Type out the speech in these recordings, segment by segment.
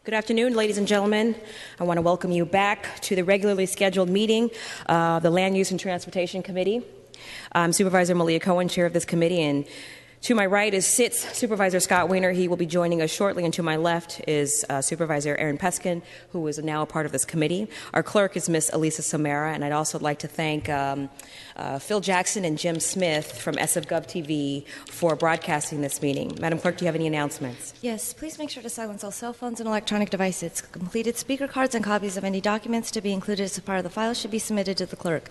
Good afternoon, ladies and gentlemen. I want to welcome you back to the regularly scheduled meeting of the Land Use and Transportation Committee. I'm Supervisor Malia Cohen, chair of this committee, and to my right sits Supervisor Scott Wiener. He will be joining us shortly, and to my left is Supervisor Aaron Peskin, who is now a part of this committee. Our clerk is Miss Elisa Samara, and I'd also like to thank Phil Jackson and Jim Smith from SFGov TV for broadcasting this meeting. Madam Clerk, do you have any announcements? Yes, please make sure to silence all cell phones and electronic devices. Completed speaker cards and copies of any documents to be included as a part of the file should be submitted to the clerk.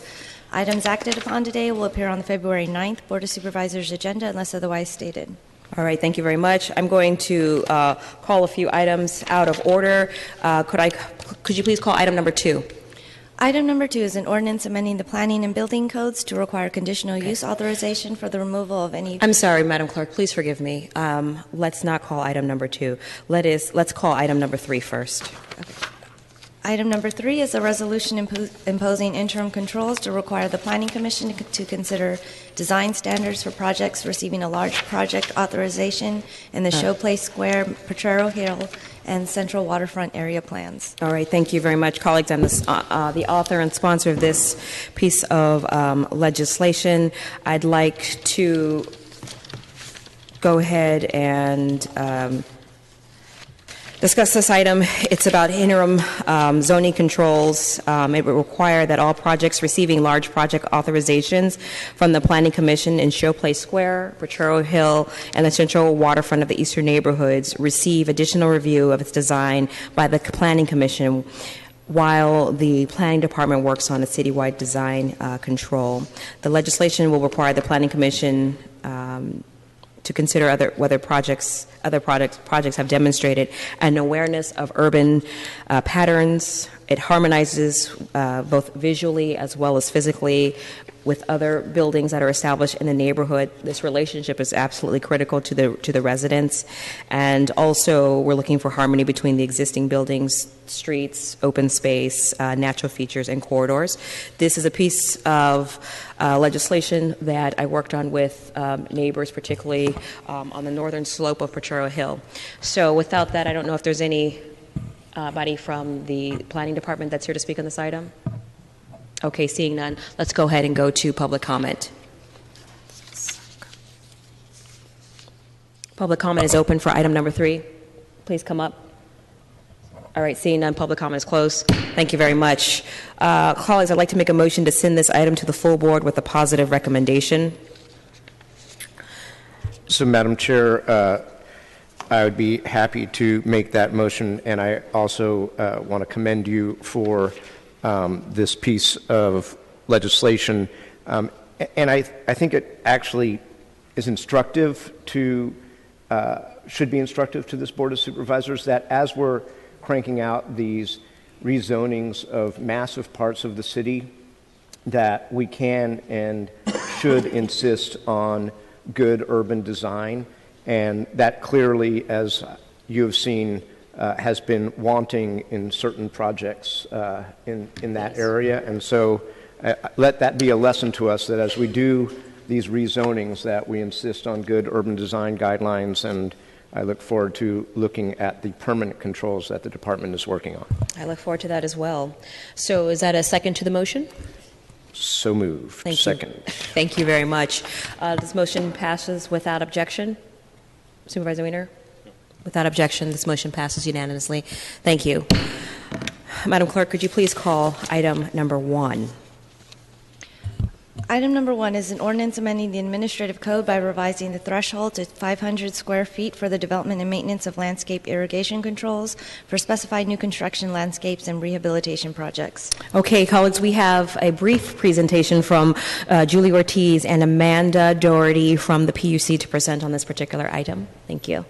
Items acted upon today will appear on the February 9th Board of Supervisors agenda unless otherwise stated. All right, thank you very much. I'm going to call a few items out of order. Could you please call item number 2? Item number 2 is an ordinance amending the planning and building codes to require conditional use authorization for the removal of any... I'm sorry, Madam Clerk, please forgive me. Let's not call item number 2. Let's call item number 3 first. Okay. Item number 3 is a resolution imposing interim controls to require the Planning Commission to consider design standards for projects receiving a large project authorization in the Showplace Square, Potrero Hill, and Central Waterfront area plans. All right, thank you very much, colleagues. I'm the author and sponsor of this piece of legislation. I'd like to go ahead and discuss this item. It's about interim zoning controls. It will require that all projects receiving large project authorizations from the Planning Commission in Showplace Square, Potrero Hill, and the Central Waterfront of the Eastern neighborhoods receive additional review of its design by the Planning Commission while the Planning Department works on a citywide design control. The legislation will require the Planning Commission to consider whether projects have demonstrated an awareness of urban patterns. It harmonizes both visually as well as physically with other buildings that are established in the neighborhood. This relationship is absolutely critical to the residents. And also, we're looking for harmony between the existing buildings, streets, open space, natural features, and corridors. This is a piece of legislation that I worked on with neighbors, particularly on the northern slope of Potrero Hill. So without that, I don't know if there's anybody from the Planning Department that's here to speak on this item. Okay, seeing none, let's go ahead and go to public comment. Public comment is open for item number 3. Please come up. All right, seeing none, public comment is closed. Thank you very much. Colleagues, I'd like to make a motion to send this item to the full board with a positive recommendation. So, Madam Chair, I would be happy to make that motion, and I also want to commend you for this piece of legislation. And I think it actually is instructive should be instructive to this Board of Supervisors that as we're cranking out these rezonings of massive parts of the city, that we can and should insist on good urban design. And that clearly, as you have seen, has been wanting in certain projects in that area. And so let that be a lesson to us that as we do these rezonings that we insist on good urban design guidelines, and I look forward to looking at the permanent controls that the department is working on. I look forward to that as well. So is that a second to the motion? So moved. Thank Second. you. Thank you very much. This motion passes without objection. Supervisor Wiener? Without objection, this motion passes unanimously. Thank you. Madam Clerk, could you please call item number 1? Item number 1 is an ordinance amending the administrative code by revising the threshold to 500 square feet for the development and maintenance of landscape irrigation controls for specified new construction landscapes and rehabilitation projects. Okay, colleagues, we have a brief presentation from Julie Ortiz and Amanda Doherty from the PUC to present on this particular item. Thank you.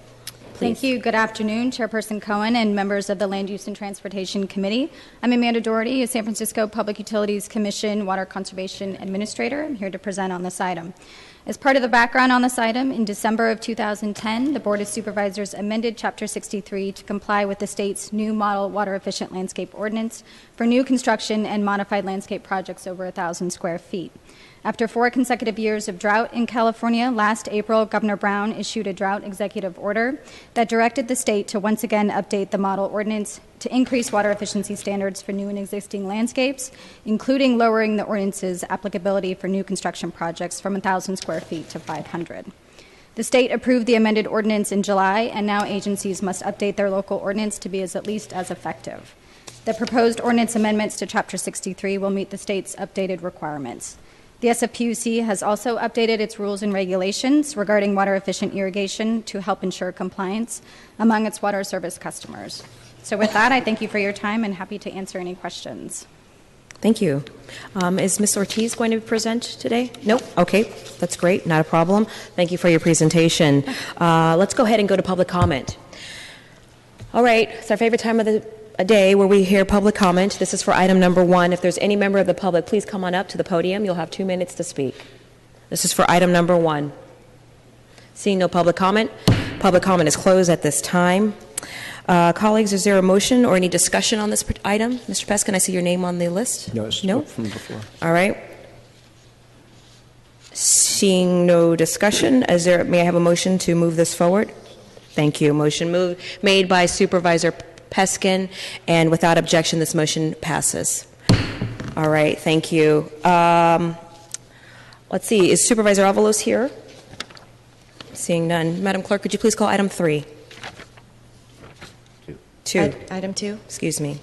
Please. Thank you. Good afternoon, Chairperson Cohen and members of the Land Use and Transportation Committee. I'm Amanda Doherty, a San Francisco Public Utilities Commission Water Conservation Administrator. I'm here to present on this item. As part of the background on this item, in December of 2010, the Board of Supervisors amended Chapter 63 to comply with the state's new model water efficient landscape ordinance for new construction and modified landscape projects over 1,000 square feet. After 4 consecutive years of drought in California, last April, Governor Brown issued a drought executive order that directed the state to once again update the model ordinance to increase water efficiency standards for new and existing landscapes, including lowering the ordinance's applicability for new construction projects from 1,000 square feet to 500. The state approved the amended ordinance in July, and now agencies must update their local ordinance to be at least as effective. The proposed ordinance amendments to Chapter 63 will meet the state's updated requirements. The SFPUC has also updated its rules and regulations regarding water-efficient irrigation to help ensure compliance among its water service customers. So with that, I thank you for your time and happy to answer any questions. Thank you. Is Ms. Ortiz going to present today? Nope. Okay, that's great. Not a problem. Thank you for your presentation. Let's go ahead and go to public comment. All right, it's our favorite time of the day where we hear public comment. This is for item number 1. If there's any member of the public, please come on up to the podium. You'll have 2 minutes to speak. This is for item number 1. Seeing no public comment is closed at this time. Colleagues, is there a motion or any discussion on this item? Mr. Peskin, I see your name on the list. No, it's no? from before. All right. Seeing no discussion, may I have a motion to move this forward? Thank you. Motion made by Supervisor Peskin, and without objection, this motion passes. All right, thank you. Let's see, is Supervisor Avalos here? Seeing none. Madam Clerk, could you please call item 3? 2. Item 2. Excuse me.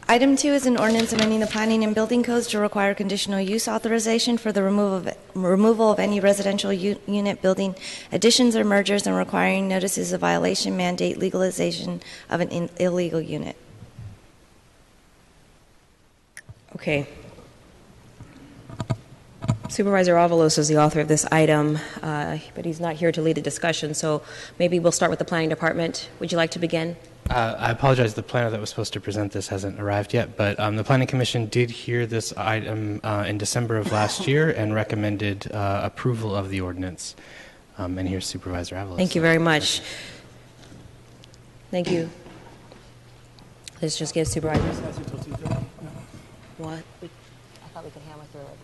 Item 2 is an ordinance amending the planning and building codes to require conditional use authorization for the removal of any residential unit building additions or mergers and requiring notices of violation mandate legalization of an illegal unit. Okay. Supervisor Avalos is the author of this item, but he's not here to lead the discussion, so maybe we'll start with the Planning Department. Would you like to begin? I apologize, the planner that was supposed to present this hasn't arrived yet, but the Planning Commission did hear this item in December of last year and recommended approval of the ordinance. And here's Supervisor Avalos. Thank you very much. Thank you. Let's just give Supervisor. What? I thought we could hammer through it.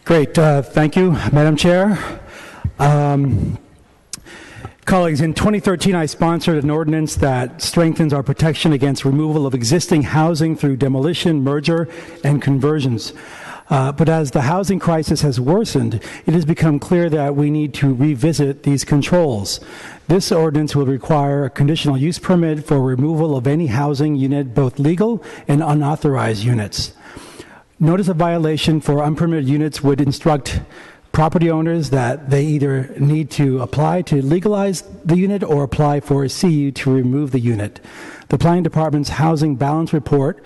Great. Thank you, Madam Chair. Colleagues, in 2013, I sponsored an ordinance that strengthens our protection against removal of existing housing through demolition, merger, and conversions. But as the housing crisis has worsened, it has become clear that we need to revisit these controls. This ordinance will require a conditional use permit for removal of any housing unit, both legal and unauthorized units. Notice of violation for unpermitted units would instruct property owners that they either need to apply to legalize the unit or apply for a CU to remove the unit. The Planning Department's Housing Balance Report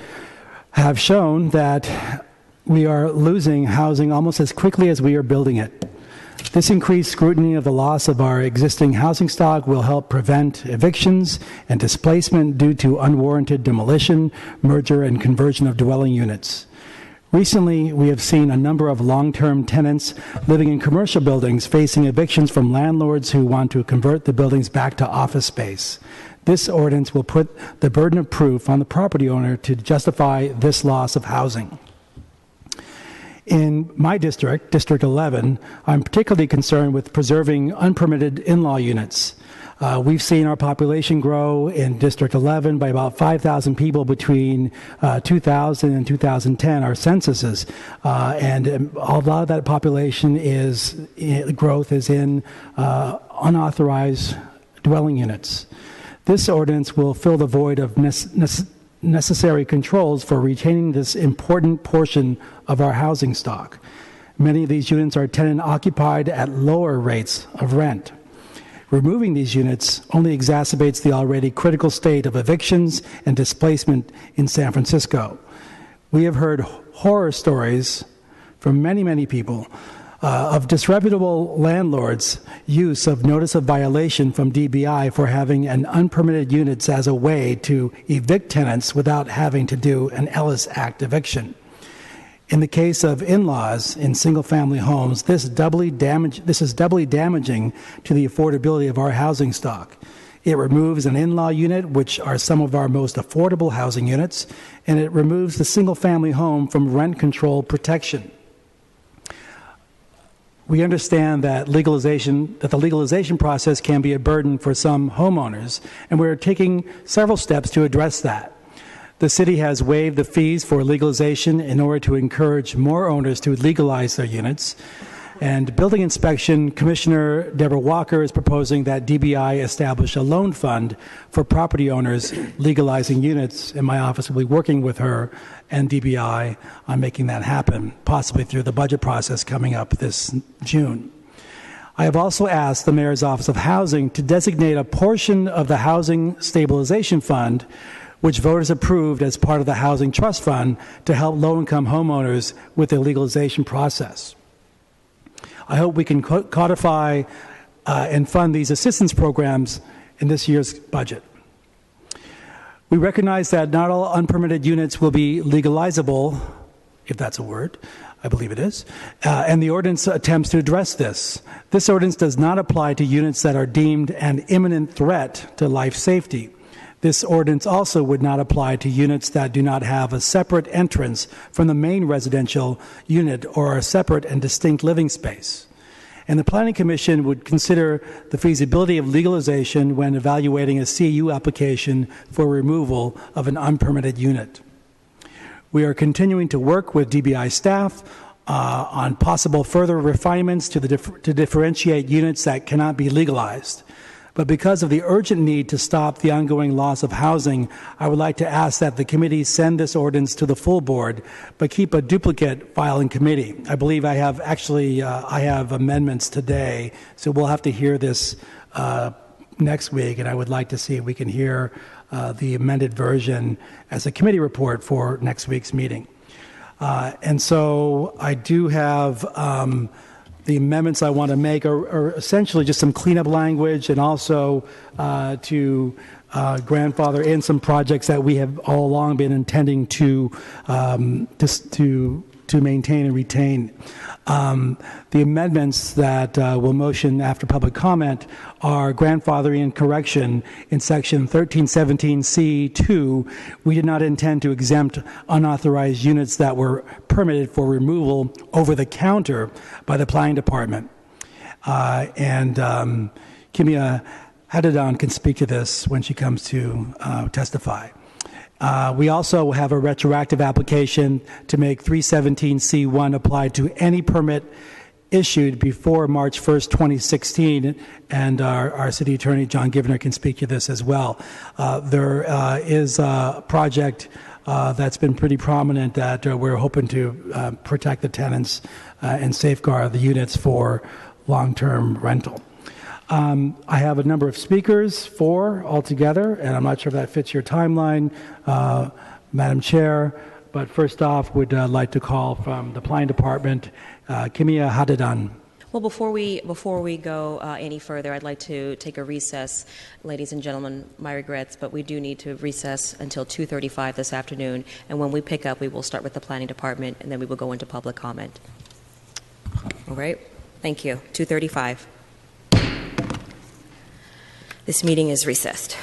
have shown that we are losing housing almost as quickly as we are building it. This increased scrutiny of the loss of our existing housing stock will help prevent evictions and displacement due to unwarranted demolition, merger, and conversion of dwelling units. Recently, we have seen a number of long-term tenants living in commercial buildings facing evictions from landlords who want to convert the buildings back to office space. This ordinance will put the burden of proof on the property owner to justify this loss of housing. In my district, District 11, I'm particularly concerned with preserving unpermitted in-law units. We've seen our population grow in District 11 by about 5,000 people between 2000 and 2010, our censuses. And a lot of that population growth is in unauthorized dwelling units. This ordinance will fill the void of necessary controls for retaining this important portion of our housing stock. Many of these units are tenant occupied at lower rates of rent. Removing these units only exacerbates the already critical state of evictions and displacement in San Francisco. We have heard horror stories from many, many people of disreputable landlords' use of notice of violation from DBI for having an unpermitted units as a way to evict tenants without having to do an Ellis Act eviction. In the case of in-laws in single-family homes, this is doubly damaging to the affordability of our housing stock. It removes an in-law unit, which are some of our most affordable housing units, and it removes the single-family home from rent control protection. We understand that the legalization process can be a burden for some homeowners, and we're taking several steps to address that. The city has waived the fees for legalization in order to encourage more owners to legalize their units. And Building Inspection Commissioner Deborah Walker is proposing that DBI establish a loan fund for property owners legalizing units, and my office will be working with her and DBI on making that happen, possibly through the budget process coming up this June. I have also asked the Mayor's Office of Housing to designate a portion of the Housing Stabilization Fund, which voters approved as part of the Housing Trust Fund, to help low-income homeowners with the legalization process. I hope we can codify and fund these assistance programs in this year's budget. We recognize that not all unpermitted units will be legalizable, if that's a word. I believe it is. And the ordinance attempts to address this. This ordinance does not apply to units that are deemed an imminent threat to life safety. This ordinance also would not apply to units that do not have a separate entrance from the main residential unit or a separate and distinct living space. And the Planning Commission would consider the feasibility of legalization when evaluating a CU application for removal of an unpermitted unit. We are continuing to work with DBI staff on possible further refinements to differentiate units that cannot be legalized. But because of the urgent need to stop the ongoing loss of housing, I would like to ask that the committee send this ordinance to the full board, but keep a duplicate file in committee. I believe I have amendments today, so we'll have to hear this next week, and I would like to see if we can hear the amended version as a committee report for next week's meeting. And so I do have the amendments I want to make are essentially just some cleanup language, and also to grandfather in some projects that we have all along been intending to maintain and retain. The amendments that we'll motion after public comment are grandfathering and correction in section 1317C2. We did not intend to exempt unauthorized units that were permitted for removal over the counter by the planning department. Kimia Hadadan can speak to this when she comes to testify. We also have a retroactive application to make 317C1 apply to any permit issued before March 1st, 2016, and our city attorney, John Givner, can speak to this as well. There is a project that's been pretty prominent that we're hoping to protect the tenants and safeguard the units for long-term rental. I have a number of speakers, 4 altogether, and I'm not sure if that fits your timeline, Madam Chair. But first off, would like to call from the Planning Department, Kimia Hadadan. Well, before we go any further, I'd like to take a recess. Ladies and gentlemen, my regrets, but we do need to recess until 2:35 this afternoon. And when we pick up, we will start with the Planning Department, and then we will go into public comment. All right? Thank you. 2:35. This meeting is recessed.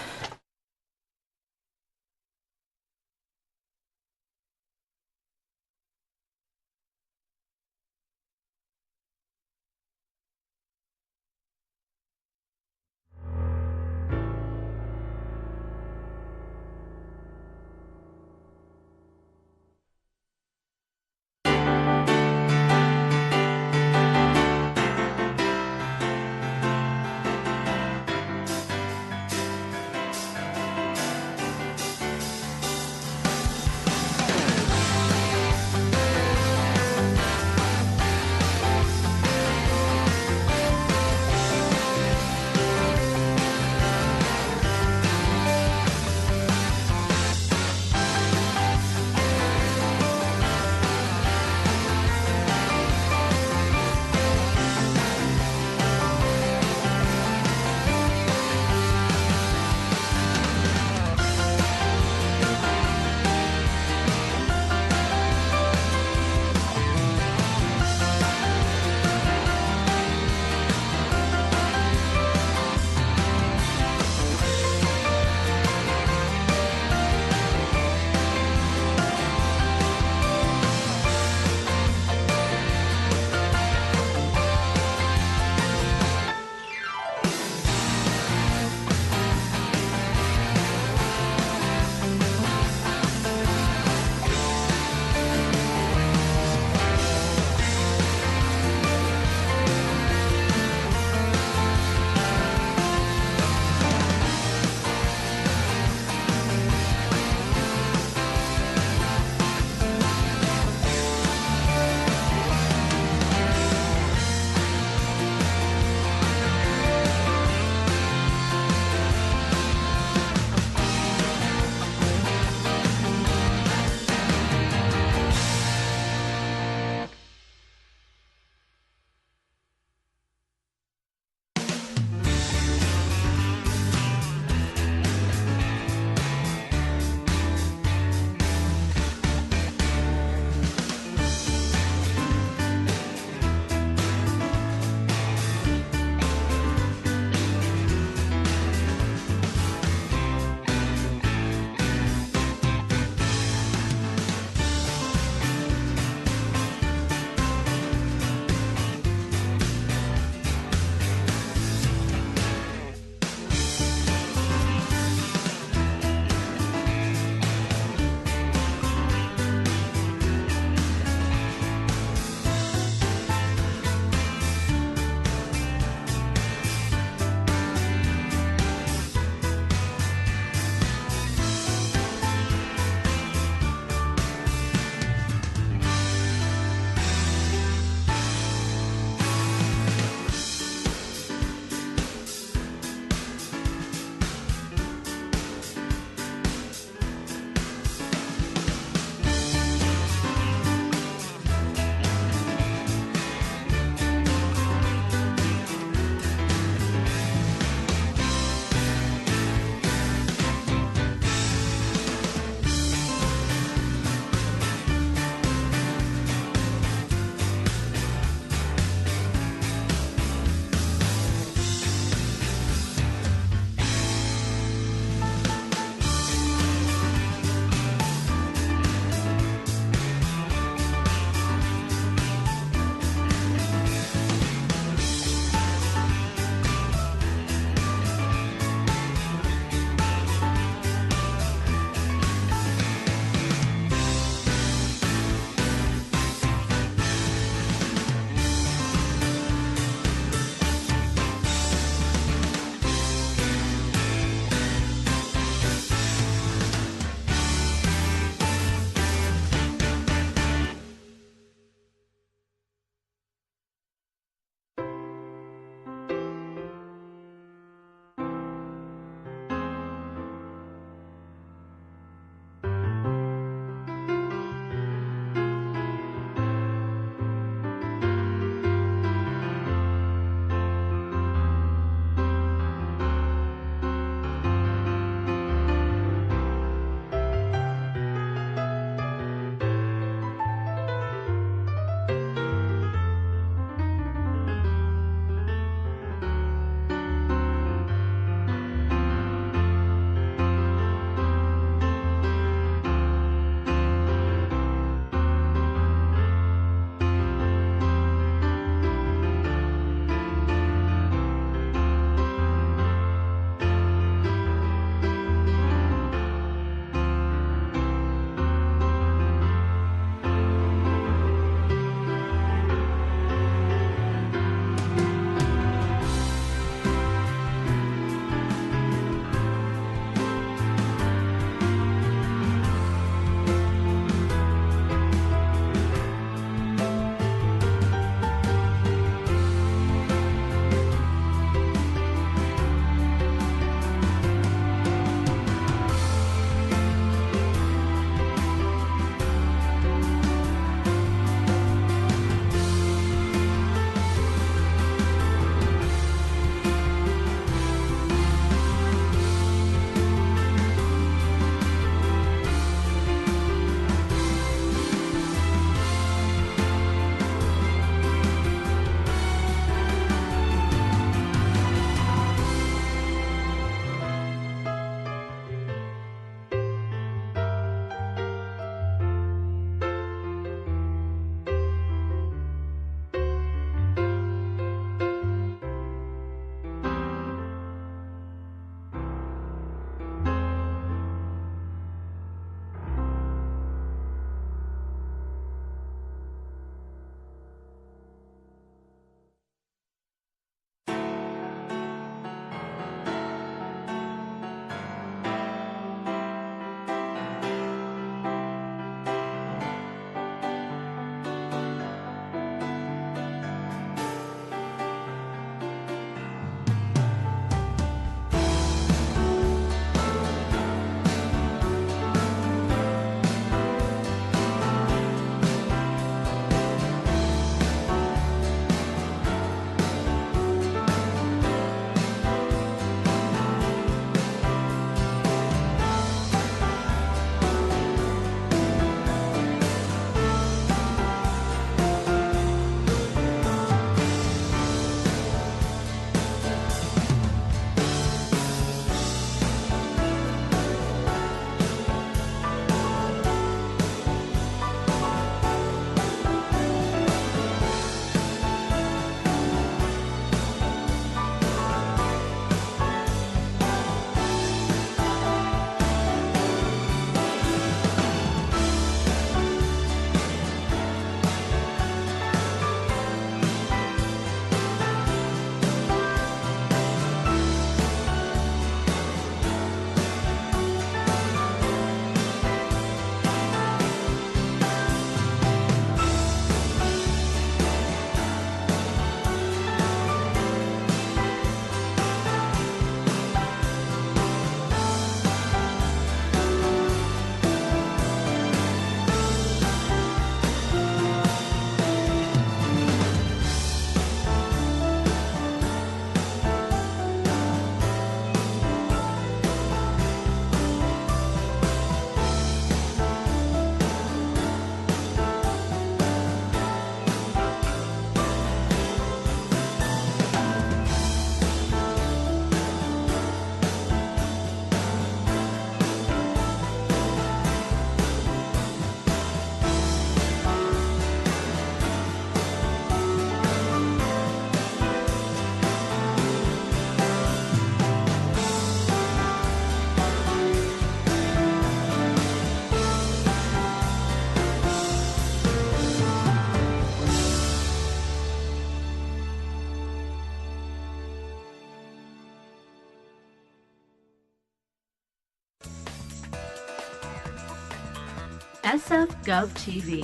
SF Gov TV,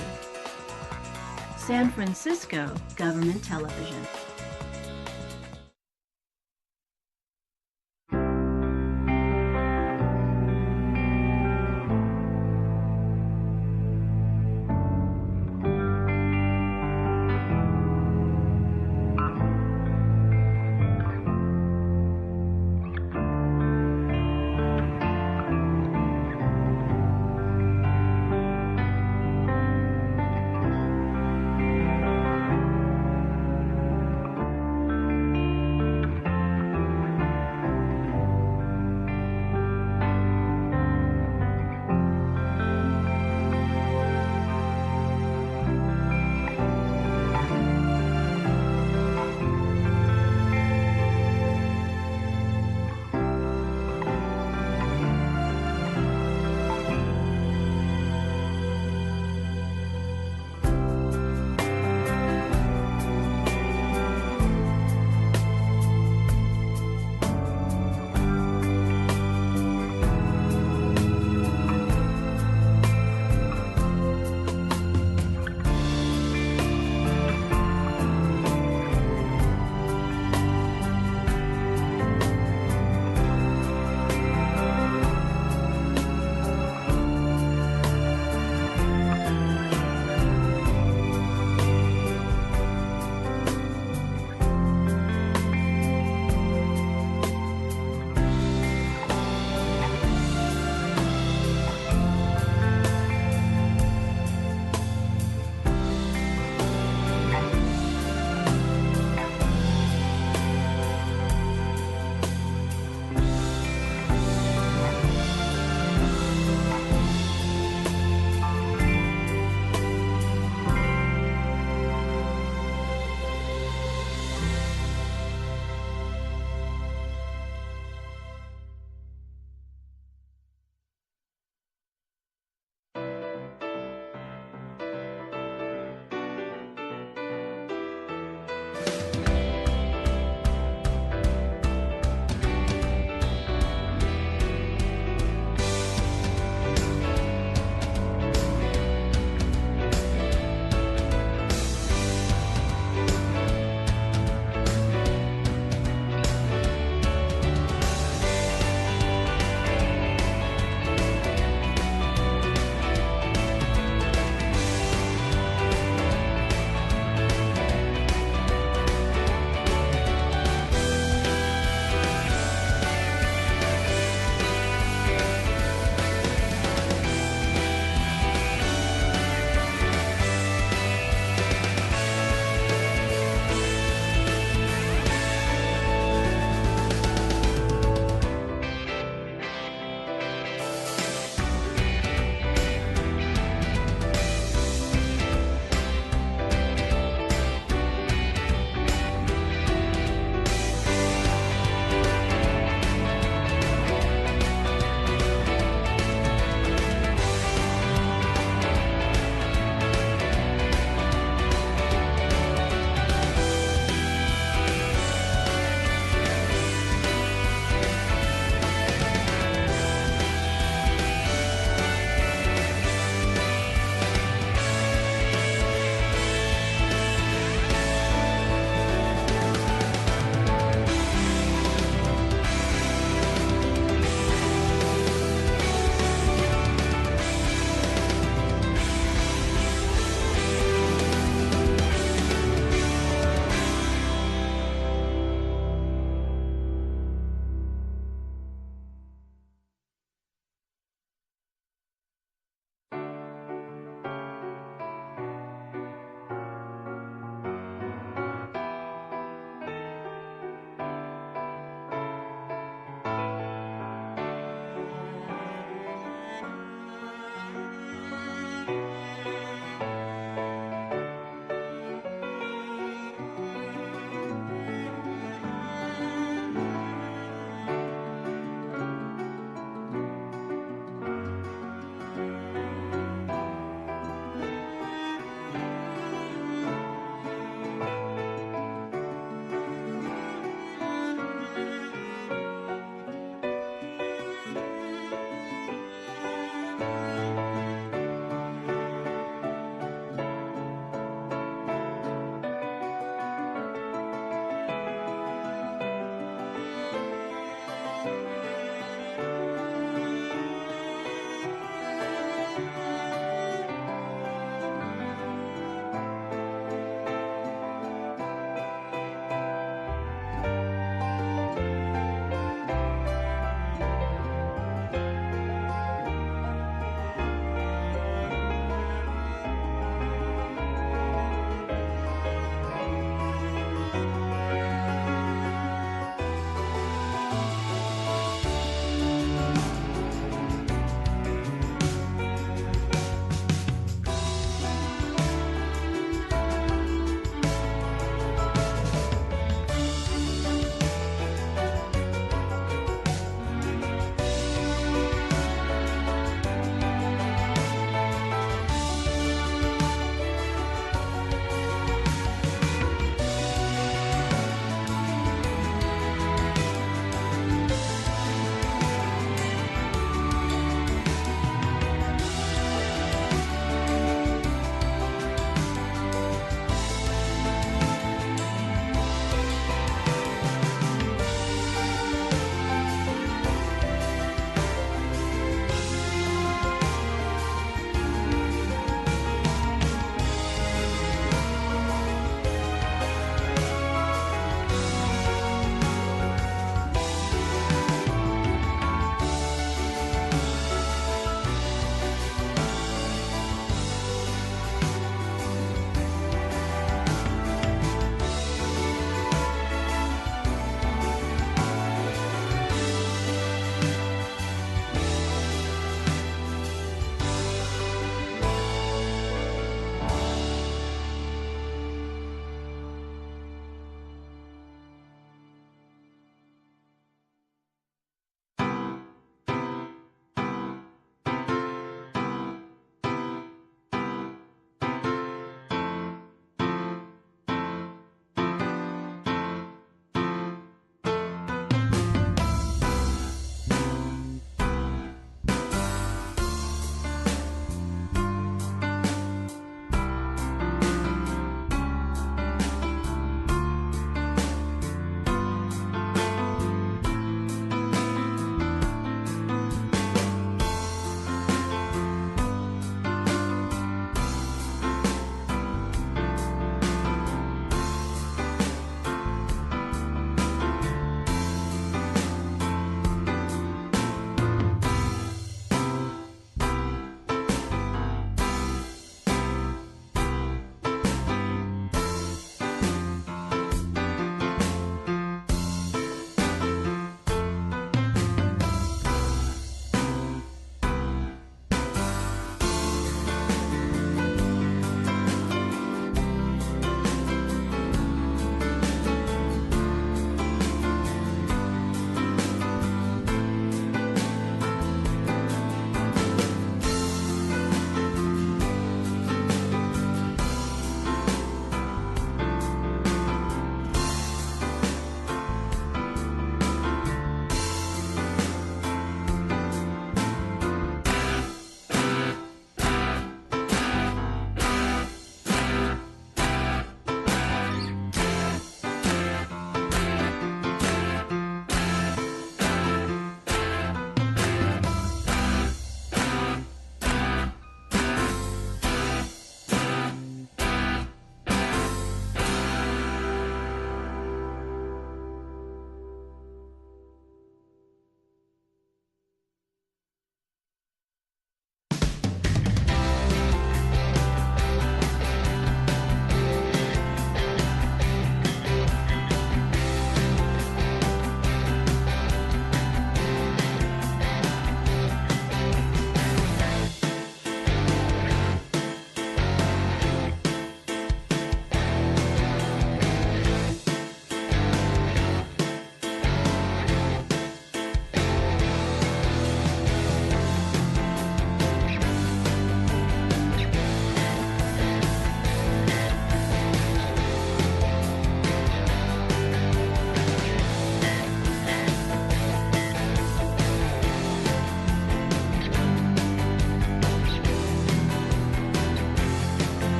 San Francisco Government Television.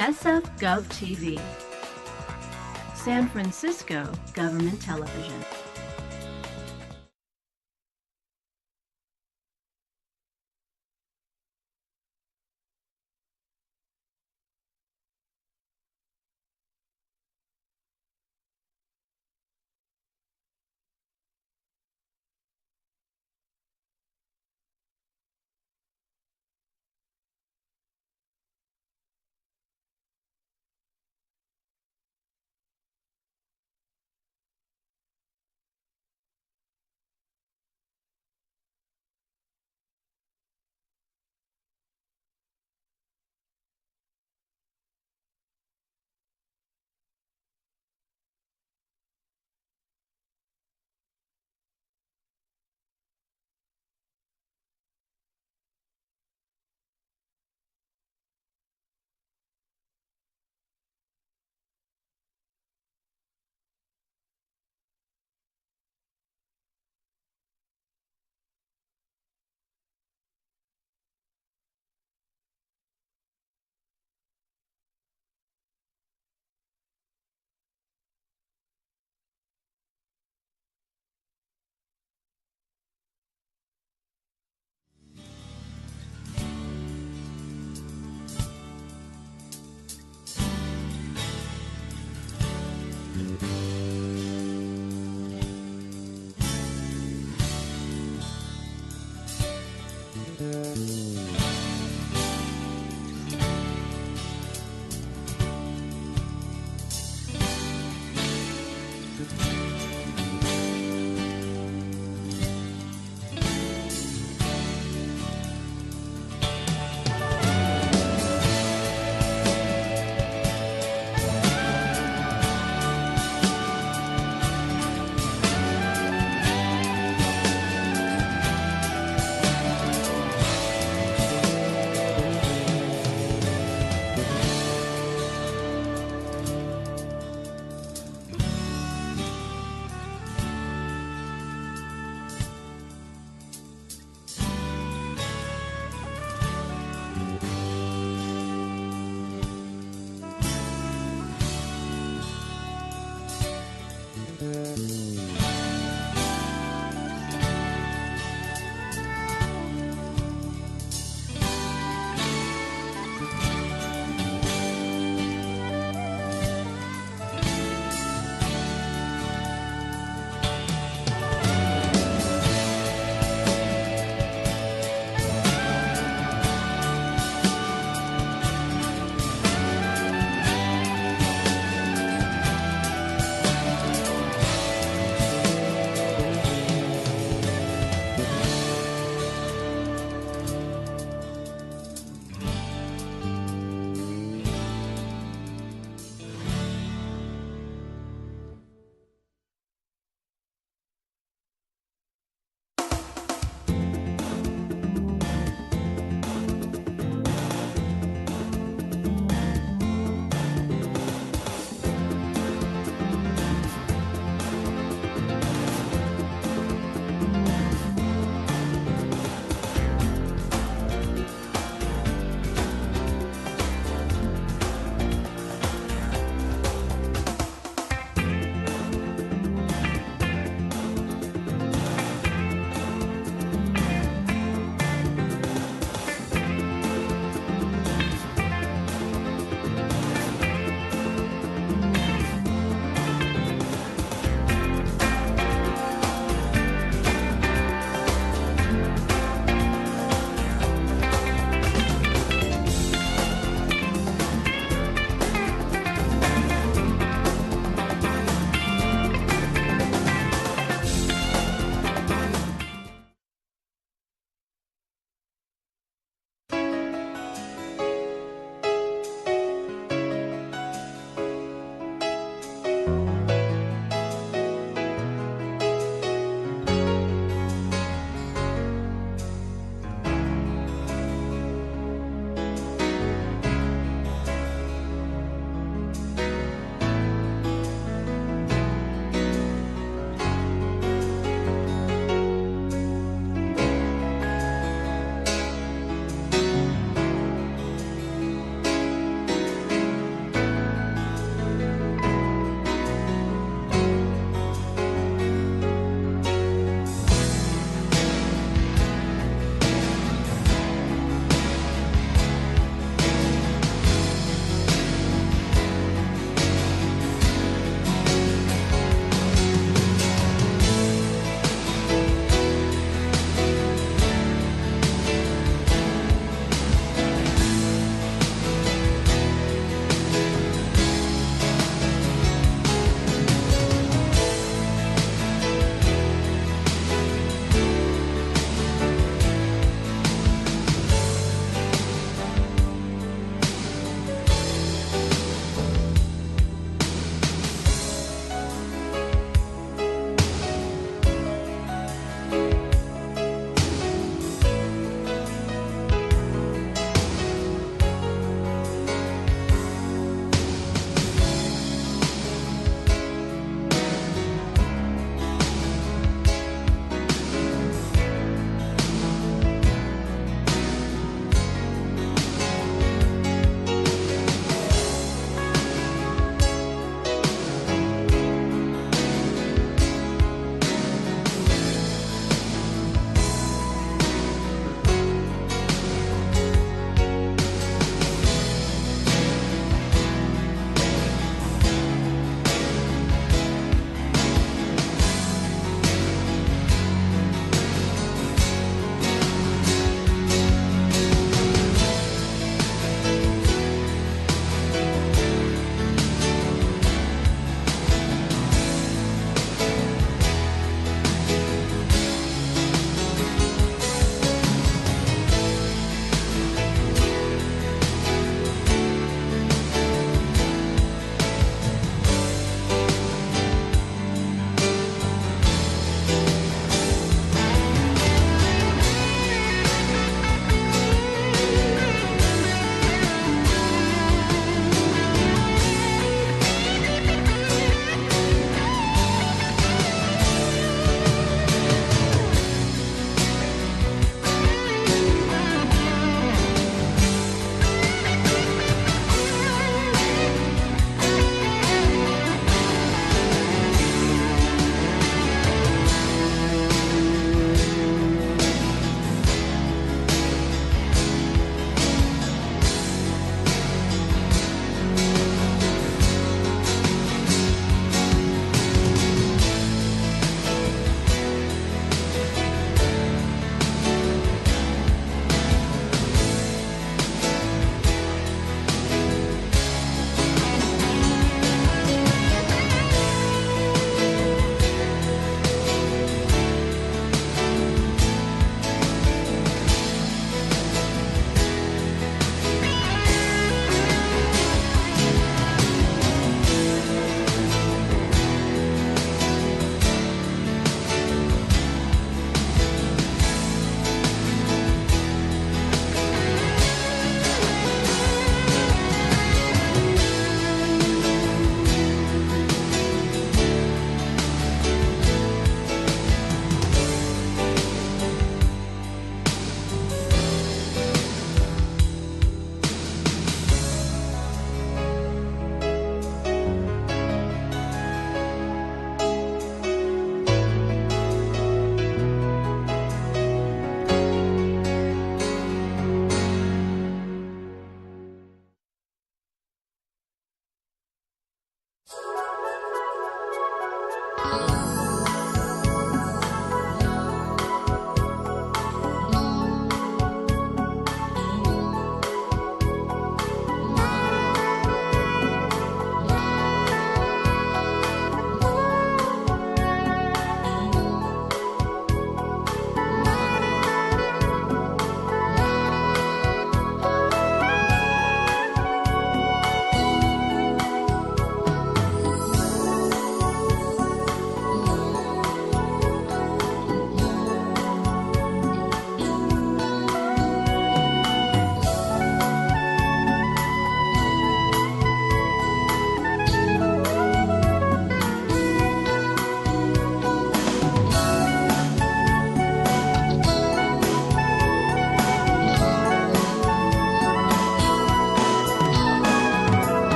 SF Gov TV, San Francisco Government Television.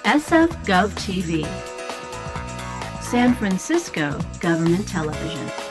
SF Gov TV, San Francisco Government Television.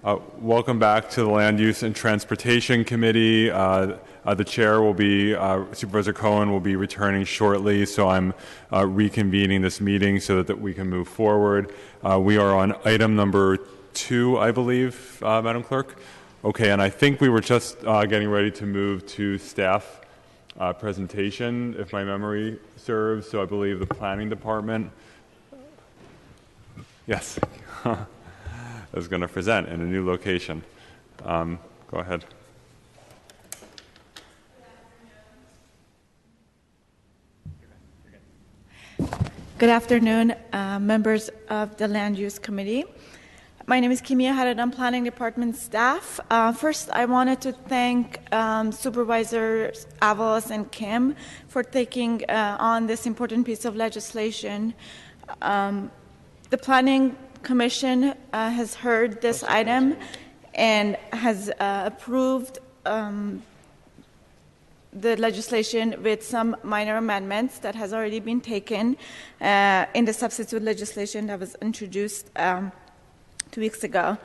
Welcome back to the Land Use and Transportation Committee. The chair will be, Supervisor Cohen will be returning shortly, so I'm reconvening this meeting so that we can move forward. We are on item number 2, I believe, Madam Clerk. Okay, and I think we were just getting ready to move to staff presentation, if my memory serves. So I believe the Planning Department, yes, is going to present in a new location. Go ahead. Good afternoon, members of the Land Use Committee. My name is Kimia Haradan, Planning Department staff. First, I wanted to thank Supervisors Avalos and Kim for taking on this important piece of legislation. The Planning Commission has heard this item and has approved the legislation with some minor amendments that has already been taken in the substitute legislation that was introduced 2 weeks ago.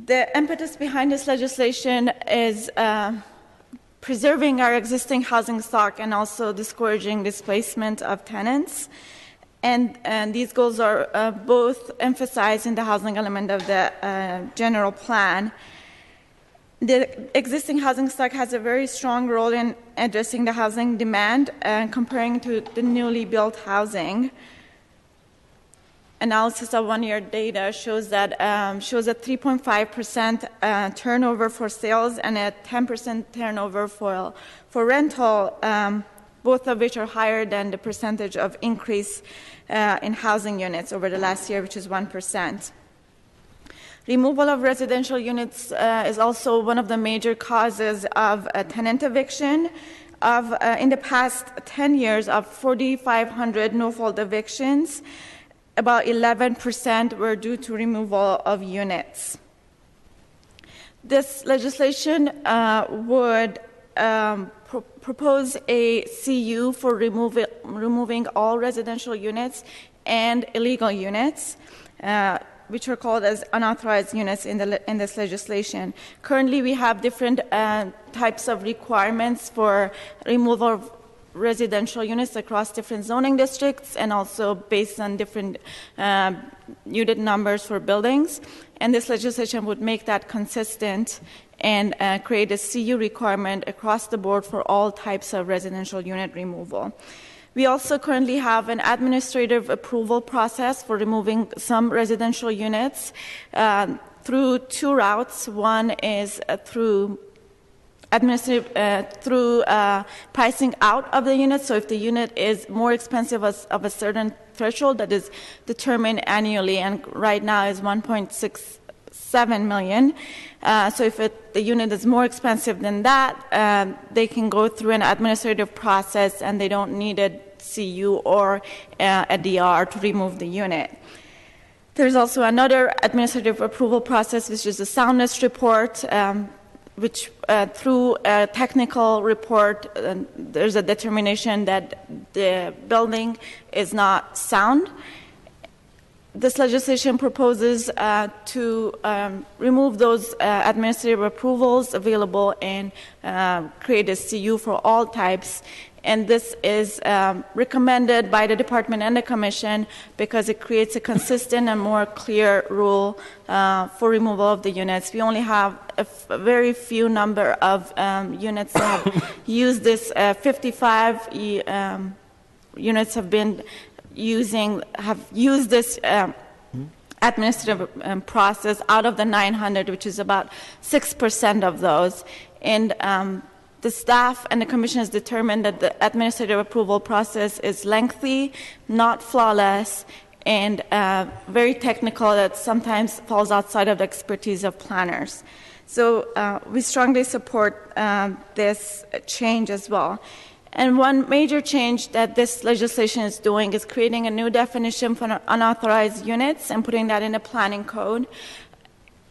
The impetus behind this legislation is preserving our existing housing stock and also discouraging displacement of tenants. And these goals are both emphasized in the housing element of the general plan. The existing housing stock has a very strong role in addressing the housing demand and comparing to the newly built housing. Analysis of one-year data shows that shows a 3.5% turnover for sales and a 10% turnover for rental, both of which are higher than the percentage of increase in housing units over the last year, which is 1%. Removal of residential units is also one of the major causes of tenant eviction. In the past 10 years, of 4,500 no-fault evictions, about 11% were due to removal of units. This legislation would propose a CU for removing all residential units and illegal units, which are called as unauthorized units in this legislation. Currently, we have different types of requirements for removal of residential units across different zoning districts and also based on different unit numbers for buildings. And this legislation would make that consistent and create a CU requirement across the board for all types of residential unit removal. We also currently have an administrative approval process for removing some residential units through 2 routes. One is through pricing out of the unit. So if the unit is more expensive of a certain threshold that is determined annually, and right now is 1.67 million. So if the unit is more expensive than that, they can go through an administrative process and they don't need a CU or a DR to remove the unit. There's also another administrative approval process, which is a soundness report, which through a technical report, there's a determination that the building is not sound. This legislation proposes to remove those administrative approvals available and create a CU for all types. And this is recommended by the department and the commission because it creates a consistent and more clear rule for removal of the units. We only have a very few number of units that have used this. 55 units have used this administrative process out of the 900, which is about 6% of those. And the staff and the commission has determined that the administrative approval process is lengthy, not flawless, and very technical that sometimes falls outside of the expertise of planners. So we strongly support this change as well. And one major change that this legislation is doing is creating a new definition for unauthorized units and putting that in a planning code.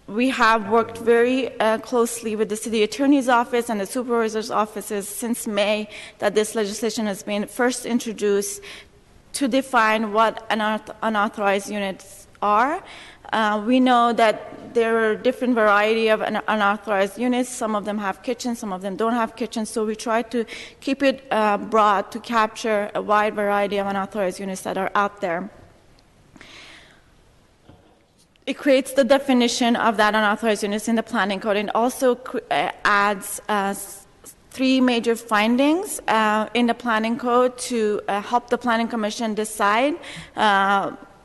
We have worked very closely with the city attorney's office and the supervisor's offices since May that this legislation has been first introduced to define what unauthorized units are. We know that there are different variety of unauthorized units. Some of them have kitchens, some of them don't have kitchens. So we try to keep it broad to capture a wide variety of unauthorized units that are out there. It creates the definition of that unauthorized units in the planning code, and also adds 3 major findings in the planning code to help the planning commission decide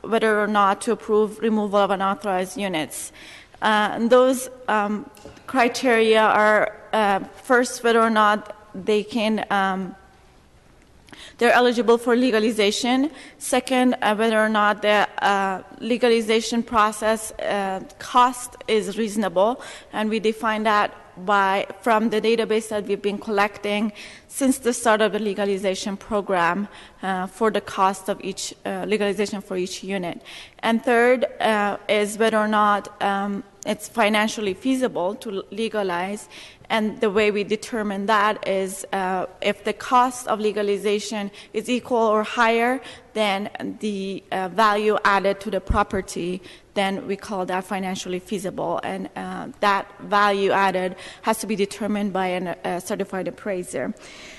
whether or not to approve removal of unauthorized units. And those criteria are first, whether or not they can they're eligible for legalization. Second, whether or not the legalization process cost is reasonable, and we define that from the database that we've been collecting since the start of the legalization program for the cost of each legalization for each unit. And third is whether or not it's financially feasible to legalize. And the way we determine that is if the cost of legalization is equal or higher than the value added to the property, then we call that financially feasible. And that value added has to be determined by a certified appraiser.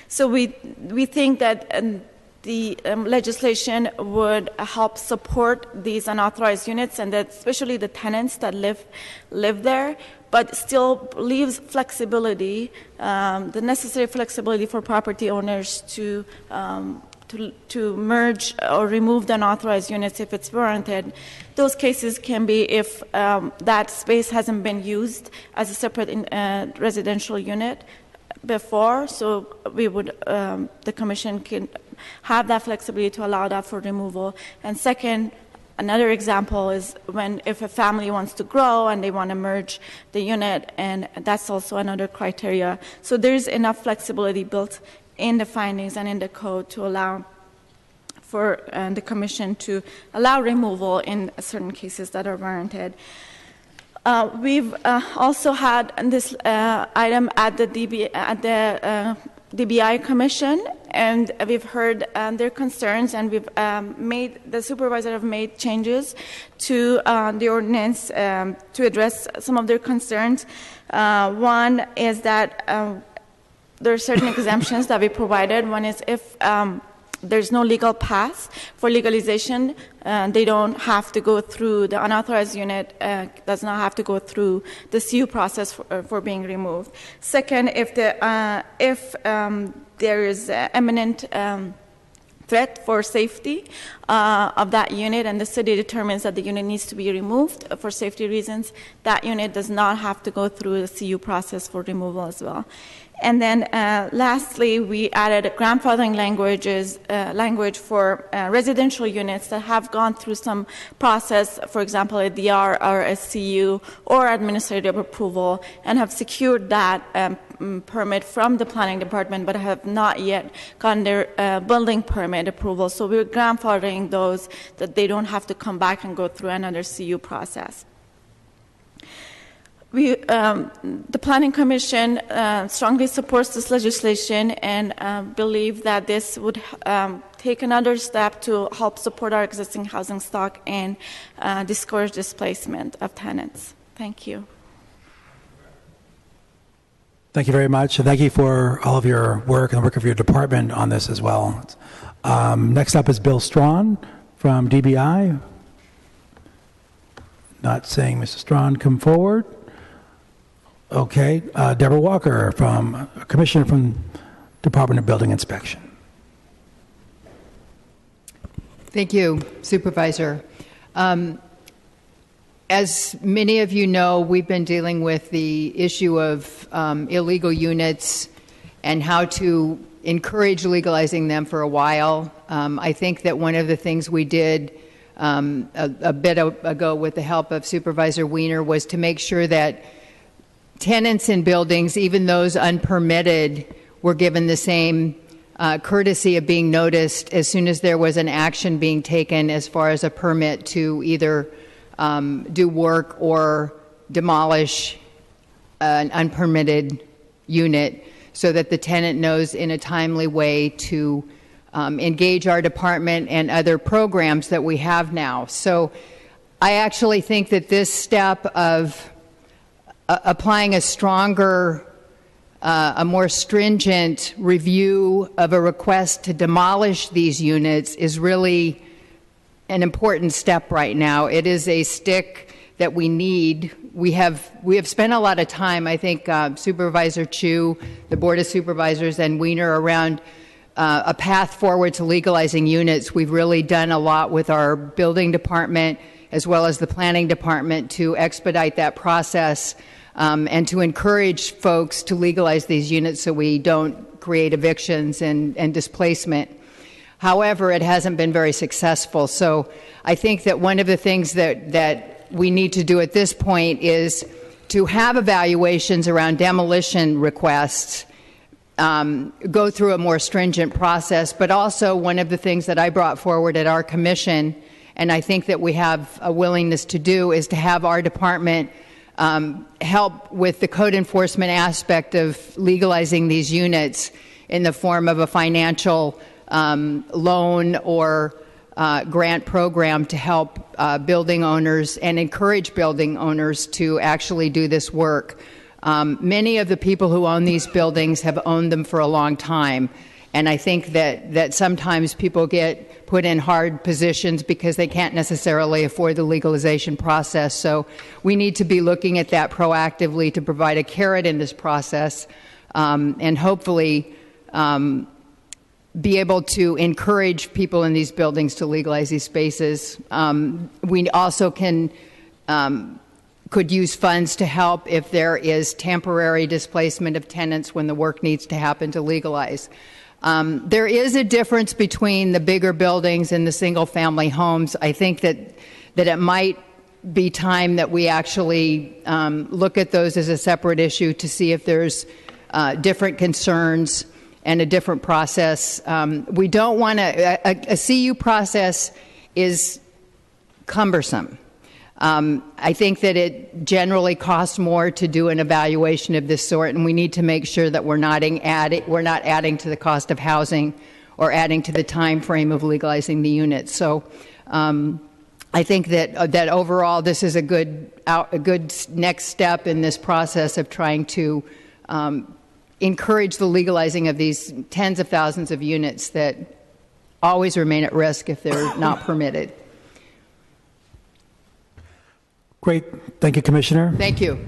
So we think that the legislation would help support these unauthorized units, and that especially the tenants that live there, but still leaves flexibility, the necessary flexibility for property owners to merge or remove the unauthorized units if it's warranted. Those cases can be if that space hasn't been used as a separate residential unit before, so we would, the commission can have that flexibility to allow that for removal. And second, another example is if a family wants to grow and they want to merge the unit, and that's also another criteria. So there's enough flexibility built in the findings and in the code to allow for the commission to allow removal in certain cases that are warranted. We've also had this item at the DBI Commission, and we've heard their concerns, and the supervisor have made changes to the ordinance to address some of their concerns. One is that there are certain exemptions that we provided. One is if there's no legal path for legalization, they don't have to go through, the unauthorized unit does not have to go through the CU process for being removed. Second, if there is imminent threat for safety of that unit, and the city determines that the unit needs to be removed for safety reasons, that unit does not have to go through the CU process for removal as well. And then lastly, we added grandfathering language for residential units that have gone through some process, for example, a DR or a CU or administrative approval, and have secured that permit from the planning department, but have not yet gotten their building permit approval. So we're grandfathering those, that they don't have to come back and go through another CU process. The Planning Commission strongly supports this legislation and believe that this would take another step to help support our existing housing stock and discourage displacement of tenants. Thank you. Thank you very much. And thank you for all of your work and the work of your department on this as well. Next up is Bill Strawn from DBI. Not seeing Mr. Strawn come forward. Okay, Deborah Walker, Commissioner from Department of Building Inspection. Thank you, Supervisor. As many of you know, we've been dealing with the issue of illegal units and how to encourage legalizing them for a while. I think that one of the things we did a bit ago with the help of Supervisor Wiener was to make sure that tenants in buildings, even those unpermitted, were given the same courtesy of being noticed as soon as there was an action being taken as far as a permit to either do work or demolish an unpermitted unit, so that the tenant knows in a timely way to engage our department and other programs that we have now. So I actually think that this step of applying a stronger, a more stringent review of a request to demolish these units is really an important step right now. It is a stick that we need. We have spent a lot of time, I think, Supervisor Chu, the Board of Supervisors, and Wiener around a path forward to legalizing units. We've really done a lot with our building department as well as the planning department to expedite that process and to encourage folks to legalize these units so we don't create evictions and displacement. However, it hasn't been very successful. So I think that one of the things that we need to do at this point is to have evaluations around demolition requests, go through a more stringent process, but also one of the things that I brought forward at our commission, and I think that we have a willingness to do, is to have our department help with the code enforcement aspect of legalizing these units in the form of a financial loan or grant program to help building owners and encourage building owners to actually do this work. Many of the people who own these buildings have owned them for a long time, and I think that sometimes people get put in hard positions because they can't necessarily afford the legalization process. So we need to be looking at that proactively to provide a carrot in this process and hopefully be able to encourage people in these buildings to legalize these spaces. We also could use funds to help if there is temporary displacement of tenants when the work needs to happen to legalize. There is a difference between the bigger buildings and the single-family homes. I think that it might be time that we actually look at those as a separate issue to see if there's different concerns and a different process. We don't want a CU process is cumbersome. I think that it generally costs more to do an evaluation of this sort, and we need to make sure that we're not adding to the cost of housing or adding to the time frame of legalizing the units. So I think that overall this is a good next step in this process of trying to encourage the legalizing of these tens of thousands of units that always remain at risk if they're not permitted. Great. Thank you, Commissioner. Thank you.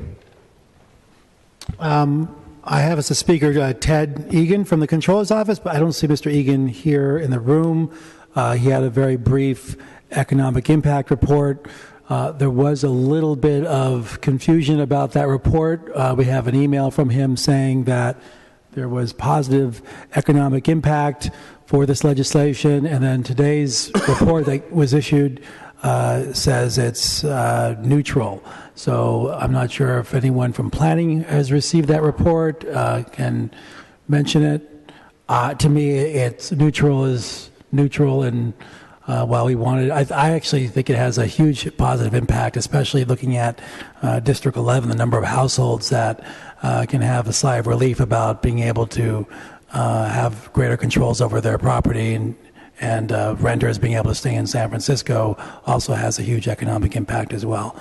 I have as a speaker Ted Egan from the Controller's Office, but I don't see Mr. Egan here in the room. He had a very brief economic impact report. There was a little bit of confusion about that report. We have an email from him saying that there was positive economic impact for this legislation, and then today's report that was issued says it's neutral. So I'm not sure if anyone from planning has received that report, can mention it. To me, it's neutral is neutral, and while we wanted, I actually think it has a huge positive impact, especially looking at District 11, the number of households that can have a sigh of relief about being able to have greater controls over their property, and renters being able to stay in San Francisco also has a huge economic impact as well.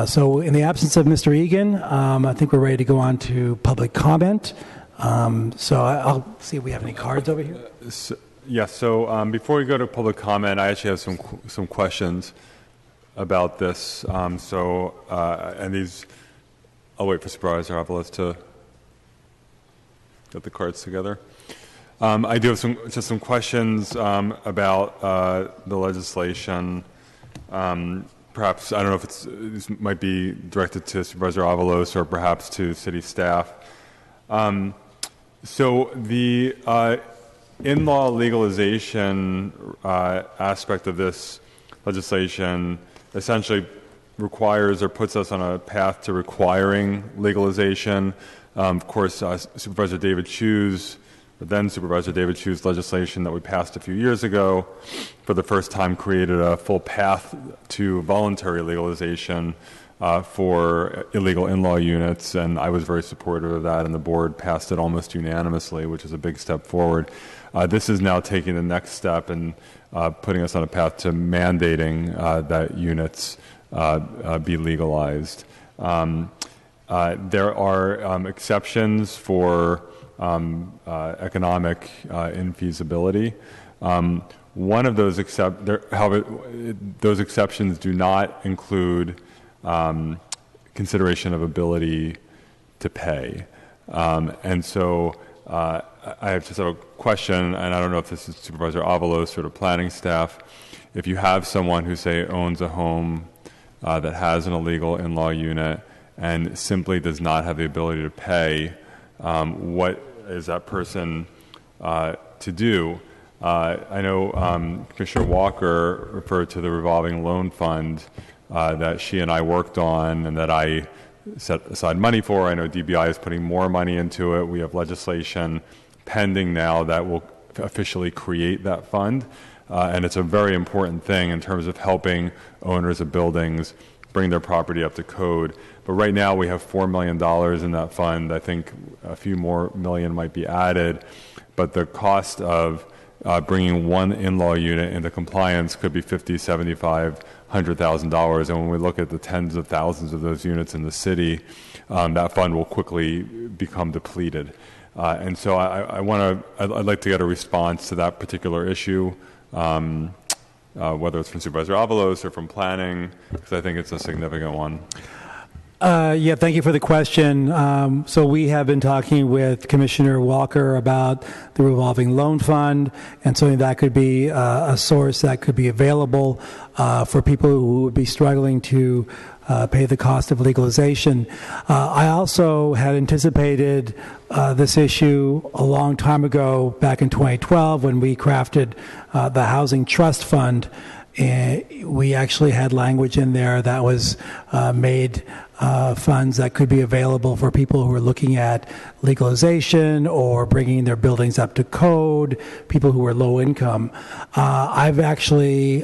So in the absence of Mr. Egan, I think we're ready to go on to public comment. So I'll see if we have any cards over here. So before we go to public comment, I actually have some questions about this. And these, I'll wait for Supervisor Avalos to get the cards together. I do have some questions about the legislation. Perhaps, I don't know if this might be directed to Supervisor Avalos or perhaps to city staff. So the in-law legalization aspect of this legislation essentially requires or puts us on a path to requiring legalization. Of course, Supervisor David Chu's legislation that we passed a few years ago for the first time created a full path to voluntary legalization for illegal in-law units, and I was very supportive of that, and the board passed it almost unanimously, which is a big step forward. This is now taking the next step and putting us on a path to mandating that units be legalized. There are exceptions for economic infeasibility. One of those those exceptions do not include consideration of ability to pay. And so I just have a question, and I don't know if this is Supervisor Avalos or the planning staff. If you have someone who, say, owns a home that has an illegal in-law unit and simply does not have the ability to pay, what is that person to do? I know Commissioner Walker referred to the revolving loan fund that she and I worked on and that I set aside money for. I know DBI is putting more money into it. We have legislation pending now that will officially create that fund. And it's a very important thing in terms of helping owners of buildings bring their property up to code. But right now we have $4 million in that fund. I think a few more million might be added. But the cost of bringing one in-law unit into compliance could be $50,000, $75,000, $100,000. And when we look at the tens of thousands of those units in the city, that fund will quickly become depleted. And so I'd like to get a response to that particular issue, whether it's from Supervisor Avalos or from planning, because I think it's a significant one. Yeah, thank you for the question. So we have been talking with Commissioner Walker about the revolving loan fund, and something that could be a source that could be available for people who would be struggling to pay the cost of legalization. I also had anticipated this issue a long time ago, back in 2012, when we crafted the Housing Trust Fund. And we actually had language in there that was made funds that could be available for people who are looking at legalization or bringing their buildings up to code, people who are low income. I've actually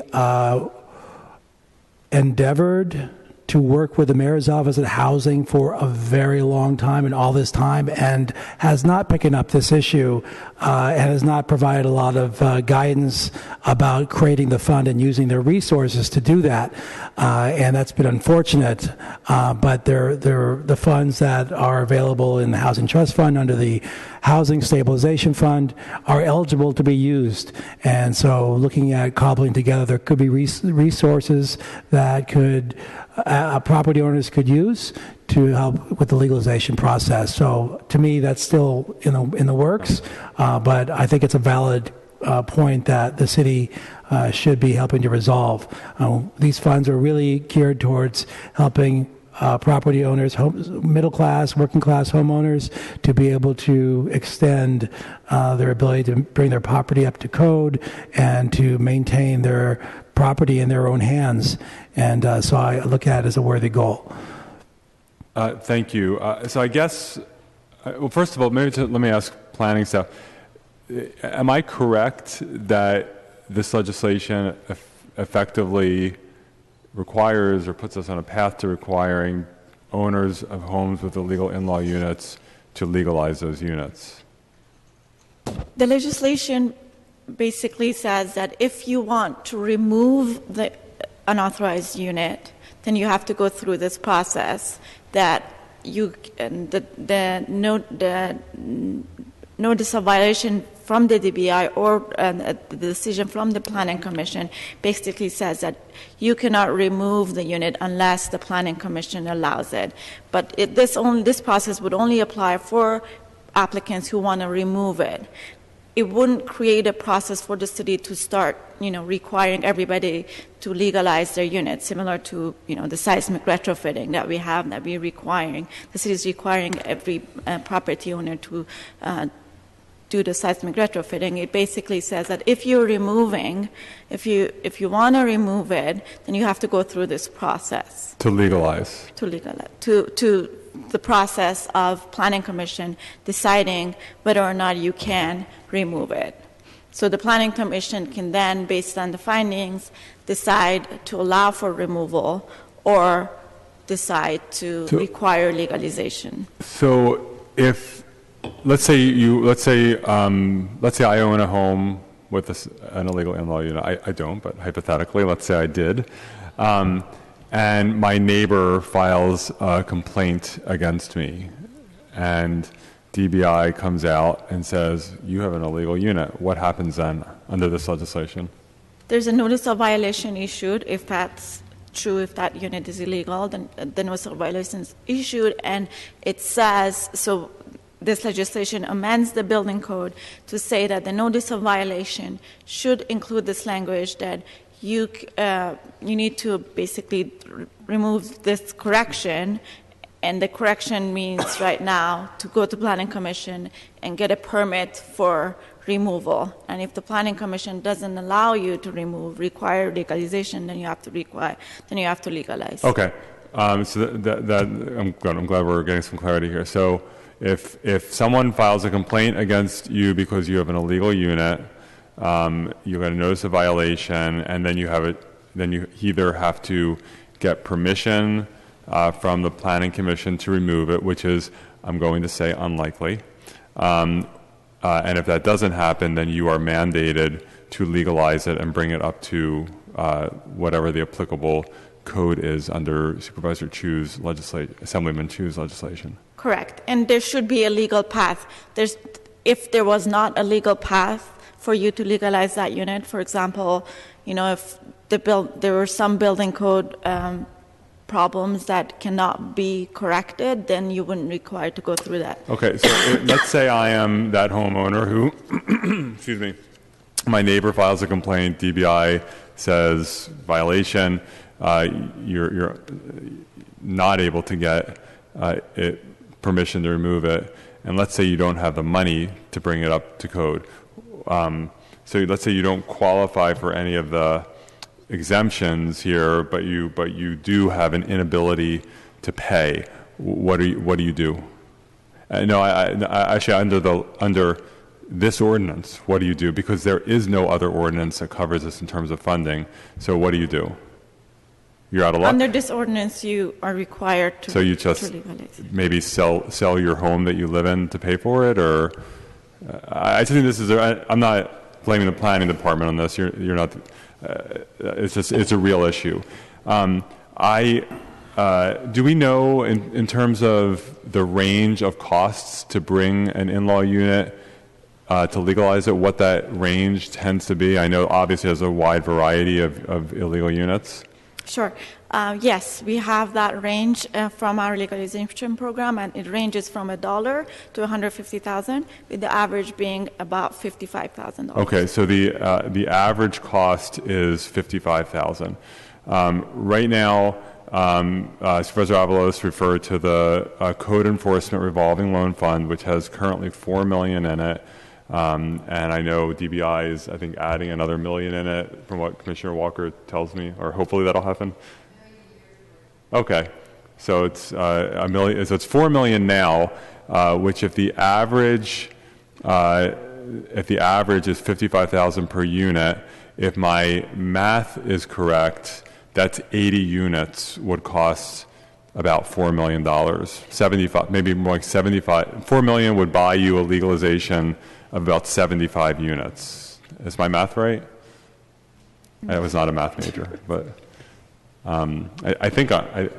endeavored to work with the mayor's office at housing for a very long time, and all this time, and has not picking up this issue and has not provided a lot of guidance about creating the fund and using their resources to do that. And that's been unfortunate. But the funds that are available in the Housing Trust Fund under the Housing Stabilization Fund are eligible to be used. And so looking at cobbling together, there could be resources that could property owners could use to help with the legalization process. So to me, that's still in the works, but I think it's a valid point that the city should be helping to resolve. These funds are really geared towards helping property owners, middle class, working class homeowners, to be able to extend their ability to bring their property up to code and to maintain their property in their own hands. And so I look at it as a worthy goal. Thank you. So I guess, well, first of all, let me ask planning staff. Am I correct that this legislation effectively requires or puts us on a path to requiring owners of homes with illegal in-law units to legalize those units? The legislation basically says that if you want to remove the unauthorized unit, then you have to go through this process that the notice of violation from the DBI or the decision from the Planning Commission basically says that you cannot remove the unit unless the Planning Commission allows it. But this process would only apply for applicants who want to remove it. It wouldn't create a process for the city to start, requiring everybody to legalize their units, similar to, the seismic retrofitting that we're requiring. The city is requiring every property owner to do the seismic retrofitting. It basically says that if you want to remove it, then you have to go through this process. To legalize. To the process of Planning Commission deciding whether or not you can remove it. So the Planning Commission can then, based on the findings, decide to allow for removal or decide to require legalization. So if, let's say I own a home with an illegal in-law unit. I don't, but hypothetically, let's say I did. And my neighbor files a complaint against me, and DBI comes out and says, you have an illegal unit. What happens then under this legislation? There's a notice of violation issued. If that's true, if that unit is illegal, then the notice of violation is issued, and it says, so this legislation amends the building code to say that the notice of violation should include this language that you need to basically remove this correction, and the correction means right now to go to Planning Commission and get a permit for removal. And if the Planning Commission doesn't allow you to require legalization, then you have to legalize. Okay, so I'm glad we're getting some clarity here. So if someone files a complaint against you because you have an illegal unit, you get a notice of violation, and then you either have to get permission from the Planning Commission to remove it, which is, I'm going to say, unlikely. And if that doesn't happen, then you are mandated to legalize it and bring it up to whatever the applicable code is under Supervisor Chu's Assemblyman Chu's legislation. There and there should be a legal path. If there was not a legal path for you to legalize that unit, for example, if there were some building code problems that cannot be corrected, then you wouldn't require to go through that. Okay, so let's say I am that homeowner who, excuse me, my neighbor files a complaint, DBI says violation, you're not able to get permission to remove it, and let's say you don't have the money to bring it up to code. So let's say you don't qualify for any of the exemptions here, but you do have an inability to pay. What do you do? No, actually under this ordinance, what do you do? Because there is no other ordinance that covers this in terms of funding. So what do you do? You're out of luck. Under this ordinance, you are required to. So you just maybe sell your home that you live in to pay for it, or I just think this is. I'm not blaming the planning department on this. You're not. It's a real issue. Do we know in terms of the range of costs to bring an in-law unit to legalize it, what that range tends to be? I know obviously there's a wide variety of illegal units. Sure. Yes, we have that range from our legalization program, and it ranges from $1 to $150,000, with the average being about $55,000. Okay, so the average cost is $55,000. Right now, Supervisor Avalos referred to the Code Enforcement Revolving Loan Fund, which has currently $4 million in it. And I know DBI is, I think, adding another $1 million in it, from what Commissioner Walker tells me, or hopefully that'll happen. Okay, so it's $1 million. So it's $4 million now, which if the average is $55,000 per unit, if my math is correct, that's 80 units would cost about $4 million. 75, maybe more like 75. $4 million would buy you a legalization of about 75 units. Is my math right? I was not a math major, but I think I'm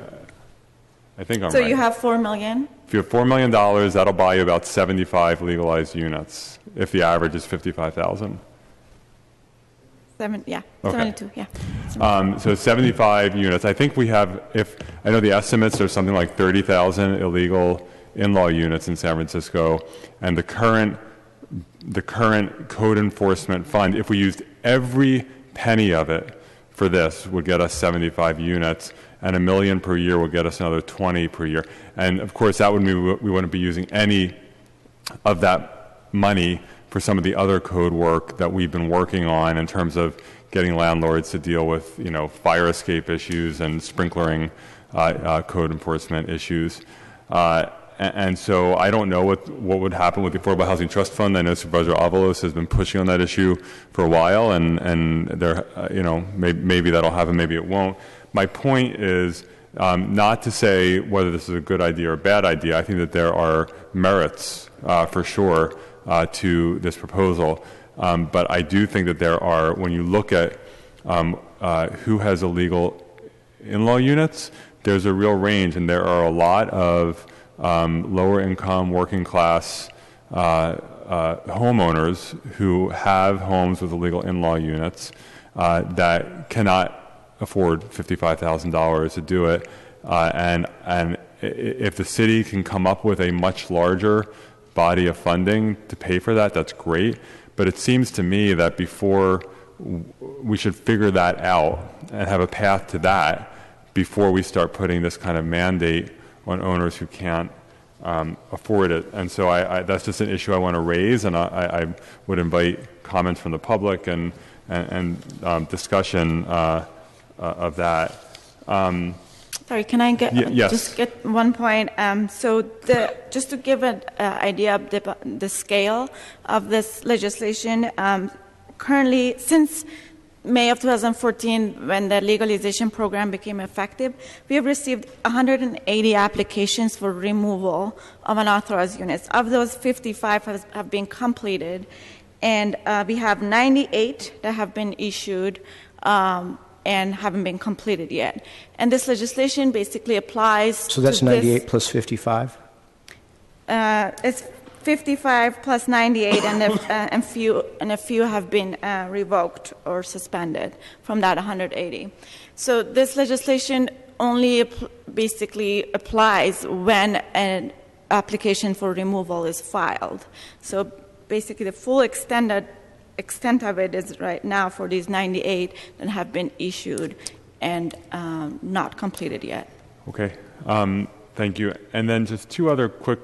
right. So you have $4 million? If you have $4 million, that'll buy you about 75 legalized units, if the average is 55,000. Yeah, okay. 72, yeah. So 75 units. I think we have, I know the estimates are something like 30,000 illegal in-law units in San Francisco, and the current code enforcement fund, if we used every penny of it for this, would get us 75 units, and $1 million per year would get us another 20 per year. And of course, that would mean we wouldn't be using any of that money for some of the other code work that we've been working on in terms of getting landlords to deal with, fire escape issues and sprinklering code enforcement issues. And so I don't know what would happen with the Affordable Housing Trust Fund. I know Supervisor Avalos has been pushing on that issue for a while, and there, maybe that'll happen, maybe it won't. My point is Not to say whether this is a good idea or a bad idea. I think that there are merits, for sure, to this proposal. But I do think that there are, when you look at who has illegal in-law units, there's a real range, and there are a lot of lower income, working class homeowners who have homes with illegal in-law units that cannot afford $55,000 to do it, and if the city can come up with a much larger body of funding to pay for that, that's great. But it seems to me that before we should figure that out and have a path to that before we start putting this kind of mandate on owners who can't afford it. And so that's just an issue I want to raise, and I would invite comments from the public and discussion of that. Sorry, can I yes. just get one point? Just to give an idea of the scale of this legislation, currently, since May of 2014, when the legalization program became effective, we have received 180 applications for removal of unauthorized units. Of those, 55 have been completed, and we have 98 that have been issued and haven't been completed yet. And this legislation basically applies So that's 98 plus 55? It's 55 plus 98, and a few have been revoked or suspended from that 180. So this legislation only basically applies when an application for removal is filed. So basically the full extent of it is right now for these 98 that have been issued and not completed yet. Okay, thank you. And then just two other quick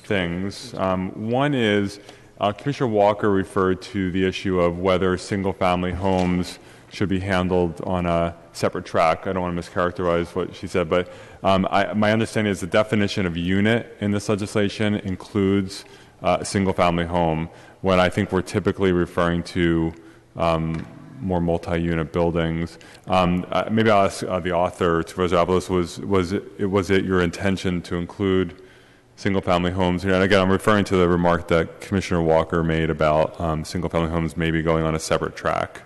things. One is Commissioner Walker referred to the issue of whether single-family homes should be handled on a separate track. I don't want to mischaracterize what she said, but my understanding is the definition of unit in this legislation includes a single-family home, when I think we're typically referring to more multi-unit buildings. Maybe I'll ask the author, Supervisor Avalos, was it your intention to include single-family homes? And again, I'm referring to the remark that Commissioner Walker made about single-family homes maybe going on a separate track.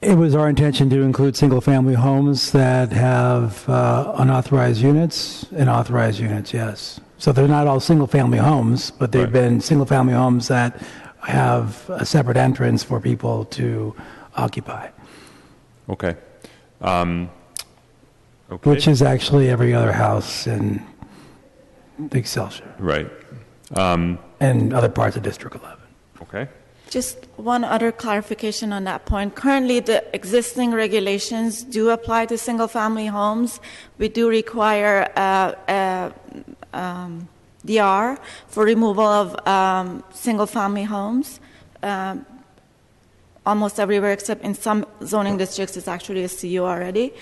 It was our intention to include single-family homes that have unauthorized units and authorized units, yes. So they're not all single-family homes, but they've been single-family homes that have a separate entrance for people to occupy. Okay. Which is actually every other house in Excelsior. Right. And other parts of District 11. Okay. Just one other clarification on that point. Currently, the existing regulations do apply to single-family homes. We do require DR for removal of single-family homes. Almost everywhere except in some zoning districts, it's actually a CU already.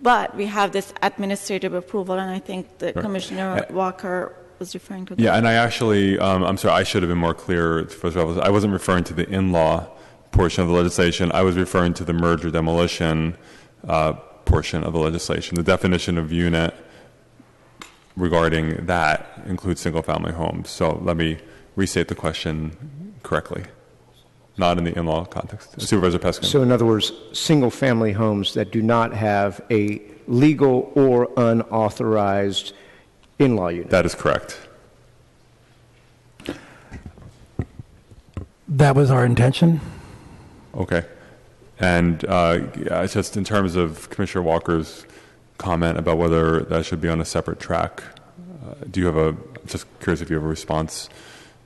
But we have this administrative approval, and I think that Commissioner Walker was referring to that. Yeah, and I actually, I'm sorry, I should have been more clear. I wasn't referring to the in-law portion of the legislation. I was referring to the merger demolition portion of the legislation. The definition of unit regarding that includes single-family homes. So let me restate the question correctly. Not in the in-law context. Supervisor Peskin. So in other words, single-family homes that do not have a legal or unauthorized in-law unit. That is correct. That was our intention. Okay. And just in terms of Commissioner Walker's comment about whether that should be on a separate track, do you have just curious if you have a response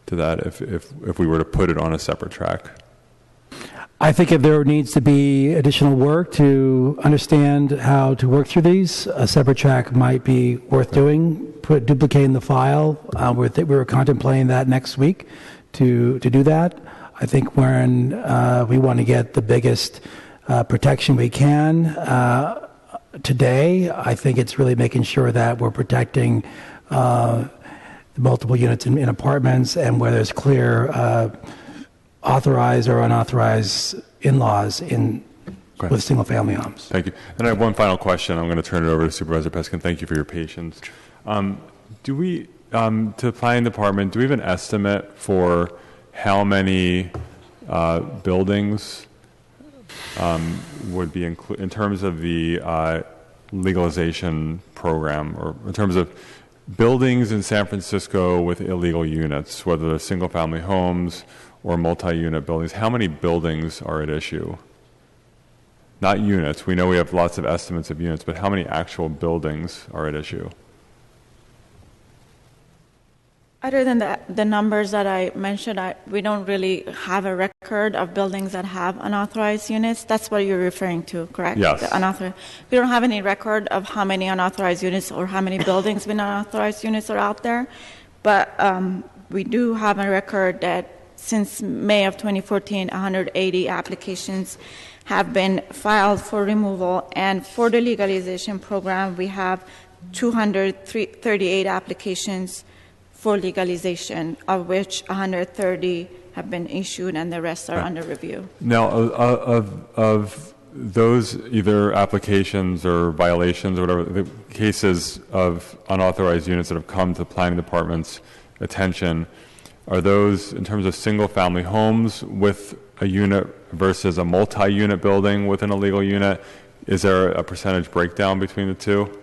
to that, if we were to put it on a separate track? I think if there needs to be additional work to understand how to work through these, a separate track might be worth doing. Duplicating the file. We were contemplating that next week to do that. I think when we want to get the biggest protection we can today, I think it's really making sure that we're protecting the multiple units in apartments, and where there's clear authorized or unauthorized in-laws in with single-family homes. Thank you. And I have one final question. I'm going to turn it over to Supervisor Peskin. Thank you for your patience. Do we, to the planning department, do we have an estimate for how many buildings would be in terms of the legalization program, or in terms of buildings in San Francisco with illegal units, whether they're single-family homes or multi-unit buildings? How many buildings are at issue? Not units. We know we have lots of estimates of units, but how many actual buildings are at issue? Other than the numbers that I mentioned, we don't really have a record of buildings that have unauthorized units. That's what you're referring to, correct? Yes. The unauthorized. We don't have any record of how many unauthorized units or how many buildings with unauthorized units are out there. But we do have a record that since May of 2014, 180 applications have been filed for removal. And for the legalization program, we have 238 applications for legalization, of which 130 have been issued and the rest are under review. Now, of those either applications or violations or whatever, the cases of unauthorized units that have come to the planning department's attention, are those in terms of single-family homes with a unit versus a multi-unit building with an illegal unit? Is there a percentage breakdown between the two?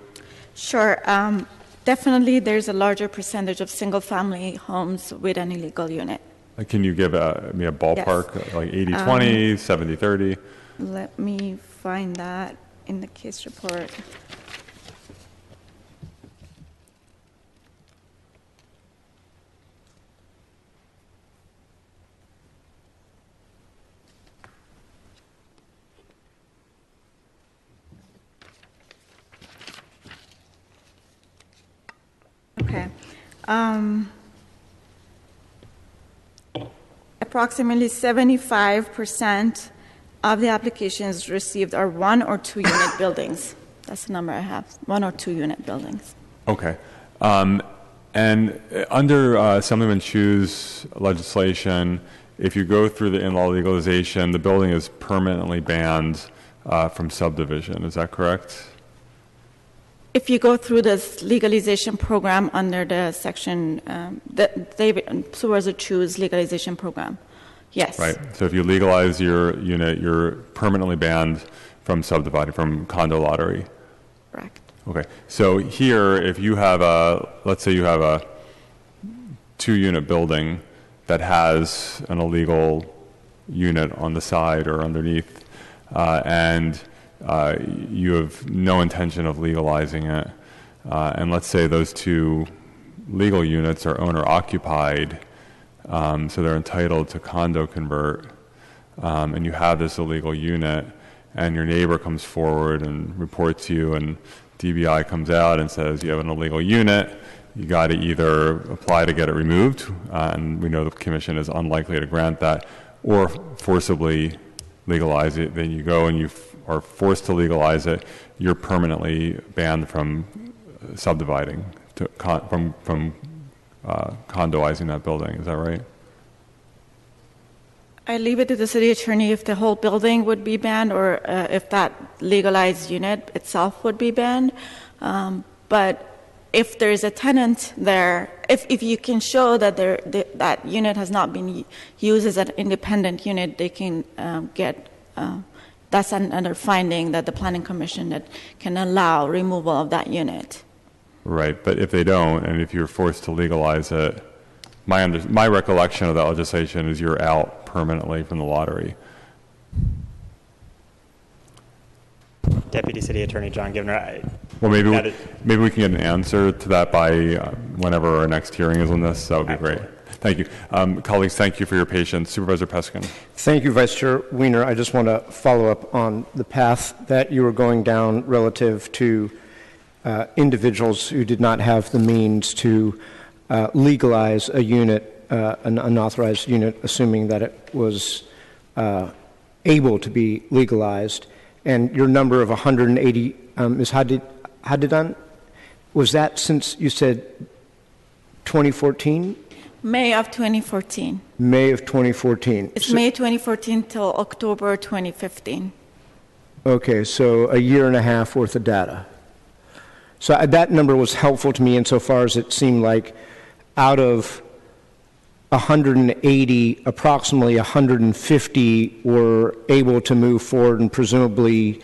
Sure. Definitely, there's a larger percentage of single-family homes with an illegal unit. Can you give me a ballpark, Yes. like 80-20, 70-30? Let me find that in the case report. Okay. Approximately 75% of the applications received are 1 or 2 unit buildings. That's the number I have, 1 or 2 unit buildings. Okay. And under Assemblyman Chu's legislation, if you go through the in-law legalization, the building is permanently banned from subdivision. Is that correct? If you go through this legalization program under the section, Supervisor Chu's legalization program, yes. Right. So if you legalize your unit, you're permanently banned from subdividing, from condo lottery. Correct. Okay. So here, if you have let's say you have a 2-unit building that has an illegal unit on the side or underneath, and you have no intention of legalizing it, and let's say those 2 legal units are owner-occupied, so they're entitled to condo convert, and you have this illegal unit, and your neighbor comes forward and reports to you, and DBI comes out and says you have an illegal unit, you got to either apply to get it removed, and we know the commission is unlikely to grant that, or forcibly legalize it. Then you go and you are forced to legalize it, you're permanently banned from subdividing, from condoizing that building. Is that right? I leave it to the city attorney if the whole building would be banned or if that legalized unit itself would be banned. But if there's a tenant there, if you can show that that unit has not been used as an independent unit, they can get that's another finding that the Planning Commission that can allow removal of that unit. Right, but if they don't, and if you're forced to legalize it, my recollection of that legislation is you're out permanently from the lottery. Deputy City Attorney John Givner. Well, maybe we can get an answer to that by whenever our next hearing is on this. That would be great. Thank you. Colleagues, thank you for your patience. Supervisor Peskin. Thank you, Vice Chair Wiener. I just want to follow up on the path that you were going down relative to individuals who did not have the means to legalize a unit, an unauthorized unit, assuming that it was able to be legalized. And your number of 180, Ms. Hadidan, was that since you said 2014? May of 2014. May of 2014. It's May 2014 till October 2015. Okay, so a year and a half worth of data. So that number was helpful to me insofar as it seemed like out of 180, approximately 150 were able to move forward and presumably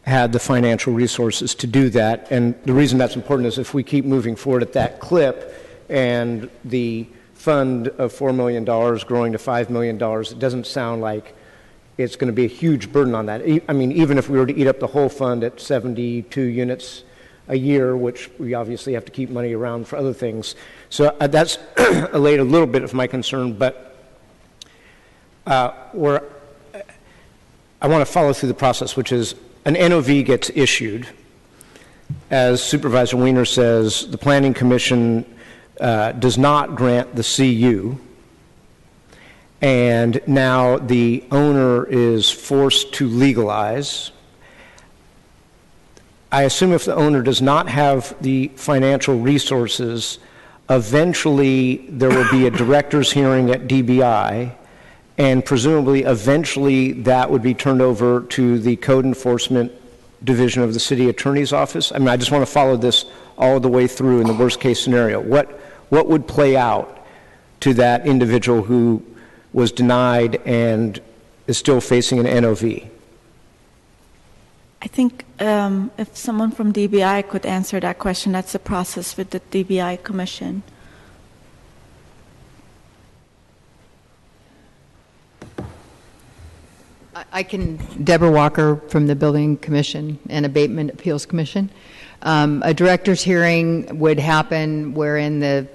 had the financial resources to do that. And the reason that's important is if we keep moving forward at that clip and the fund of $4 million growing to $5 million, it doesn't sound like it's going to be a huge burden on that. I mean, even if we were to eat up the whole fund at 72 units a year, which we obviously have to keep money around for other things. So that's allayed a little bit of my concern, but I want to follow through the process, which is an NOV gets issued. As Supervisor Wiener says, the Planning Commission does not grant the CU, and now the owner is forced to legalize. I assume if the owner does not have the financial resources, eventually there will be a director's hearing at DBI, and presumably eventually that would be turned over to the Code Enforcement Division of the City Attorney's Office. I mean, I just want to follow this all the way through in the worst case scenario. What would play out to that individual who was denied and is still facing an NOV? I think if someone from DBI could answer that question, that's the process with the DBI Commission. I can, Deborah Walker from the Building Commission and Abatement Appeals Commission. A director's hearing would happen wherein the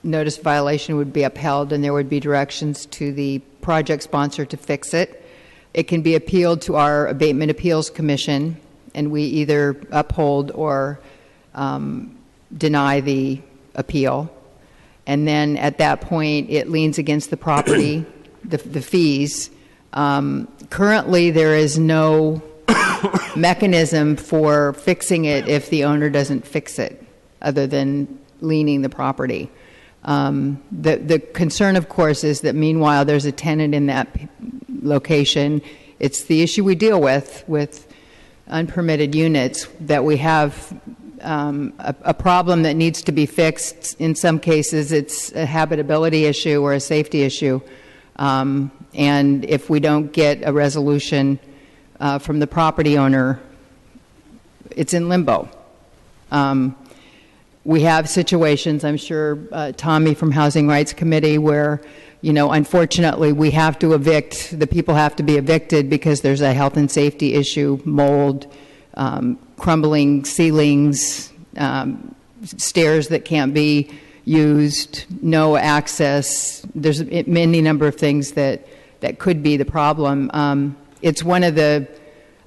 notice of violation would be upheld and there would be directions to the project sponsor to fix it. It can be appealed to our Abatement Appeals Commission, and we either uphold or deny the appeal. And then at that point, it leans against the property, the fees. Currently, there is no mechanism for fixing it if the owner doesn't fix it, other than leaning the property. The concern, of course, is that meanwhile there's a tenant in that location. It's the issue we deal with unpermitted units, that we have a problem that needs to be fixed. In some cases, it's a habitability issue or a safety issue. And if we don't get a resolution from the property owner, it's in limbo. We have situations, I'm sure Tommy from Housing Rights Committee, where, you know, unfortunately we have to evict, the people have to be evicted because there's a health and safety issue, mold, crumbling ceilings, stairs that can't be used, no access. There's any number of things that could be the problem. It's one of the,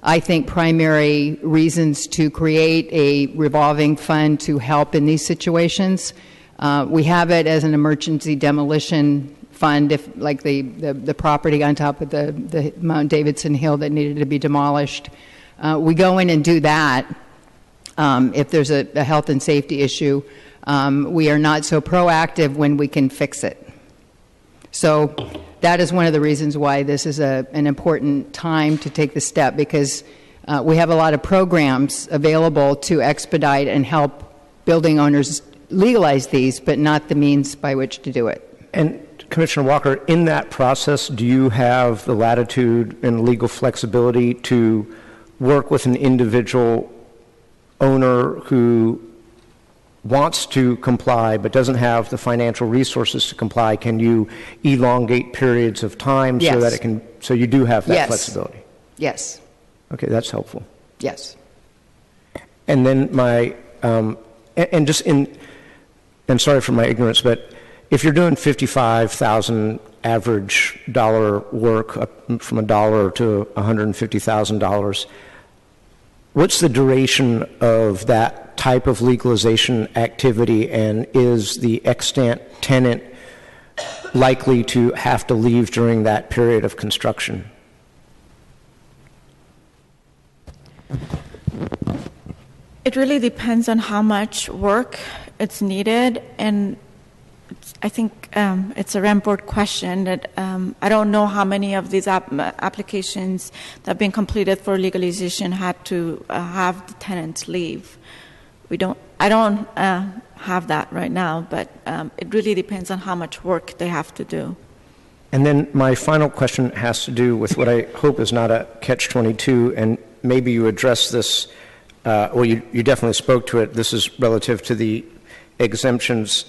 I think, primary reasons to create a revolving fund to help in these situations. We have it as an emergency demolition fund, if like the property on top of the Mount Davidson Hill that needed to be demolished. We go in and do that if there's a health and safety issue. We are not so proactive when we can fix it. So that is one of the reasons why this is an important time to take the step, because we have a lot of programs available to expedite and help building owners legalize these, but not the means by which to do it. And Commissioner Walker, in that process, do you have the latitude and legal flexibility to work with an individual owner who wants to comply but doesn't have the financial resources to comply? Can you elongate periods of time so that it can, so you do have that flexibility? Yes. Okay, that's helpful. Yes. And then and sorry for my ignorance, but if you're doing $55,000 average dollar work, up from $1 to $150,000, what's the duration of that type of legalization activity, and is the extant tenant likely to have to leave during that period of construction? It really depends on how much work it's needed, and I think it's a REM board question that I don't know how many of these applications that have been completed for legalization had to have the tenants leave. I don't have that right now, but it really depends on how much work they have to do. And then my final question has to do with what I hope is not a catch-22, and maybe you addressed this, well, you definitely spoke to it. This is relative to the exemptions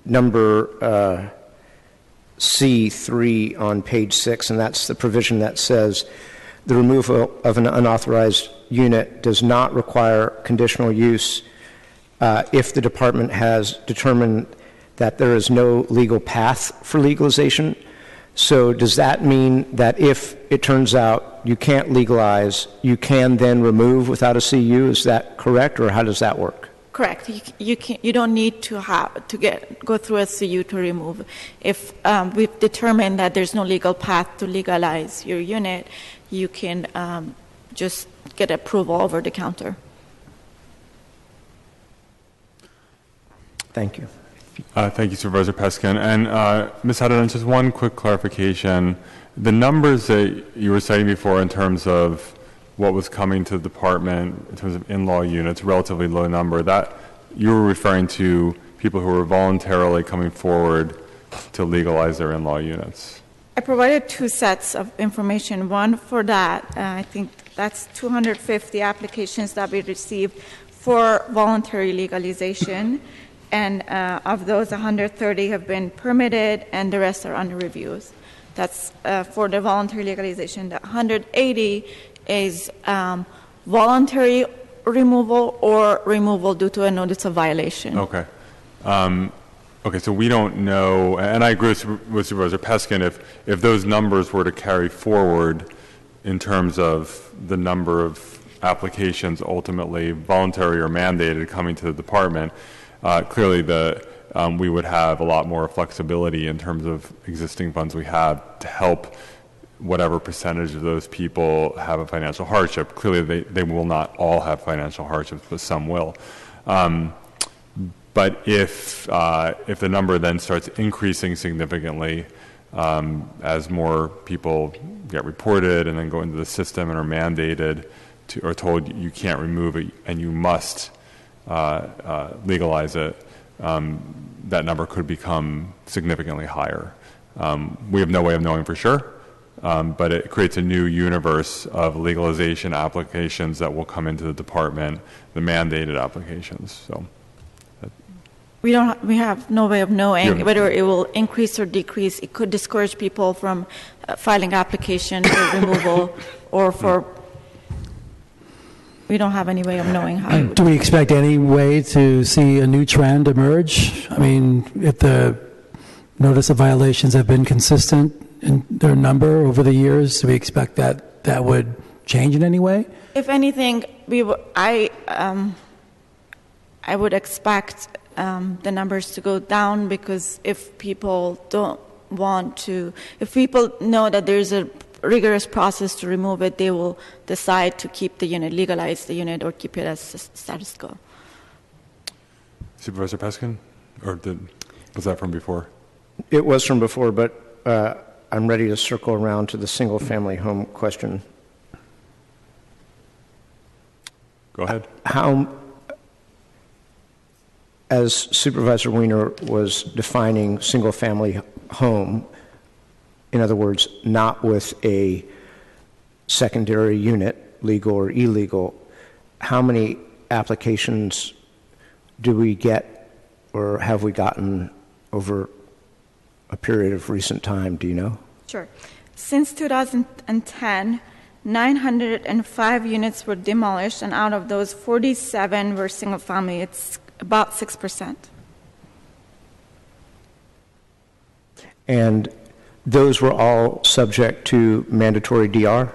number C3 on page 6, and that's the provision that says the removal of an unauthorized unit does not require conditional use if the department has determined that there is no legal path for legalization. So does that mean that if it turns out you can't legalize, you can then remove without a CU? Is that correct, or how does that work? Correct. You don't need to go through a CU to remove. If we've determined that there's no legal path to legalize your unit, you can just get approval over the counter. Thank you. Thank you, Supervisor Peskin. And Ms. Haddad, just one quick clarification. The numbers that you were citing before in terms of what was coming to the department in terms of in-law units, relatively low number, that you were referring to people who were voluntarily coming forward to legalize their in-law units. I provided two sets of information. One for that, I think that's 250 applications that we received for voluntary legalization. And of those, 130 have been permitted, and the rest are under reviews. That's for the voluntary legalization. The 180 is voluntary removal or removal due to a notice of violation. Okay. Okay, so we don't know, and I agree with Supervisor Peskin, if those numbers were to carry forward in terms of the number of applications ultimately voluntary or mandated coming to the department, clearly we would have a lot more flexibility in terms of existing funds we have to help whatever percentage of those people have a financial hardship. Clearly they will not all have financial hardships, but some will. But if the number then starts increasing significantly as more people get reported and then go into the system and are mandated or told you can't remove it and you must legalize it, that number could become significantly higher. We have no way of knowing for sure, but it creates a new universe of legalization applications that will come into the department, the mandated applications. So we have no way of knowing whether it will increase or decrease. It could discourage people from filing application for removal or for. We don't have any way of knowing how. Do we expect any way to see a new trend emerge? I mean, if the notice of violations have been consistent in their number over the years, do we expect that that would change in any way? If anything, I would expect the numbers to go down, because if people don't want to, if people know that there's a rigorous process to remove it, they will decide to keep the unit, legalize the unit, or keep it as status quo. Supervisor Peskin, or was that from before? It was from before, but I'm ready to circle around to the single-family home question. Go ahead. As Supervisor Wiener was defining single-family home, in other words, not with a secondary unit, legal or illegal, how many applications do we get or have we gotten over a period of recent time? Do you know? Sure. Since 2010, 905 units were demolished, and out of those, 47 were single-family. It's about 6%. And those were all subject to mandatory DR?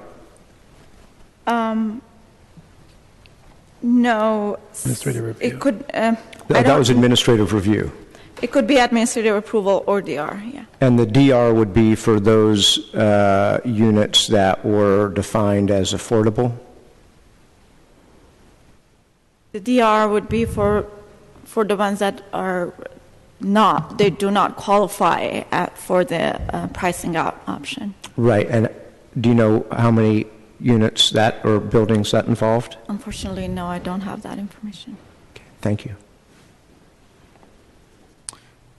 No. Administrative review. It could. That was administrative review. It could be administrative approval or DR, yeah. And the DR would be for those units that were defined as affordable? The DR would be for the ones that are they do not qualify for the pricing out option. Right, and do you know how many units that or buildings that involved? Unfortunately, no, I don't have that information. Okay, thank you.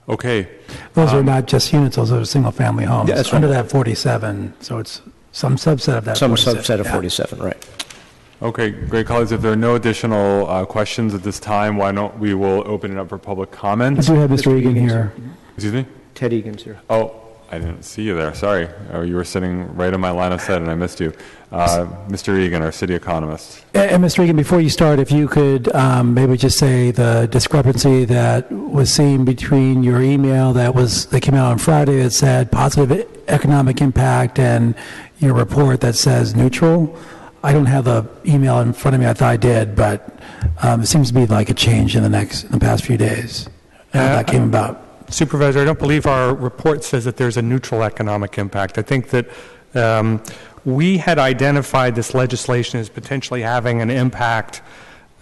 Okay. Those are not just units, those are single-family homes. Yeah, that's Under right. that 47, so it's some subset of that Some 47. subset of Yeah. 47, right. Okay, great colleagues. If there are no additional questions at this time, why don't we will open it up for public I comment? do have Mr. Egan here. Excuse me? Ted Egan's here. Oh, I didn't see you there. Sorry. Oh, you were sitting right on my line of sight and I missed you. Mr. Egan, our city economist. And Mr. Egan, before you start, if you could maybe just say the discrepancy that was seen between your email that came out on Friday that said positive economic impact and your report that says neutral. I don't have the email in front of me. I thought I did, but it seems to be like a change in the past few days. How that came about. Supervisor, I don't believe our report says that there's a neutral economic impact. I think that we had identified this legislation as potentially having an impact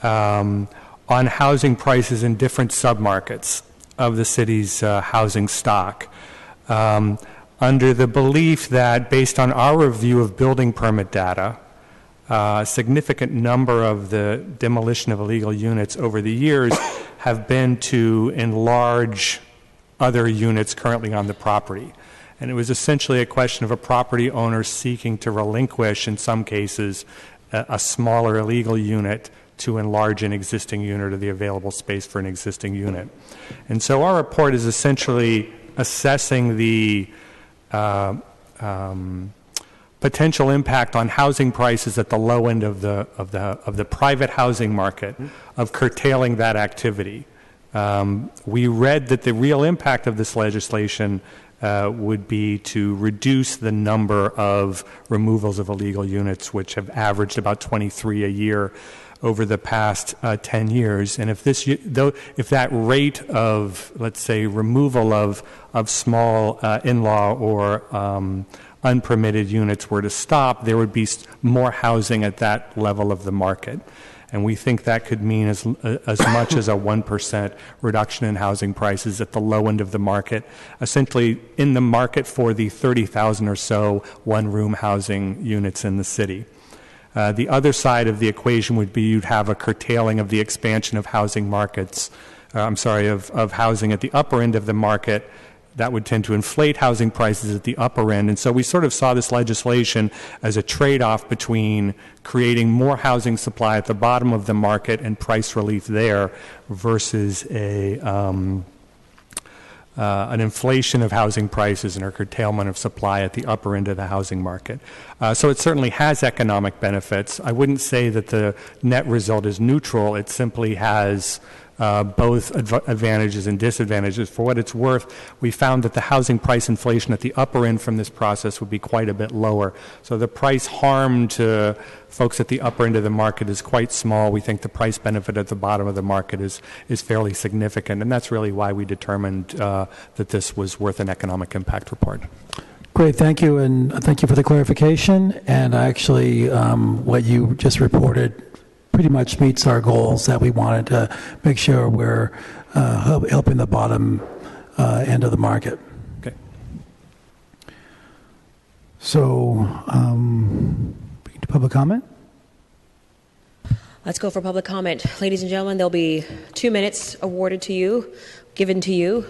on housing prices in different submarkets of the city's housing stock, under the belief that, based on our review of building permit data, a significant number of the demolition of illegal units over the years have been to enlarge other units currently on the property. And it was essentially a question of a property owner seeking to relinquish, in some cases, a smaller illegal unit to enlarge an existing unit or the available space for an existing unit. And so our report is essentially assessing the potential impact on housing prices at the low end of the private housing market, of curtailing that activity. We read that the real impact of this legislation would be to reduce the number of removals of illegal units, which have averaged about 23 a year over the past 10 years. And if that rate of, let's say, removal of small in-law or unpermitted units were to stop, there would be more housing at that level of the market. And we think that could mean as much as a 1% reduction in housing prices at the low end of the market, essentially in the market for the 30,000 or so one-room housing units in the city. The other side of the equation would be you'd have a curtailing of the expansion of housing markets, of housing at the upper end of the market. That would tend to inflate housing prices at the upper end. And so we sort of saw this legislation as a trade-off between creating more housing supply at the bottom of the market and price relief there versus an inflation of housing prices and a curtailment of supply at the upper end of the housing market. So it certainly has economic benefits. I wouldn't say that the net result is neutral. It simply has both advantages and disadvantages. For what it's worth, we found that the housing price inflation at the upper end from this process would be quite a bit lower. So the price harm to folks at the upper end of the market is quite small. We think the price benefit at the bottom of the market is fairly significant, and that's really why we determined that this was worth an economic impact report. Great, thank you, and thank you for the clarification. And actually, what you just reported pretty much meets our goals that we wanted to make sure we're helping the bottom end of the market. Okay. So, public comment? Let's go for public comment. Ladies and gentlemen, there'll be 2 minutes given to you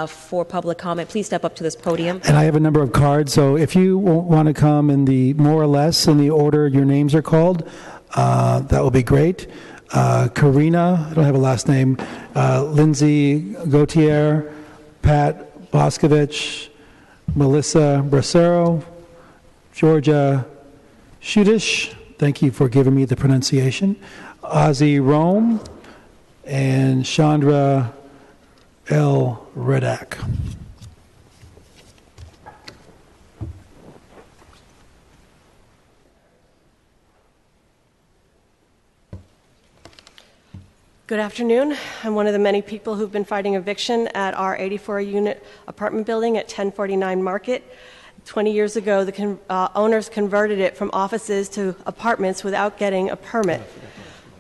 for public comment. Please step up to this podium. And I have a number of cards, so if you want to come in the more or less in the order your names are called, that will be great. Karina, I don't have a last name, Lindsay Gautier, Pat Boscovich, Melissa Bracero, Georgia Shudish, thank you for giving me the pronunciation, Ozzy Rome, and Chandra L. Redak. Good afternoon. I'm one of the many people who've been fighting eviction at our 84-unit apartment building at 1049 Market. 20 years ago, the owners converted it from offices to apartments without getting a permit.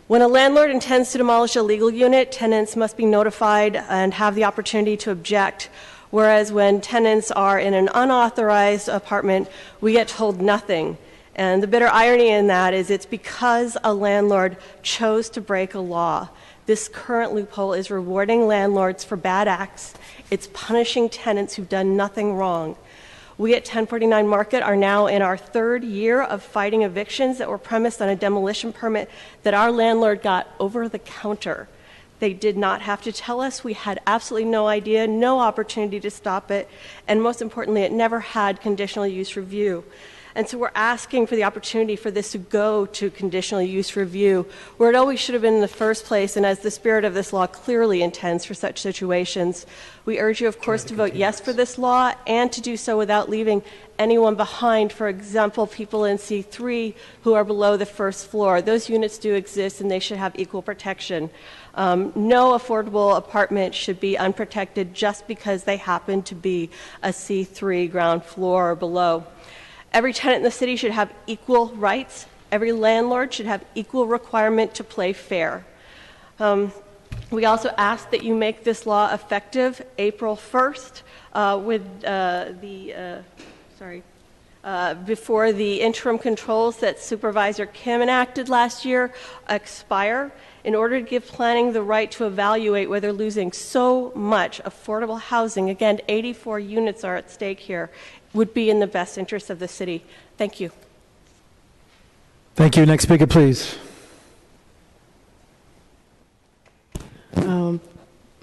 When a landlord intends to demolish a legal unit, tenants must be notified and have the opportunity to object, whereas when tenants are in an unauthorized apartment, we get told nothing. And the bitter irony in that is it's because a landlord chose to break a law. This current loophole is rewarding landlords for bad acts. It's punishing tenants who've done nothing wrong. We at 1049 Market are now in our third year of fighting evictions that were premised on a demolition permit that our landlord got over the counter. They did not have to tell us. We had absolutely no idea, no opportunity to stop it, and most importantly, it never had conditional use review. And so we're asking for the opportunity for this to go to conditional use review, where it always should have been in the first place, and as the spirit of this law clearly intends for such situations. We urge you, of course, to vote yes for this law, and to do so without leaving anyone behind, for example, people in C3 who are below the first floor. Those units do exist, and they should have equal protection. No affordable apartment should be unprotected just because they happen to be a C3 ground floor or below. Every tenant in the city should have equal rights. Every landlord should have equal requirement to play fair. We also ask that you make this law effective April 1st before the interim controls that Supervisor Kim enacted last year expire, in order to give planning the right to evaluate whether losing so much affordable housing, again, 84 units are at stake here, would be in the best interest of the city. Thank you. Thank you. Next speaker, please.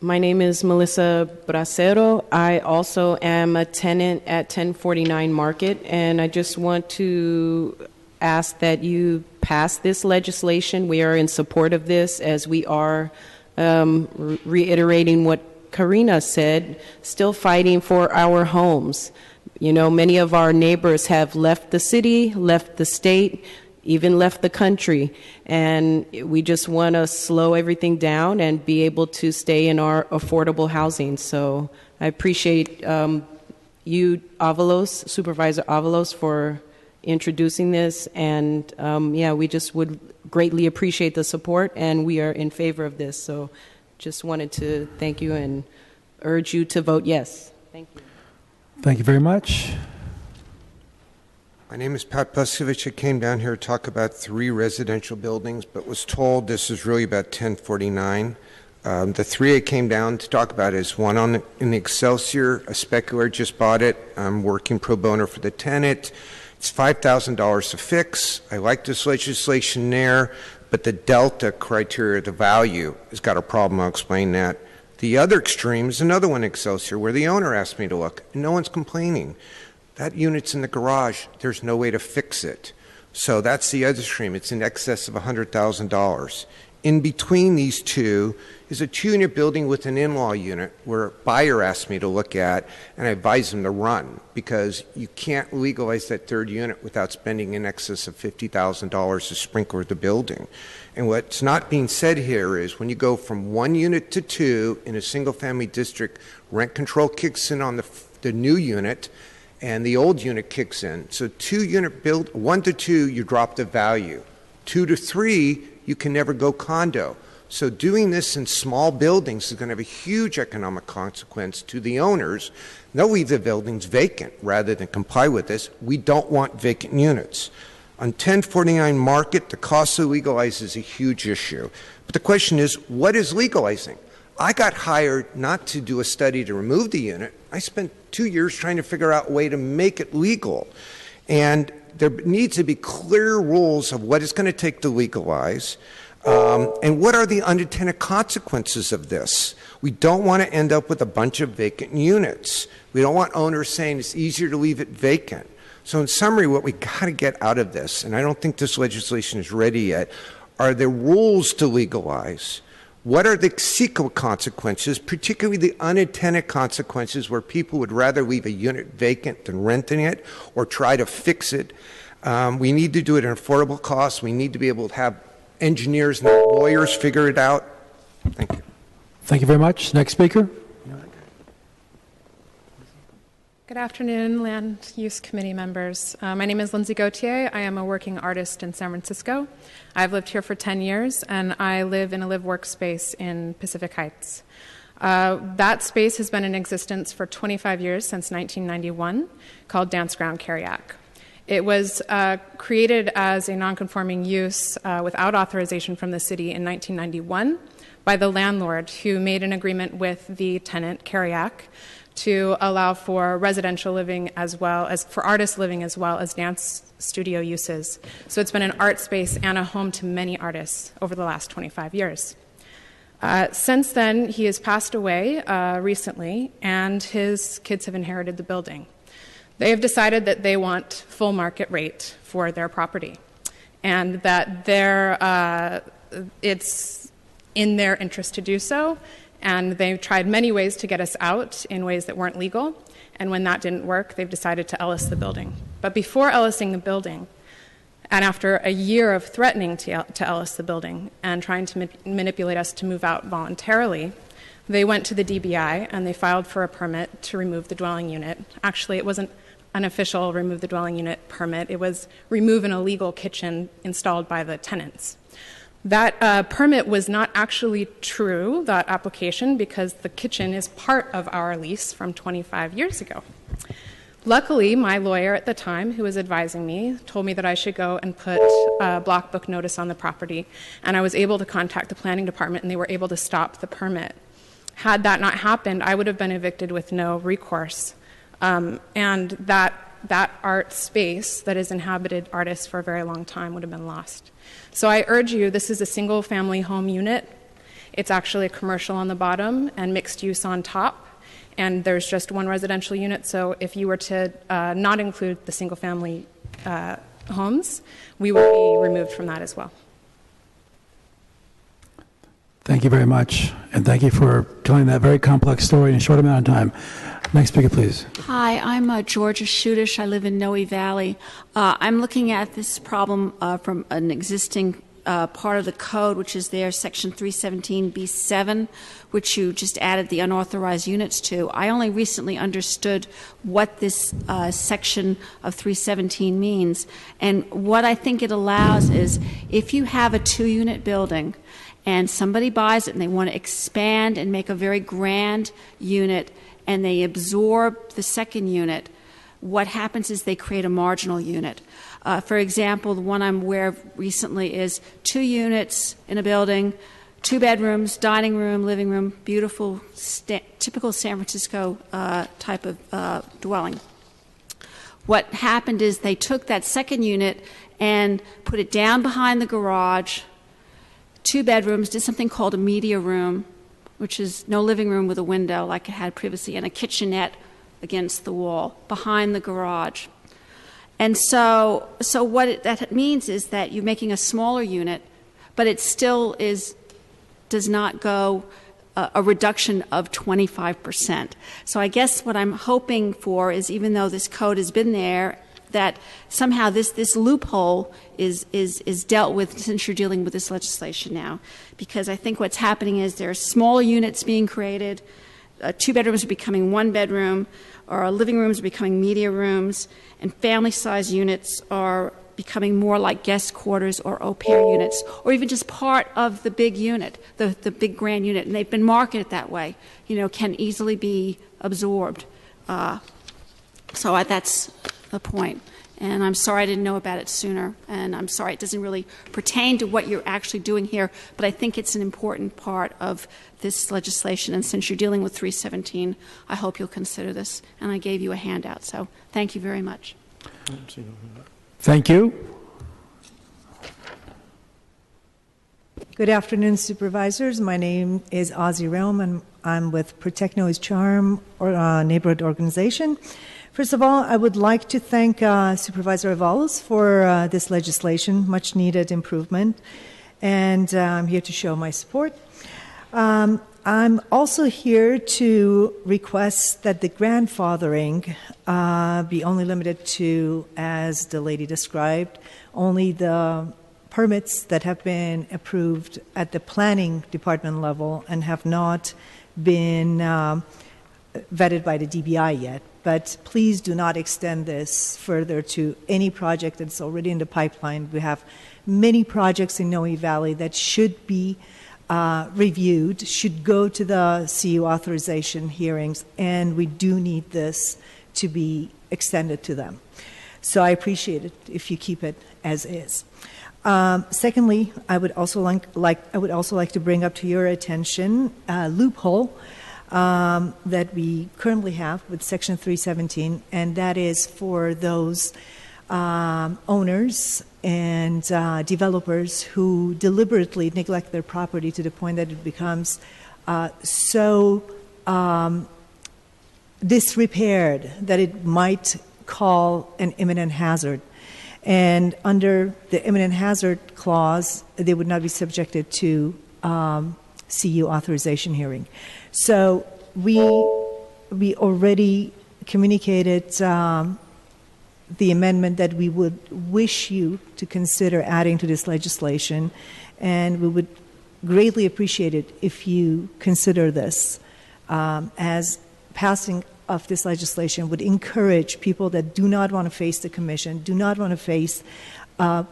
My name is Melissa Bracero. I also am a tenant at 1049 Market, and I just want to ask that you pass this legislation. We are in support of this, as we are reiterating what Karina said, still fighting for our homes. You know, many of our neighbors have left the city, left the state, even left the country, and we just want to slow everything down and be able to stay in our affordable housing. So I appreciate you, Avalos, Supervisor Avalos, for introducing this, and we just would greatly appreciate the support, and we are in favor of this. So just wanted to thank you and urge you to vote yes. Thank you. Thank you very much. My name is Pat Puskovich. I came down here to talk about 3 residential buildings, but was told this is really about 1049. The 3 I came down to talk about is one in the Excelsior. A speculator just bought it. I'm working pro bono for the tenant. It's $5,000 to fix. I like this legislation there, but the delta criteria, the value, has got a problem. I'll explain that. The other extreme is another one in Excelsior, where the owner asked me to look, and no one's complaining. That unit's in the garage. There's no way to fix it. So that's the other extreme. It's in excess of $100,000. In between these two is a 2-unit building with an in-law unit where a buyer asked me to look at, and I advised him to run, because you can't legalize that 3rd unit without spending in excess of $50,000 to sprinkler the building. And what's not being said here is when you go from 1 unit to 2 in a single-family district, rent control kicks in on the new unit, and the old unit kicks in. So 2-unit build, 1 to 2, you drop the value. 2 to 3, you can never go condo. So doing this in small buildings is going to have a huge economic consequence to the owners. They'll leave the buildings vacant rather than comply with this. We don't want vacant units. On 1049 Market, the cost to legalize is a huge issue. But the question is, what is legalizing? I got hired not to do a study to remove the unit. I spent 2 years trying to figure out a way to make it legal. And there needs to be clear rules of what it's going to take to legalize, and what are the unintended consequences of this. We don't want to end up with a bunch of vacant units. We don't want owners saying it's easier to leave it vacant. So in summary, what we got to get out of this, and I don't think this legislation is ready yet, are the rules to legalize. What are the CEQA consequences, particularly the unintended consequences where people would rather leave a unit vacant than renting it or try to fix it? We need to do it at affordable costs. We need to be able to have engineers and lawyers figure it out. Thank you. Thank you very much. Next speaker. Good afternoon, Land Use Committee members. My name is Lindsay Gauthier. I am a working artist in San Francisco. I've lived here for 10 years, and I live in a live-work space in Pacific Heights. That space has been in existence for 25 years, since 1991, called Dance Ground Carriac. It was created as a nonconforming use without authorization from the city in 1991 by the landlord, who made an agreement with the tenant, Carriac, to allow for residential living as well as for artist living as well as dance studio uses. So it's been an art space and a home to many artists over the last 25 years. Since then, he has passed away recently, and his kids have inherited the building. They have decided that they want full market rate for their property, and that it's in their interest to do so. And they've tried many ways to get us out in ways that weren't legal. And when that didn't work, they've decided to Ellis the building. But before Ellising the building, and after a year of threatening to Ellis the building and trying to manipulate us to move out voluntarily, they went to the DBI and they filed for a permit to remove the dwelling unit. Actually, it wasn't an official remove the dwelling unit permit. It was remove an illegal kitchen installed by the tenants. That permit was not actually true, that application, because the kitchen is part of our lease from 25 years ago. Luckily, my lawyer at the time, who was advising me, told me that I should go and put a block book notice on the property, and I was able to contact the planning department, and they were able to stop the permit. Had that not happened, I would have been evicted with no recourse, and that art space that has inhabited artists for a very long time would have been lost. So I urge you, this is a single-family home unit. It's actually a commercial on the bottom and mixed use on top, and there's just one residential unit. So if you were to not include the single-family homes, we would be removed from that as well. Thank you very much, and thank you for telling that very complex story in a short amount of time. Next speaker, please. Hi, I'm Georgia Shudish. I live in Noe Valley. I'm looking at this problem from an existing part of the code, which is there, Section 317B7, which you just added the unauthorized units to. I only recently understood what this section of 317 means. And what I think it allows is if you have a 2-unit building and somebody buys it and they want to expand and make a very grand unit, and they absorb the second unit, what happens is they create a marginal unit. For example, the one I'm aware of recently is 2 units in a building, 2 bedrooms, dining room, living room, beautiful, typical San Francisco type of dwelling. What happened is they took that second unit and put it down behind the garage, 2 bedrooms, did something called a media room, which is no living room with a window like it had previously, and a kitchenette against the wall behind the garage. And so what that means is that you're making a smaller unit, but it still does not go a reduction of 25%. So I guess what I'm hoping for is, even though this code has been there, that somehow this loophole is dealt with since you're dealing with this legislation now. Because I think what's happening is there are smaller units being created, 2 bedrooms are becoming 1 bedroom, or living rooms are becoming media rooms, and family-sized units are becoming more like guest quarters or au pair units, or even just part of the big unit, the big grand unit, and they've been marketed that way, can easily be absorbed. So that's the point. And I'm sorry I didn't know about it sooner, and I'm sorry it doesn't really pertain to what you're actually doing here, but I think it's an important part of this legislation, and since you're dealing with 317, I hope you'll consider this, and I gave you a handout, so thank you very much. Thank you. Good afternoon, supervisors. My name is Ozzie Realm, and I'm with Protect Noise Charm neighborhood organization. First of all, I would like to thank Supervisor Avalos for this legislation, much needed improvement, and I'm here to show my support. I'm also here to request that the grandfathering be only limited to, as the lady described, only the permits that have been approved at the planning department level and have not been vetted by the DBI yet. but please do not extend this further to any project that's already in the pipeline. We have many projects in Noe Valley that should be reviewed, should go to the CU authorization hearings, and we do need this to be extended to them. So I appreciate it if you keep it as is. Secondly, I would also like to bring up to your attention a loophole that we currently have with Section 317, and that is for those owners and developers who deliberately neglect their property to the point that it becomes so disrepaired that it might call an imminent hazard. And under the imminent hazard clause, they would not be subjected to CU authorization hearing. So we already communicated the amendment that we would wish you to consider adding to this legislation, and we would greatly appreciate it if you consider this, as passing of this legislation would encourage people that do not want to face the commission, do not want to face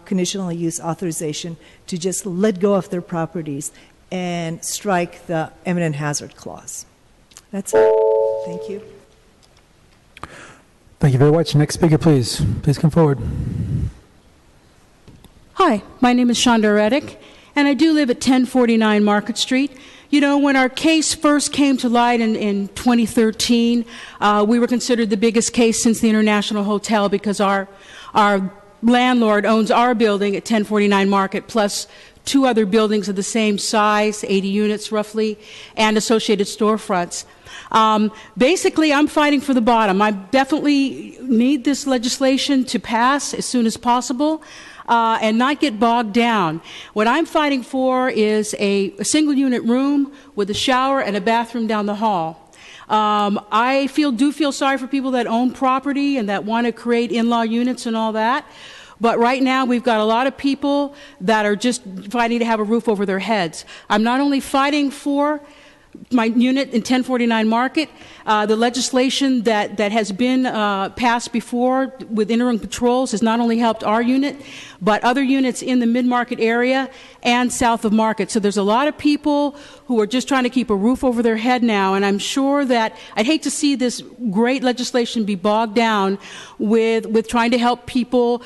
conditional use authorization, to just let go of their properties and strike the imminent hazard clause. That's it. Thank you. Thank you very much. Next speaker, please. Please come forward. Hi, my name is Shonda Reddick, and I do live at 1049 Market Street. You know, when our case first came to light in 2013, we were considered the biggest case since the International Hotel because our landlord owns our building at 1049 Market, plus 2 other buildings of the same size, 80 units roughly, and associated storefronts. Basically, I'm fighting for the bottom. I definitely need this legislation to pass as soon as possible and not get bogged down. What I'm fighting for is a single unit room with a shower and a bathroom down the hall. I do feel sorry for people that own property and that want to create in-law units and all that. But right now, we've got a lot of people that are just fighting to have a roof over their heads. I'm not only fighting for my unit in 1049 Market, the legislation that has been passed before with interim patrols has not only helped our unit, but other units in the mid-market area and south of Market. So there's a lot of people who are just trying to keep a roof over their head now, and I'm sure that I'd hate to see this great legislation be bogged down with trying to help people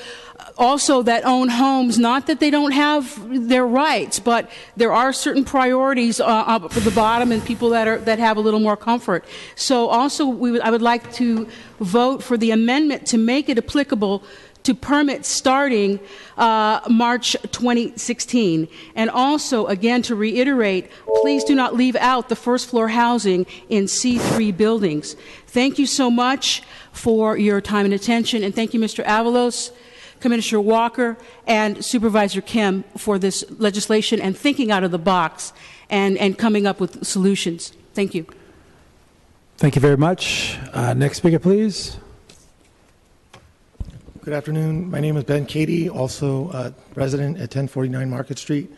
also that own homes, not that they don't have their rights, but there are certain priorities up at the bottom and people that have a little more comfort. So also I would like to vote for the amendment to make it applicable to permits starting March 2016. And also, again, to reiterate, please do not leave out the first floor housing in C3 buildings. Thank you so much for your time and attention, and thank you, Mr. Avalos, Commissioner Walker, and Supervisor Kim for this legislation and thinking out of the box and coming up with solutions. Thank you. Thank you very much. Next speaker, please. Good afternoon. My name is Ben Cady, also resident at 1049 Market Street,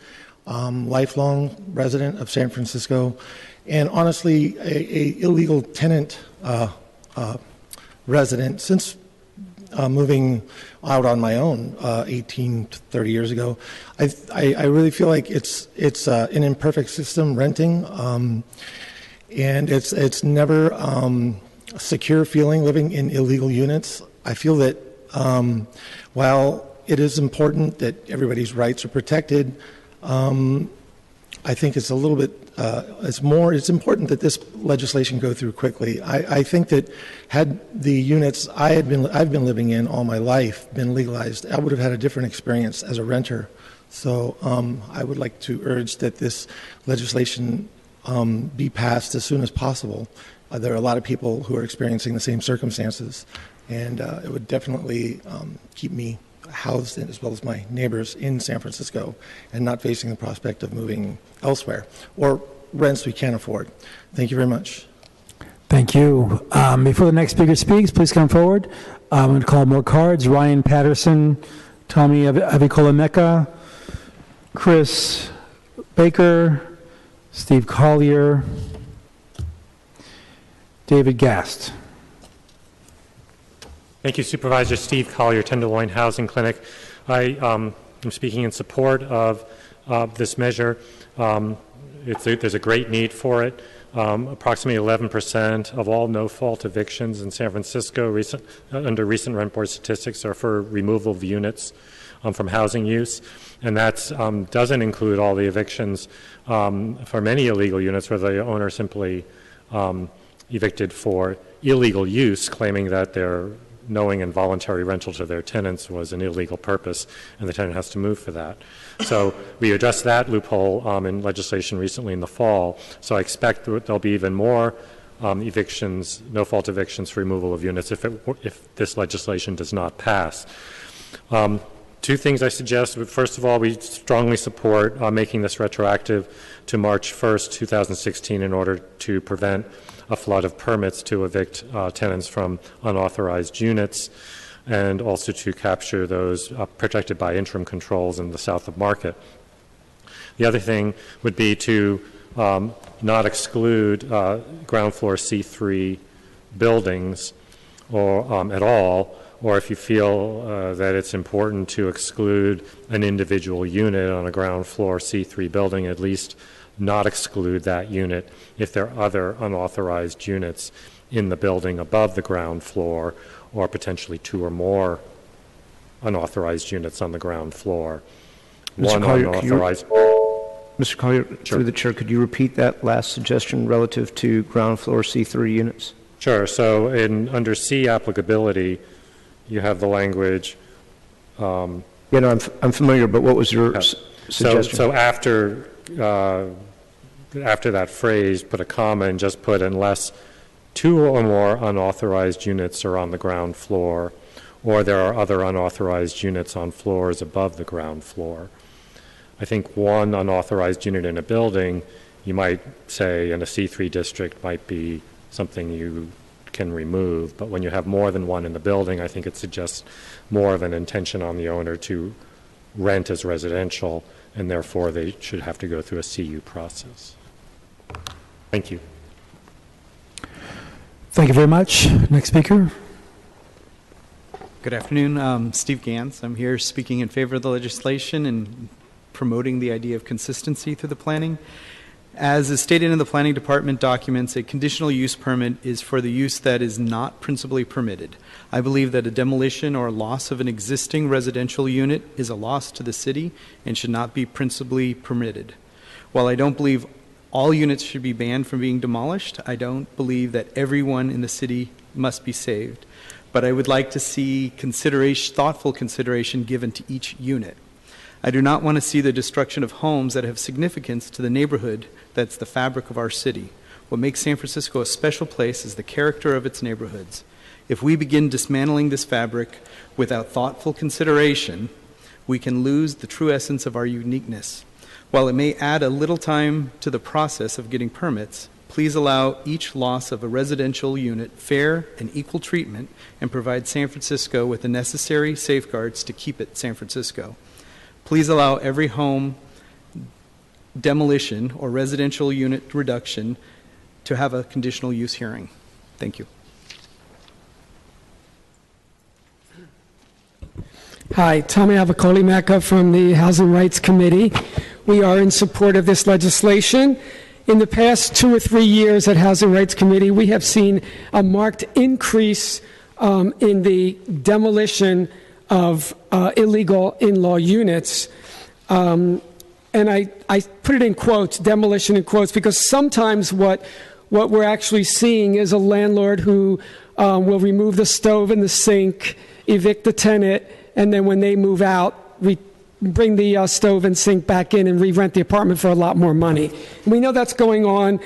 lifelong resident of San Francisco, and honestly, a illegal tenant resident since moving out on my own 18 to 30 years ago. I really feel like it's an imperfect system, renting, and it's never a secure feeling living in illegal units. I feel that while it is important that everybody's rights are protected, I think it's a little bit, it's important that this legislation go through quickly. I think that had the units I've been living in all my life been legalized, I would have had a different experience as a renter. So I would like to urge that this legislation be passed as soon as possible. There are a lot of people who are experiencing the same circumstances, and it would definitely keep me housed as well as my neighbors in San Francisco and not facing the prospect of moving elsewhere or rents we can't afford. Thank you very much. Thank you. Before the next speaker speaks, please come forward. I'm going to call more cards. Ryan Patterson, Tommy Avikola-Mecca, Chris Baker, Steve Collier, David Gast. Thank you, Supervisor. Steve Collier, Tenderloin Housing Clinic. I am speaking in support of this measure. There's a great need for it. Approximately 11% of all no-fault evictions in San Francisco under recent rent board statistics are for removal of units from housing use, and that doesn't include all the evictions for many illegal units where the owner simply evicted for illegal use, claiming that their knowing and voluntary rental to their tenants was an illegal purpose, and the tenant has to move for that. So we addressed that loophole in legislation recently in the fall. So I expect there'll be even more evictions, no-fault evictions for removal of units if this legislation does not pass. Two things I suggest. First of all, we strongly support making this retroactive to March 1st, 2016 in order to prevent a flood of permits to evict tenants from unauthorized units, and also to capture those protected by interim controls in the south of Market. The other thing would be to not exclude ground floor C3 buildings or at all, or if you feel that it's important to exclude an individual unit on a ground floor C3 building, at least not exclude that unit if there are other unauthorized units in the building above the ground floor, or potentially two or more unauthorized units on the ground floor. One unauthorized. Mr. Collier, through the chair, could you repeat that last suggestion relative to ground floor C3 units? Sure. So under C applicability, you have the language. I'm familiar, but what was your suggestion? So after that phrase, put a comma and just put unless two or more unauthorized units are on the ground floor, or there are other unauthorized units on floors above the ground floor. I think one unauthorized unit in a building, you might say in a C3 district, might be something you can remove, but when you have more than one in the building, I think it suggests more of an intention on the owner to rent as residential, and therefore they should have to go through a CU process. Thank you. Thank you very much. Next speaker. Good afternoon. Steve Gans. I'm here speaking in favor of the legislation and promoting the idea of consistency through the planning. As is stated in the planning department documents, a conditional use permit is for the use that is not principally permitted. I believe that a demolition or loss of an existing residential unit is a loss to the city and should not be principally permitted. While I don't believe all units should be banned from being demolished, I don't believe that everyone in the city must be saved. But I would like to see thoughtful consideration given to each unit. I do not want to see the destruction of homes that have significance to the neighborhood that's the fabric of our city. What makes San Francisco a special place is the character of its neighborhoods. If we begin dismantling this fabric without thoughtful consideration, we can lose the true essence of our uniqueness. While it may add a little time to the process of getting permits, please allow each loss of a residential unit fair and equal treatment and provide San Francisco with the necessary safeguards to keep it San Francisco. Please allow every home demolition or residential unit reduction to have a conditional use hearing. Thank you. Hi, Tommy Avicoli-Mecca from the Housing Rights Committee. We are in support of this legislation. In the past 2 or 3 years at Housing Rights Committee, we have seen a marked increase in the demolition of illegal in-law units. And I put it in quotes, demolition in quotes, because sometimes what we're actually seeing is a landlord who will remove the stove and the sink, evict the tenant, and then when they move out, bring the stove and sink back in and re-rent the apartment for a lot more money. We know that's going on.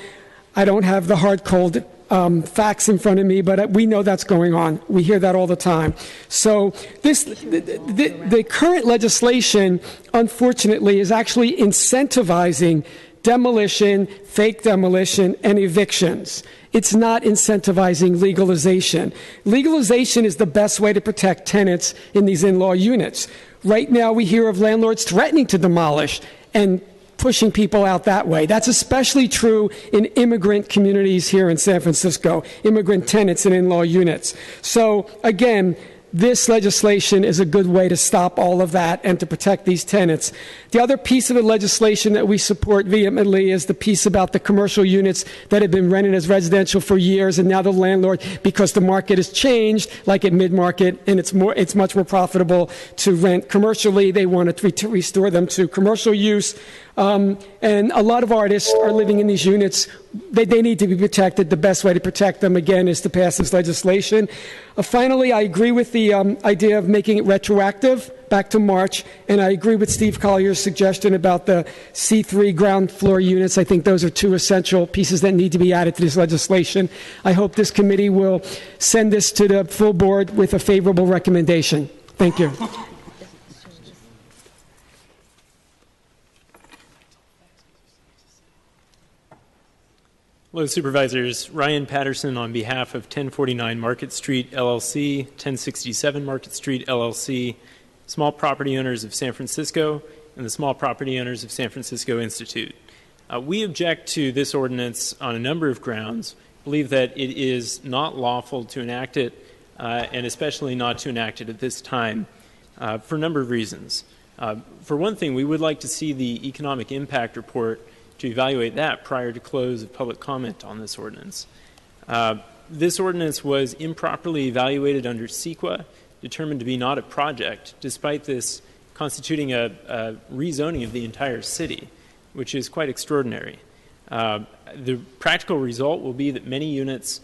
I don't have the hard, cold facts in front of me, but we know that's going on. We hear that all the time. So the current legislation, unfortunately, is actually incentivizing demolition, fake demolition, and evictions. It's not incentivizing legalization. Legalization is the best way to protect tenants in these in-law units. Right now, we hear of landlords threatening to demolish, and pushing people out that way. That's especially true in immigrant communities here in San Francisco, immigrant tenants and in-law units. So again, this legislation is a good way to stop all of that and to protect these tenants. The other piece of the legislation that we support vehemently is the piece about the commercial units that have been rented as residential for years, and now the landlord, because the market has changed, like at mid-market, and it's much more profitable to rent commercially. They want to restore them to commercial use. And a lot of artists are living in these units. They need to be protected. The best way to protect them, again, is to pass this legislation. Finally, I agree with the idea of making it retroactive back to March, and I agree with Steve Collier's suggestion about the C3 ground floor units. I think those are two essential pieces that need to be added to this legislation. I hope this committee will send this to the full board with a favorable recommendation. Thank you. Hello, Supervisors. Ryan Patterson on behalf of 1049 Market Street, LLC, 1067 Market Street, LLC, Small Property Owners of San Francisco, and the Small Property Owners of San Francisco Institute. We object to this ordinance on a number of grounds, believe that it is not lawful to enact it, and especially not to enact it at this time, for a number of reasons. For one thing, we would like to see the economic impact report to evaluate that prior to close of public comment on this ordinance. This ordinance was improperly evaluated under CEQA, determined to be not a project, despite this constituting a rezoning of the entire city, which is quite extraordinary. The practical result will be that many units,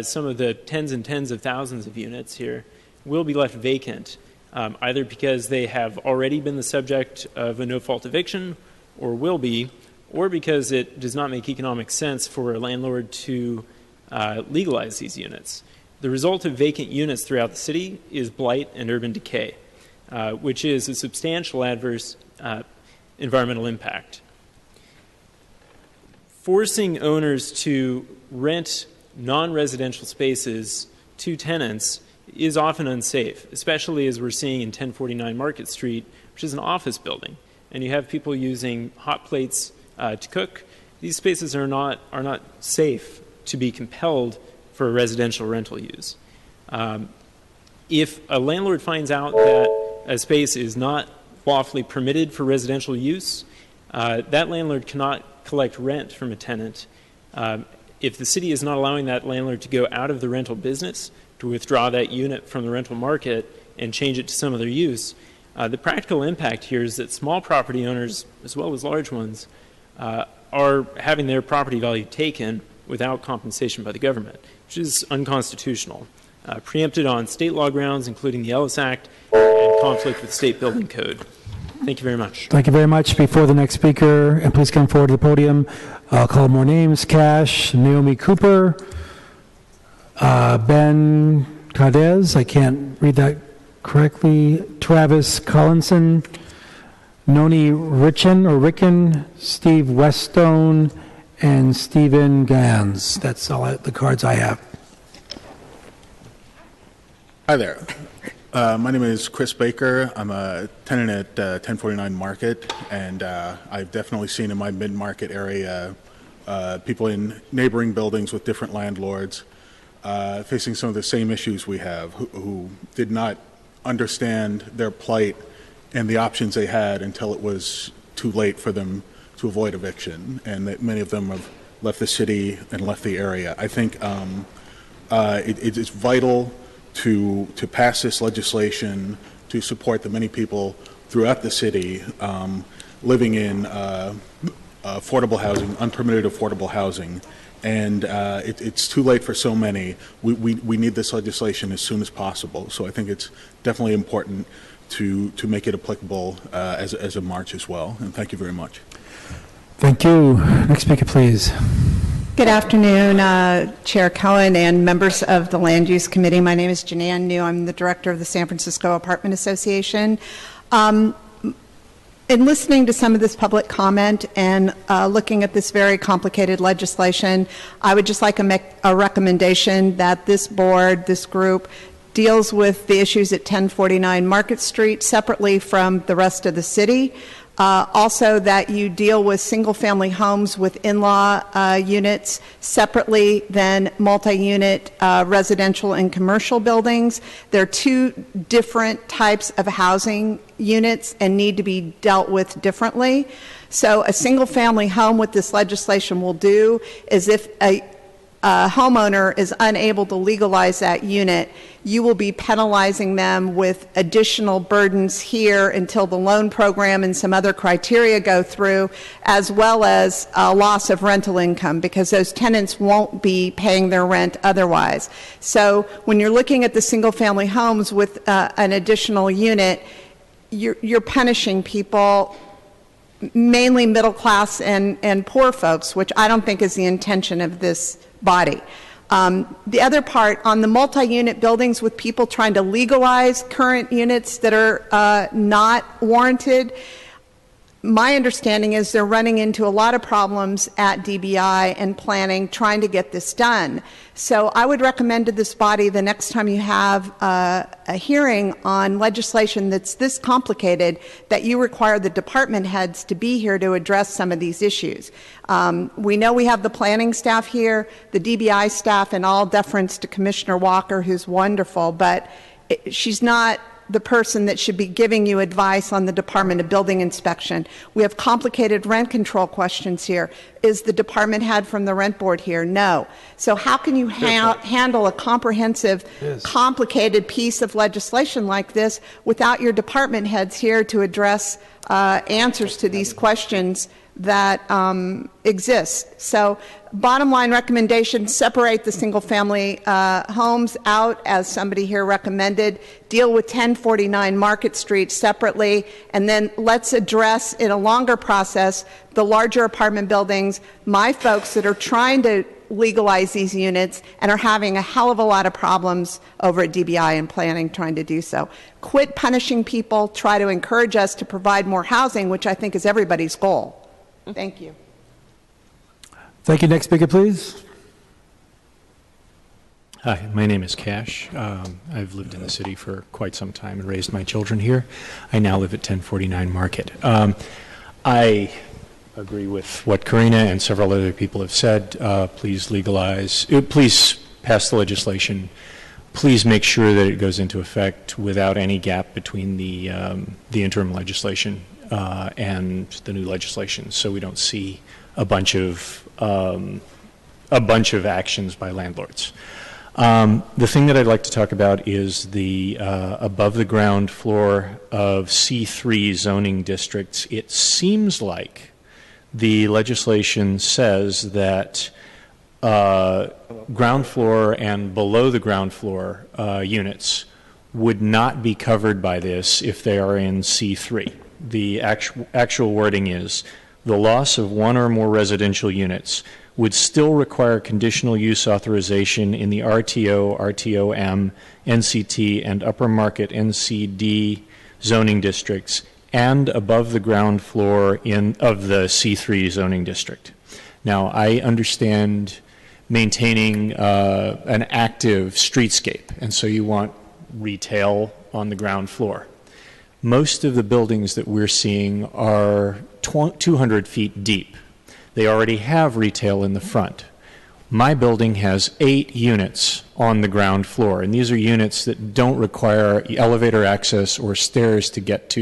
some of the tens and tens of thousands of units here, will be left vacant, either because they have already been the subject of a no-fault eviction, or will be, or because it does not make economic sense for a landlord to legalize these units. The result of vacant units throughout the city is blight and urban decay, which is a substantial adverse environmental impact. Forcing owners to rent non-residential spaces to tenants is often unsafe, especially as we're seeing in 1049 Market Street, which is an office building, and you have people using hot plates to cook. These spaces are not safe to be compelled for residential rental use. If a landlord finds out that a space is not lawfully permitted for residential use, that landlord cannot collect rent from a tenant. If the city is not allowing that landlord to go out of the rental business, to withdraw that unit from the rental market and change it to some other use, the practical impact here is that small property owners, as well as large ones, are having their property value taken without compensation by the government, which is unconstitutional, preempted on state law grounds, including the Ellis Act, and conflict with state building code. Thank you very much. Thank you very much. Before the next speaker, and please come forward to the podium, I'll call more names. Cash, Naomi Cooper, Ben Cardez, I can't read that correctly, Travis Collinson, Noni Ricken, Steve Westone, and Stephen Gans. That's all the cards I have. Hi there. My name is Chris Baker. I'm a tenant at 1049 Market, and I've definitely seen in my mid-market area people in neighboring buildings with different landlords facing some of the same issues we have, who did not understand their plight and the options they had until it was too late for them to avoid eviction, and that many of them have left the city and left the area. I think it is vital to pass this legislation to support the many people throughout the city living in affordable housing, unpermitted affordable housing, and it's too late for so many. We need this legislation as soon as possible. So I think it's definitely important to make it applicable as of March as well. And thank you very much. Thank you. Next speaker, please. Good afternoon, Chair Cohen and members of the Land Use Committee. My name is Janann New. I'm the director of the San Francisco Apartment Association. In listening to some of this public comment and looking at this very complicated legislation, I would just like to make a recommendation that this board, this group, deals with the issues at 1049 Market Street separately from the rest of the city. Also, that you deal with single-family homes with in-law units separately than multi-unit residential and commercial buildings. They're two different types of housing units and need to be dealt with differently. So a single-family home, what this legislation will do is if a homeowner is unable to legalize that unit, you will be penalizing them with additional burdens here until the loan program and some other criteria go through, as well as a loss of rental income, because those tenants won't be paying their rent otherwise. So when you're looking at the single-family homes with an additional unit, you're punishing people, mainly middle class and poor folks, which I don't think is the intention of this body. The other part, on the multi-unit buildings with people trying to legalize current units that are not warranted, my understanding is they're running into a lot of problems at DBI and planning trying to get this done. So I would recommend to this body the next time you have a hearing on legislation that's this complicated that you require the department heads to be here to address some of these issues. We know we have the planning staff here, the DBI staff, and all deference to Commissioner Walker, who's wonderful, but she's not the person that should be giving you advice on the Department of Building Inspection. We have complicated rent control questions here. Is the department head from the rent board here? No. So how can you handle a comprehensive, complicated piece of legislation like this without your department heads here to address answers to these questions that exist? So bottom line recommendation, separate the single family homes out as somebody here recommended, deal with 1049 Market Street separately, and then let's address in a longer process the larger apartment buildings, my folks that are trying to legalize these units and are having a hell of a lot of problems over at DBI and planning trying to do so. Quit punishing people, try to encourage us to provide more housing, which I think is everybody's goal. Thank you. Thank you. Next speaker, please. Hi, my name is Cash. I've lived in the city for quite some time and raised my children here. I now live at 1049 Market. I agree with what Karina and several other people have said. Please legalize, please pass the legislation. Please make sure that it goes into effect without any gap between the interim legislation and the new legislation, so we don't see a bunch of actions by landlords. The thing that I'd like to talk about is the above the ground floor of C3 zoning districts. It seems like the legislation says that ground floor and below the ground floor units would not be covered by this if they are in C3. The actual wording is, the loss of one or more residential units would still require conditional use authorization in the RTO, RTOM, NCT, and upper market NCD zoning districts and above the ground floor of the C3 zoning district. Now, I understand maintaining an active streetscape, and so you want retail on the ground floor. Most of the buildings that we're seeing are 200 feet deep. They already have retail in the front. My building has 8 units on the ground floor, and these are units that don't require elevator access or stairs to get to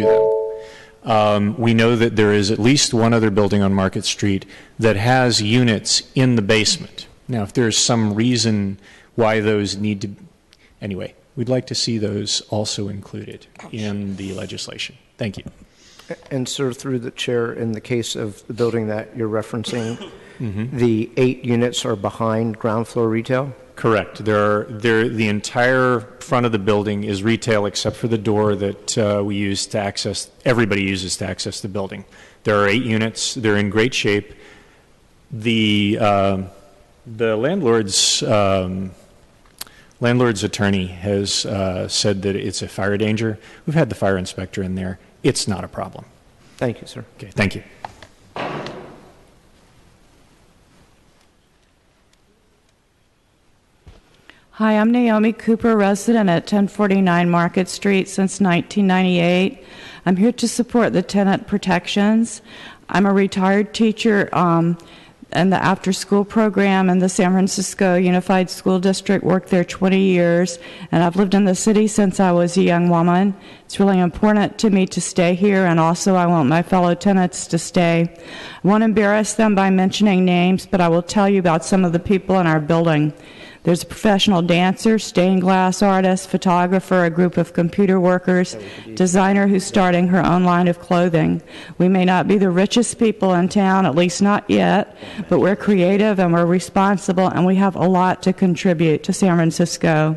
them. We know that there is at least one other building on Market Street that has units in the basement. Now, if there's some reason why those need to, anyway, we'd like to see those also included in the legislation. Thank you. And sir, through the chair, in the case of the building that you're referencing, the 8 units are behind ground floor retail? Correct. The entire front of the building is retail except for the door that we use to access, everybody uses to access the building. There are 8 units. They're in great shape. The landlord's attorney has said that it's a fire danger. We've had the fire inspector in there. It's not a problem. Thank you, sir. Okay, thank you. Hi, I'm Naomi Cooper, resident at 1049 Market Street since 1998. I'm here to support the tenant protections. I'm a retired teacher in the after-school program in the San Francisco Unified School District, worked there 20 years, and I've lived in the city since I was a young woman. It's really important to me to stay here, and also I want my fellow tenants to stay. I won't embarrass them by mentioning names, but I will tell you about some of the people in our building. There's a professional dancer, stained glass artist, photographer, a group of computer workers, designer who's starting her own line of clothing. We may not be the richest people in town, at least not yet, but we're creative and we're responsible, and we have a lot to contribute to San Francisco.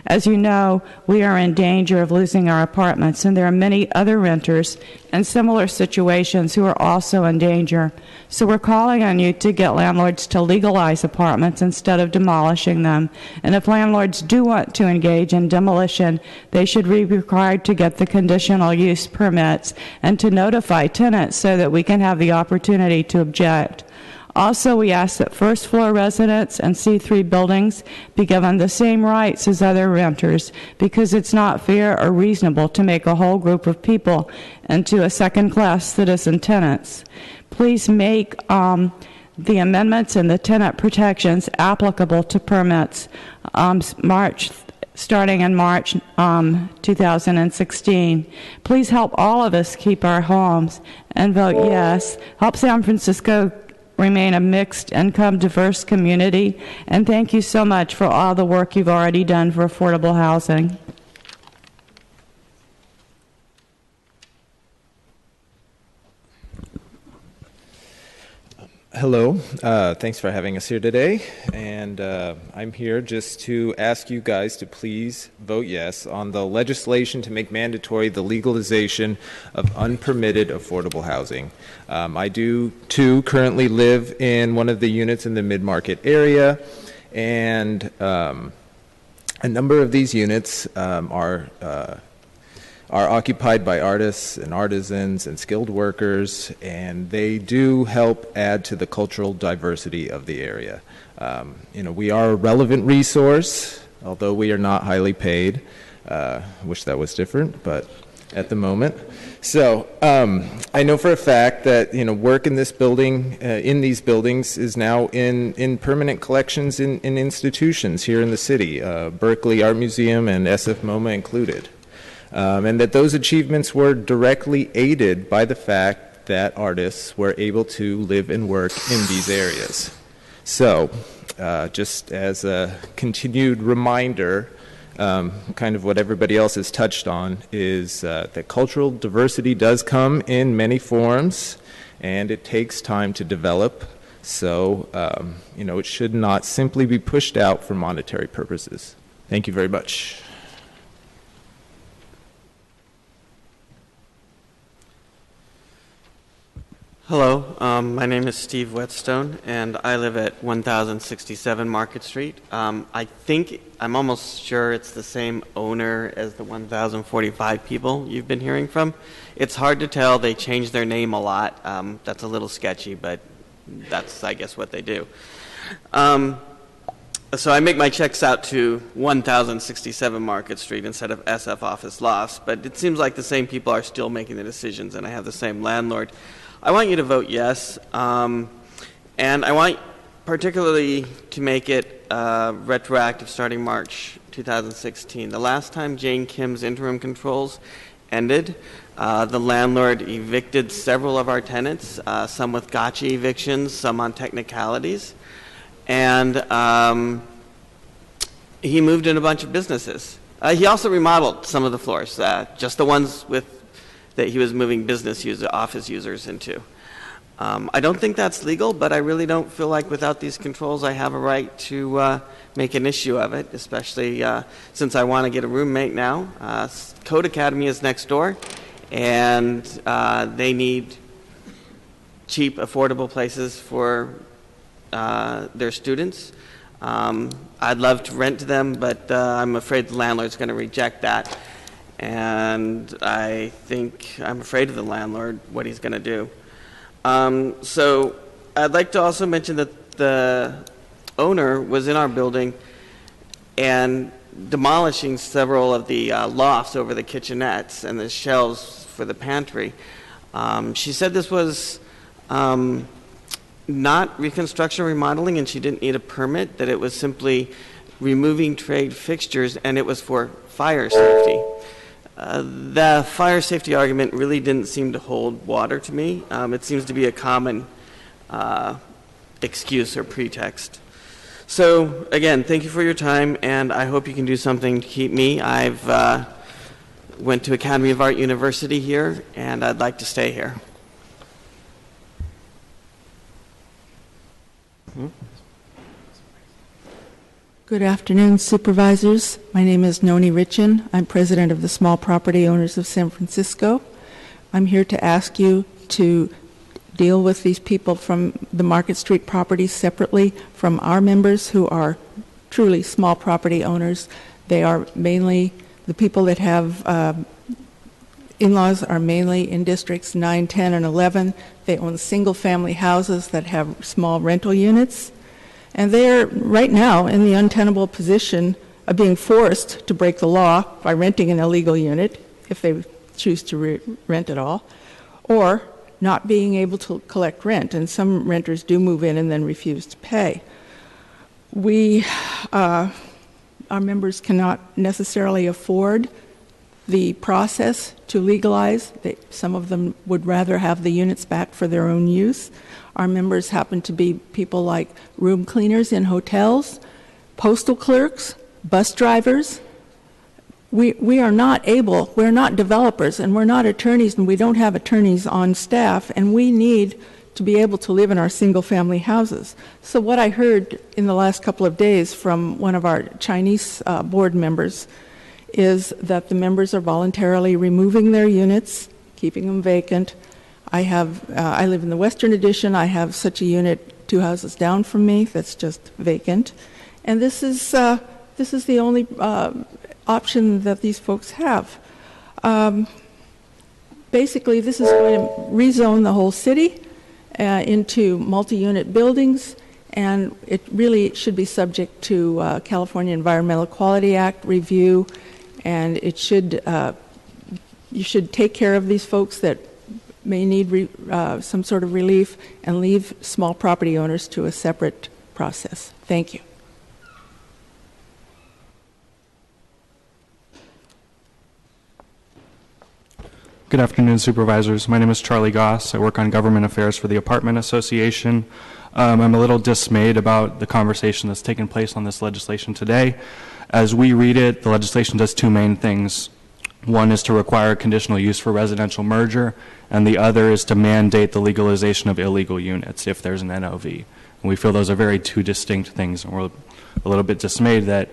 As you know, we are in danger of losing our apartments, and there are many other renters in similar situations who are also in danger. So we're calling on you to get landlords to legalize apartments instead of demolishing them. And if landlords do want to engage in demolition, they should be required to get the conditional use permits and to notify tenants so that we can have the opportunity to object. Also, we ask that first-floor residents and C3 buildings be given the same rights as other renters, because it's not fair or reasonable to make a whole group of people into a second-class citizen tenants. Please make the amendments and the tenant protections applicable to permits starting in March 2016. Please help all of us keep our homes and vote yes. Help San Francisco remain a mixed income, diverse community, and thank you so much for all the work you've already done for affordable housing. Hello, thanks for having us here today, and I'm here just to ask you guys to please vote yes on the legislation to make mandatory the legalization of unpermitted affordable housing. I do too currently live in one of the units in the mid-market area, and a number of these units are occupied by artists and artisans and skilled workers, and they do help add to the cultural diversity of the area. We are a relevant resource, although we are not highly paid. Wish that was different, but at the moment. So I know for a fact that work in this building, in these buildings, is now in permanent collections in institutions here in the city, Berkeley Art Museum and SF MoMA included. And that those achievements were directly aided by the fact that artists were able to live and work in these areas. So, just as a continued reminder, kind of what everybody else has touched on, is that cultural diversity does come in many forms, and it takes time to develop. So, it should not simply be pushed out for monetary purposes. Thank you very much. Hello, my name is Steve Whetstone, and I live at 1067 Market Street. I'm almost sure it's the same owner as the 1045 people you've been hearing from. It's hard to tell. They change their name a lot. That's a little sketchy, but that's, I guess, what they do. So I make my checks out to 1067 Market Street instead of SF Office Lofts, but it seems like the same people are still making the decisions, and I have the same landlord. I want you to vote yes, and I want particularly to make it retroactive starting March 2016. The last time Jane Kim's interim controls ended, the landlord evicted several of our tenants, some with gotcha evictions, some on technicalities, and he moved in a bunch of businesses. He also remodeled some of the floors, just the ones that he was moving office users into. I don't think that's legal, but I really don't feel like without these controls I have a right to make an issue of it, especially since I want to get a roommate now. Code Academy is next door, and they need cheap, affordable places for their students. I'd love to rent to them, but I'm afraid the landlord's going to reject that. And I'm afraid of the landlord, what he's going to do. So I'd like to also mention that the owner was in our building and demolishing several of the lofts over the kitchenettes and the shelves for the pantry. She said this was not reconstruction or remodeling, and she didn't need a permit, that it was simply removing trade fixtures, and it was for fire safety. The fire safety argument really didn't seem to hold water to me. It seems to be a common excuse or pretext. So, again, thank you for your time, and I hope you can do something to keep me. I've went to Academy of Art University here, and I'd like to stay here. Good afternoon, supervisors. My name is Noni Richin. I'm president of the Small Property Owners of San Francisco. I'm here to ask you to deal with these people from the Market Street properties separately from our members who are truly small property owners. They are mainly, the people that have in-laws are mainly in districts 9, 10, and 11. They own single-family houses that have small rental units. And they're right now in the untenable position of being forced to break the law by renting an illegal unit, if they choose to rent at all, or not being able to collect rent. And some renters do move in and then refuse to pay. Our members cannot necessarily afford the process to legalize. Some of them would rather have the units back for their own use. Our members happen to be people like room cleaners in hotels, postal clerks, bus drivers. We're not developers, and we're not attorneys, and we don't have attorneys on staff, and we need to be able to live in our single-family houses. So what I heard in the last couple of days from one of our Chinese board members is that the members are voluntarily removing their units, keeping them vacant. I live in the Western Addition. I have such a unit 2 houses down from me that's just vacant, and this is the only option that these folks have. Basically, this is going to rezone the whole city into multi-unit buildings, and it really should be subject to California Environmental Quality Act review, and it should you should take care of these folks that may need some sort of relief and leave small property owners to a separate process. Thank you. Good afternoon, supervisors. My name is Charlie Goss. I work on government affairs for the Apartment Association. I'm a little dismayed about the conversation that's taken place on this legislation today. As we read it, the legislation does two main things. One is to require conditional use for residential merger, and the other is to mandate the legalization of illegal units if there's an NOV. And we feel those are very two distinct things, and we're a little bit dismayed that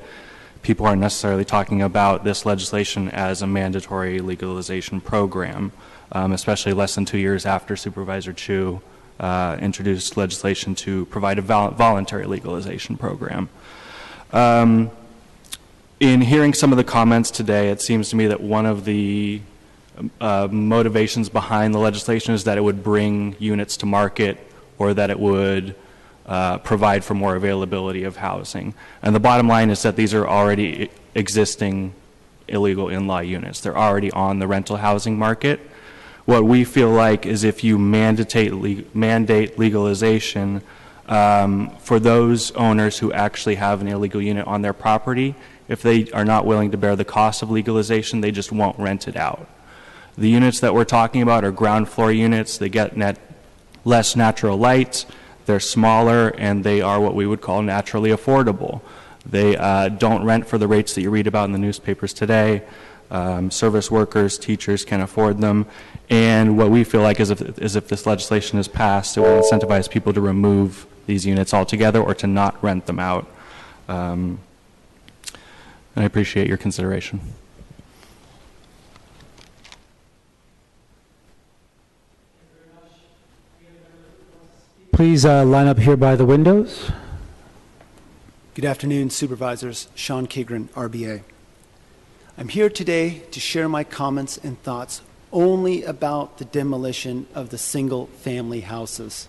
people aren't necessarily talking about this legislation as a mandatory legalization program, especially less than 2 years after Supervisor Chu introduced legislation to provide a voluntary legalization program. In hearing some of the comments today, it seems to me that one of the motivations behind the legislation is that it would bring units to market, or that it would provide for more availability of housing. And the bottom line is that these are already existing illegal in-law units. They're already on the rental housing market. What we feel like is if you mandate legalization for those owners who actually have an illegal unit on their property, if they are not willing to bear the cost of legalization, they just won't rent it out. The units that we're talking about are ground floor units. They get less natural light. They're smaller, and they are what we would call naturally affordable. They don't rent for the rates that you read about in the newspapers today. Service workers, teachers can afford them. And what we feel like is if this legislation is passed, it will incentivize people to remove these units altogether or to not rent them out. And I appreciate your consideration. Please line up here by the windows. Good afternoon, supervisors. Sean Kigren, RBA. I'm here today to share my comments and thoughts only about the demolition of the single-family houses.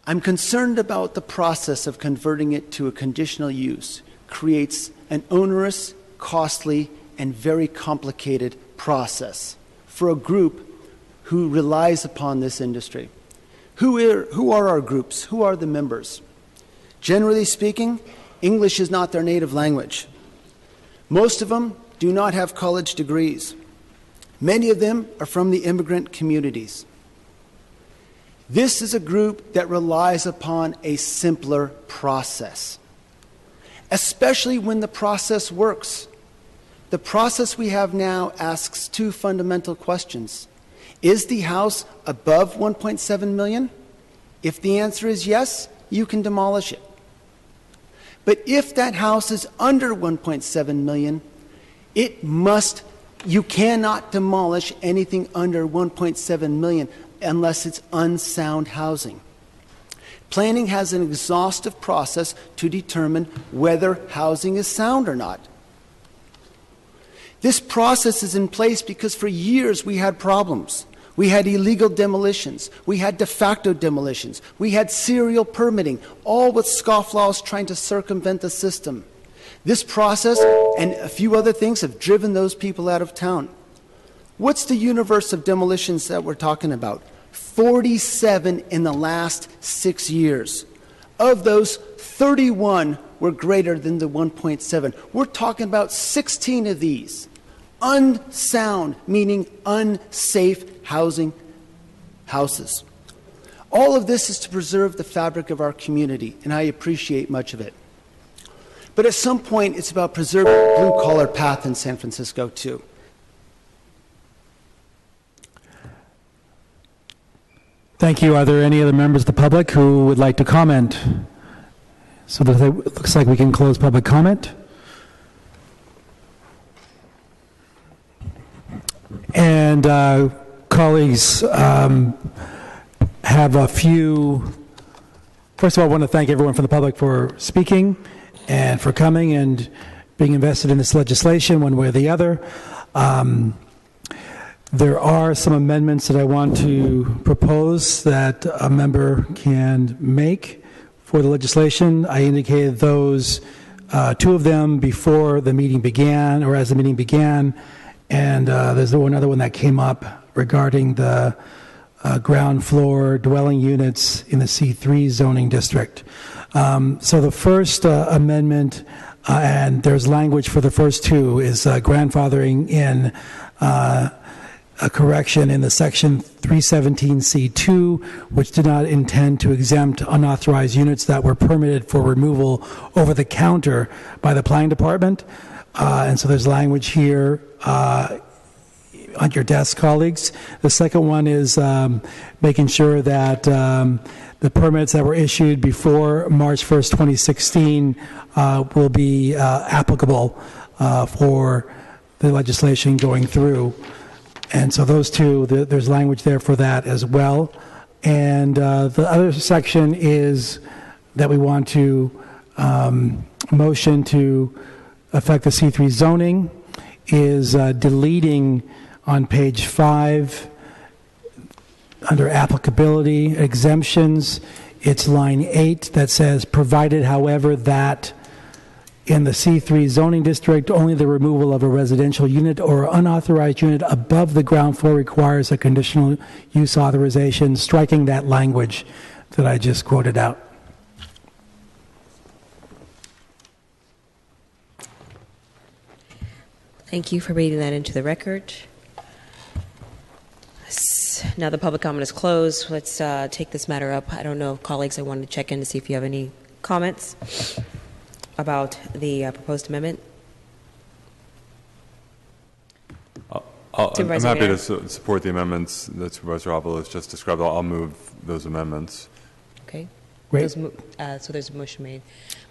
I'm concerned about the process of converting it to a conditional use creates an onerous, costly, and very complicated process for a group who relies upon this industry. Who are our groups? Who are the members? Generally speaking, English is not their native language. Most of them do not have college degrees. Many of them are from the immigrant communities. This is a group that relies upon a simpler process, especially when the process works. The process we have now asks two fundamental questions. Is the house above 1.7 million? If the answer is yes, you can demolish it. But if that house is under 1.7 million, you cannot demolish anything under 1.7 million unless it's unsound housing. Planning has an exhaustive process to determine whether housing is sound or not. This process is in place because for years we had problems. We had illegal demolitions. We had de facto demolitions. We had serial permitting, all with scofflaws trying to circumvent the system. This process and a few other things have driven those people out of town. What's the universe of demolitions that we're talking about? 47 in the last 6 years. Of those, 31 were greater than the 1.7. We're talking about 16 of these. Unsound, meaning unsafe houses. All of this is to preserve the fabric of our community, and I appreciate much of it. But at some point, it's about preserving the blue-collar path in San Francisco, too. Thank you. Are there any other members of the public who would like to comment? So that it looks like we can close public comment. And colleagues, have a few. First of all, I want to thank everyone from the public for speaking and for coming and being invested in this legislation one way or the other. There are some amendments that I want to propose that a member can make for the legislation. I indicated those, two of them before the meeting began, or as the meeting began, and there's another one that came up regarding the ground floor dwelling units in the C3 zoning district. So the first amendment, and there's language for the first two, is grandfathering in a correction in the section 317C2, which did not intend to exempt unauthorized units that were permitted for removal over the counter by the planning department. And so there's language here on your desk, colleagues. The second one is making sure that the permits that were issued before March 1st, 2016 will be applicable for the legislation going through. And so those two, there's language there for that as well. And the other section is that we want to motion to affect the C3 zoning is deleting on page 5 under applicability exemptions. It's line 8 that says, provided, however, that in the C3 zoning district, only the removal of a residential unit or unauthorized unit above the ground floor requires a conditional use authorization, striking that language that I just quoted out. Thank you for reading that into the record. Now the public comment is closed. Let's take this matter up. I don't know, colleagues, I wanted to check in to see if you have any comments about the proposed amendment. I'm happy to support the amendments that Supervisor Avalos just described. I'll move those amendments. Okay. Great. So there's a motion made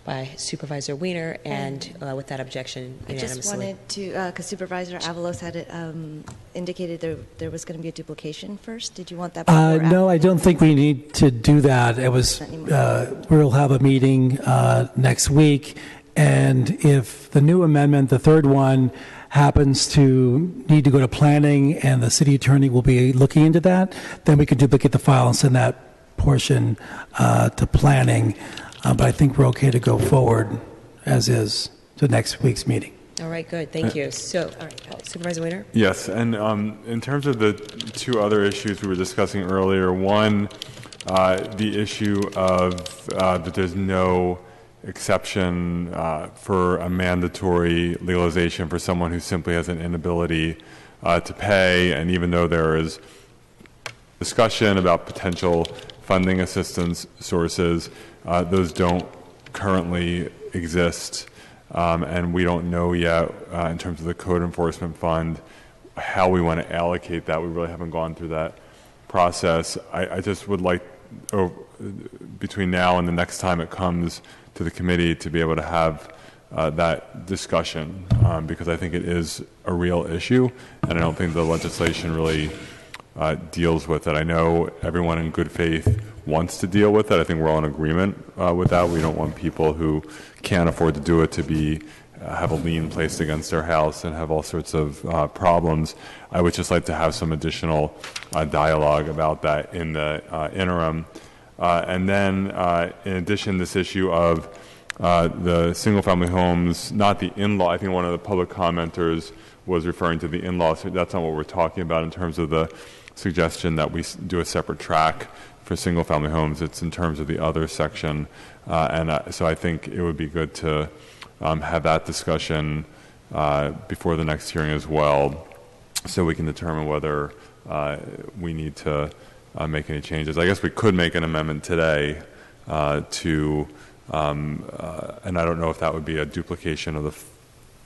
by Supervisor Wiener, and with that objection, unanimously. I just wanted to, because Supervisor Avalos had indicated there was going to be a duplication first. Did you want that before or No, I don't think we need to do that. It was, we'll have a meeting next week, and if the new amendment, the third one, happens to need to go to planning and the city attorney will be looking into that, then we can duplicate the file and send that portion to planning, but I think we're okay to go forward as is to next week's meeting. All right, good. Thank you. So, all right, Supervisor Weiner? Yes, and in terms of the two other issues we were discussing earlier, one, the issue of that there's no exception for a mandatory legalization for someone who simply has an inability to pay, and even though there is discussion about potential funding assistance sources, those don't currently exist. And we don't know yet, in terms of the Code Enforcement Fund, how we want to allocate that. We really haven't gone through that process. I just would like, between now and the next time it comes to the committee, to be able to have that discussion, because I think it is a real issue, and I don't think the legislation really deals with it. I know everyone in good faith wants to deal with it. I think we're all in agreement with that. We don't want people who can't afford to do it to be have a lien placed against their house and have all sorts of problems. I would just like to have some additional dialogue about that in the interim. And then, in addition, this issue of the single-family homes, not the in-law. I think one of the public commenters was referring to the in-laws. So that's not what we're talking about in terms of the suggestion that we do a separate track for single-family homes. It's in terms of the other section. So I think it would be good to have that discussion before the next hearing as well, so we can determine whether we need to make any changes. I guess we could make an amendment today to, and I don't know if that would be a duplication of the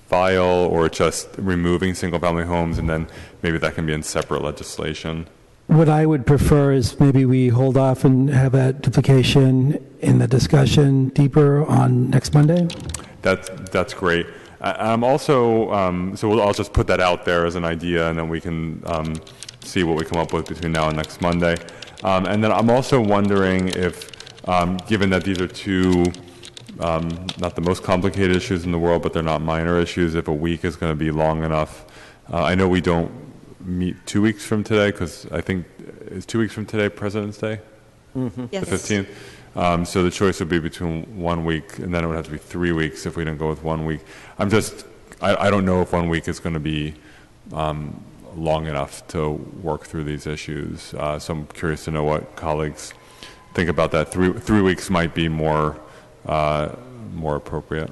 file or just removing single-family homes, and then maybe that can be in separate legislation. What I would prefer is maybe we hold off and have that duplication in the discussion deeper on next Monday. That's great. I'm also, I'll just put that out there as an idea, and then we can see what we come up with between now and next Monday. And then I'm also wondering if, given that these are two, not the most complicated issues in the world, but they're not minor issues, if a week is going to be long enough. I know we don't meet 2 weeks from today, because I think, is 2 weeks from today President's Day? Mm-hmm. Yes. The 15th? So the choice would be between 1 week, and then it would have to be 3 weeks if we didn't go with 1 week. I don't know if 1 week is going to be long enough to work through these issues. So I'm curious to know what colleagues think about that. Three weeks might be more appropriate.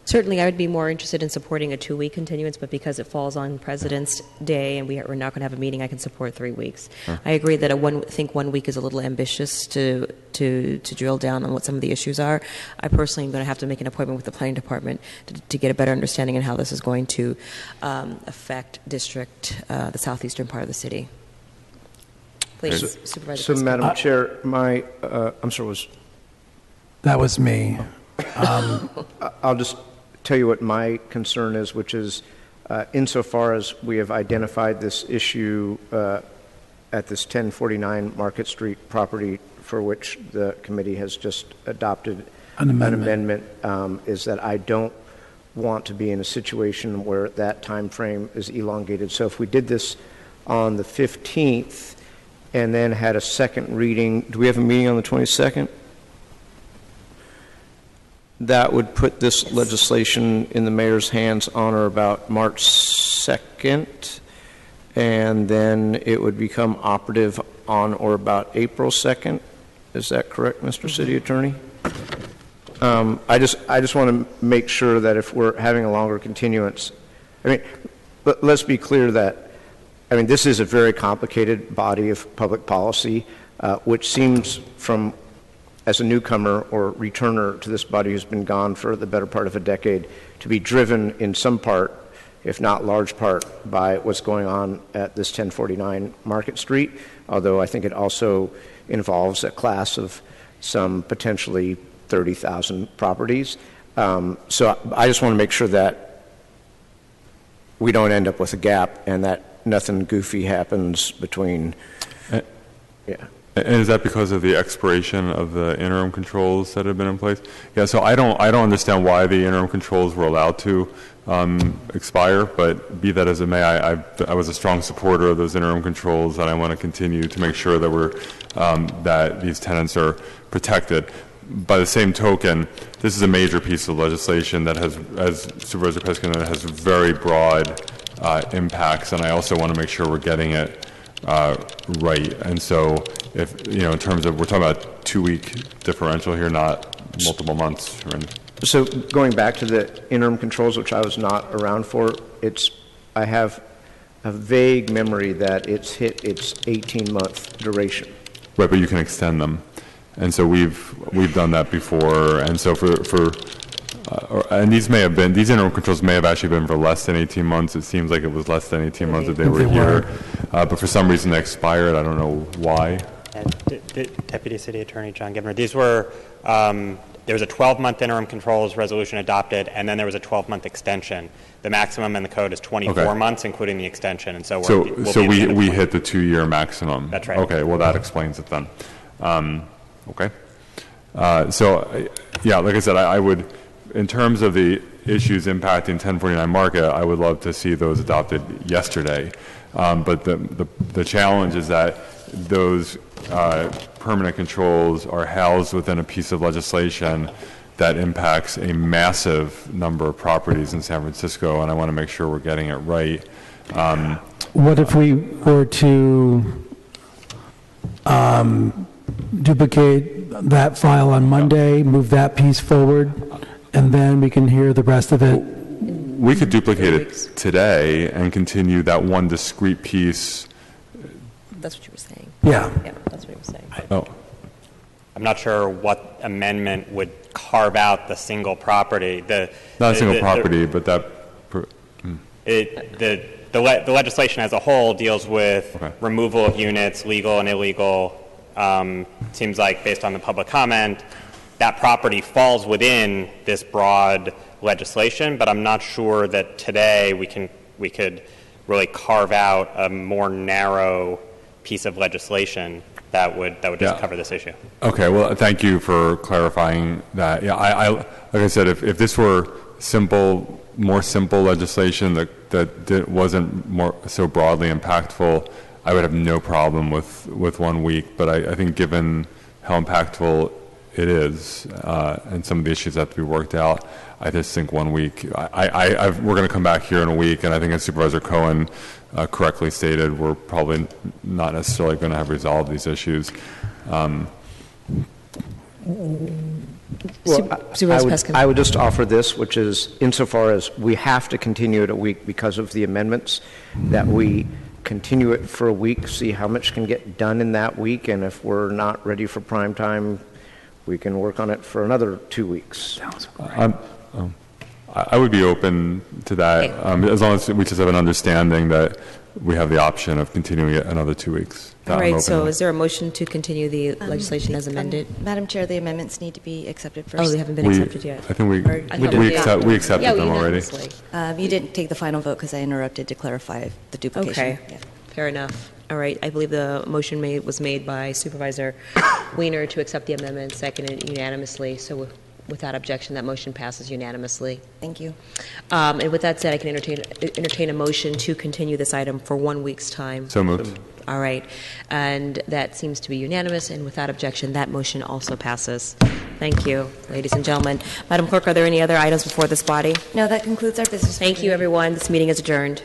Certainly, I would be more interested in supporting a 2-week continuance, but because it falls on President's Day and we're not going to have a meeting, I can support 3 weeks. Sure. I agree that I think 1 week is a little ambitious to drill down on what some of the issues are. I personally am going to have to make an appointment with the Planning Department to get a better understanding on how this is going to affect the southeastern part of the city. Please, Supervisor. So, Madam Chair, I'm sorry, that was me. I'll just tell you what my concern is, which is insofar as we have identified this issue at this 1049 Market Street property, for which the committee has just adopted an amendment, is that I don't want to be in a situation where that time frame is elongated. So if we did this on the 15th and then had a second reading, do we have a meeting on the 22nd? That would put this legislation in the mayor's hands on or about March 2nd, and then it would become operative on or about April 2nd. Is that correct, Mr. City Attorney? I just want to make sure that if we're having a longer continuance, but let's be clear that, this is a very complicated body of public policy, which seems from as a newcomer or returner to this body who's been gone for the better part of a decade, to be driven in some part, if not large part, by what's going on at this 1049 Market Street, although I think it also involves a class of some potentially 30,000 properties. So I just want to make sure that we don't end up with a gap and that nothing goofy happens between... And is that because of the expiration of the interim controls that have been in place? Yeah, so I don't understand why the interim controls were allowed to expire, but be that as it may, I was a strong supporter of those interim controls, and I want to continue to make sure that that these tenants are protected. By the same token, this is a major piece of legislation that has, as Supervisor Peskin, that has very broad impacts, and I also want to make sure we're getting it right. And so, if in terms of, we're talking about 2-week differential here, not multiple months. So going back to the interim controls, which I was not around for, I have a vague memory that it's hit its 18-month duration. Right, but you can extend them, and so we've done that before. And so and these interim controls may have actually been for less than 18 months. It seems like it was less than 18 months that they were here, but for some reason they expired. I don't know why. Deputy City Attorney John Givner, these were. There was a 12-month interim controls resolution adopted, and then there was a 12-month extension. The maximum in the code is 24 months, including the extension, and so we hit the 2-year maximum. That's right. Okay, well that explains it then. Okay, so yeah, like I said, I would, in terms of the issues impacting 1049 Market, I would love to see those adopted yesterday, but the challenge is that those permanent controls are housed within a piece of legislation that impacts a massive number of properties in San Francisco, and I want to make sure we're getting it right. What if we were to duplicate that file on Monday, move that piece forward, and then we can hear the rest of it? We could duplicate it today and continue that one discrete piece. That's what you were saying. Yeah. Yeah, that's what you were saying. I'm not sure what amendment would carve out the single property. Not a single property, but that. The legislation as a whole deals with removal of units, legal and illegal. Seems like based on the public comment, that property falls within this broad legislation, but I'm not sure that today we could really carve out a more narrow piece of legislation that would just cover this issue. Okay, well, thank you for clarifying that. Yeah, I like I said, if this were more simple legislation that wasn't more so broadly impactful, I would have no problem with 1 week. But I think given how impactful it is and some of the issues that have to be worked out, I just think 1 week. We're going to come back here in a week, and I think as Supervisor Cohen correctly stated, we're probably not necessarily going to have resolved these issues. I would just offer this, which is insofar as we have to continue it a week because of the amendments, that we continue it for a week, see how much can get done in that week, and if we're not ready for prime time, we can work on it for another 2 weeks. Sounds great. I would be open to that, as long as we just have an understanding that we have the option of continuing it another 2 weeks. All right, so is there a motion to continue the legislation as amended? Madam Chair, the amendments need to be accepted first. Oh, they haven't been accepted yet. I think we accepted them already. You didn't take the final vote because I interrupted to clarify the duplication. Okay, fair enough. All right, I believe the motion was made by Supervisor Wiener to accept the amendment, seconded unanimously. So without objection, that motion passes unanimously. Thank you. And with that said, I can entertain a motion to continue this item for 1 week's time. So moved. All right. And that seems to be unanimous, and without objection, that motion also passes. Thank you, ladies and gentlemen. Madam Clerk, are there any other items before this body? No, that concludes our business. Thank you, everyone. This meeting is adjourned.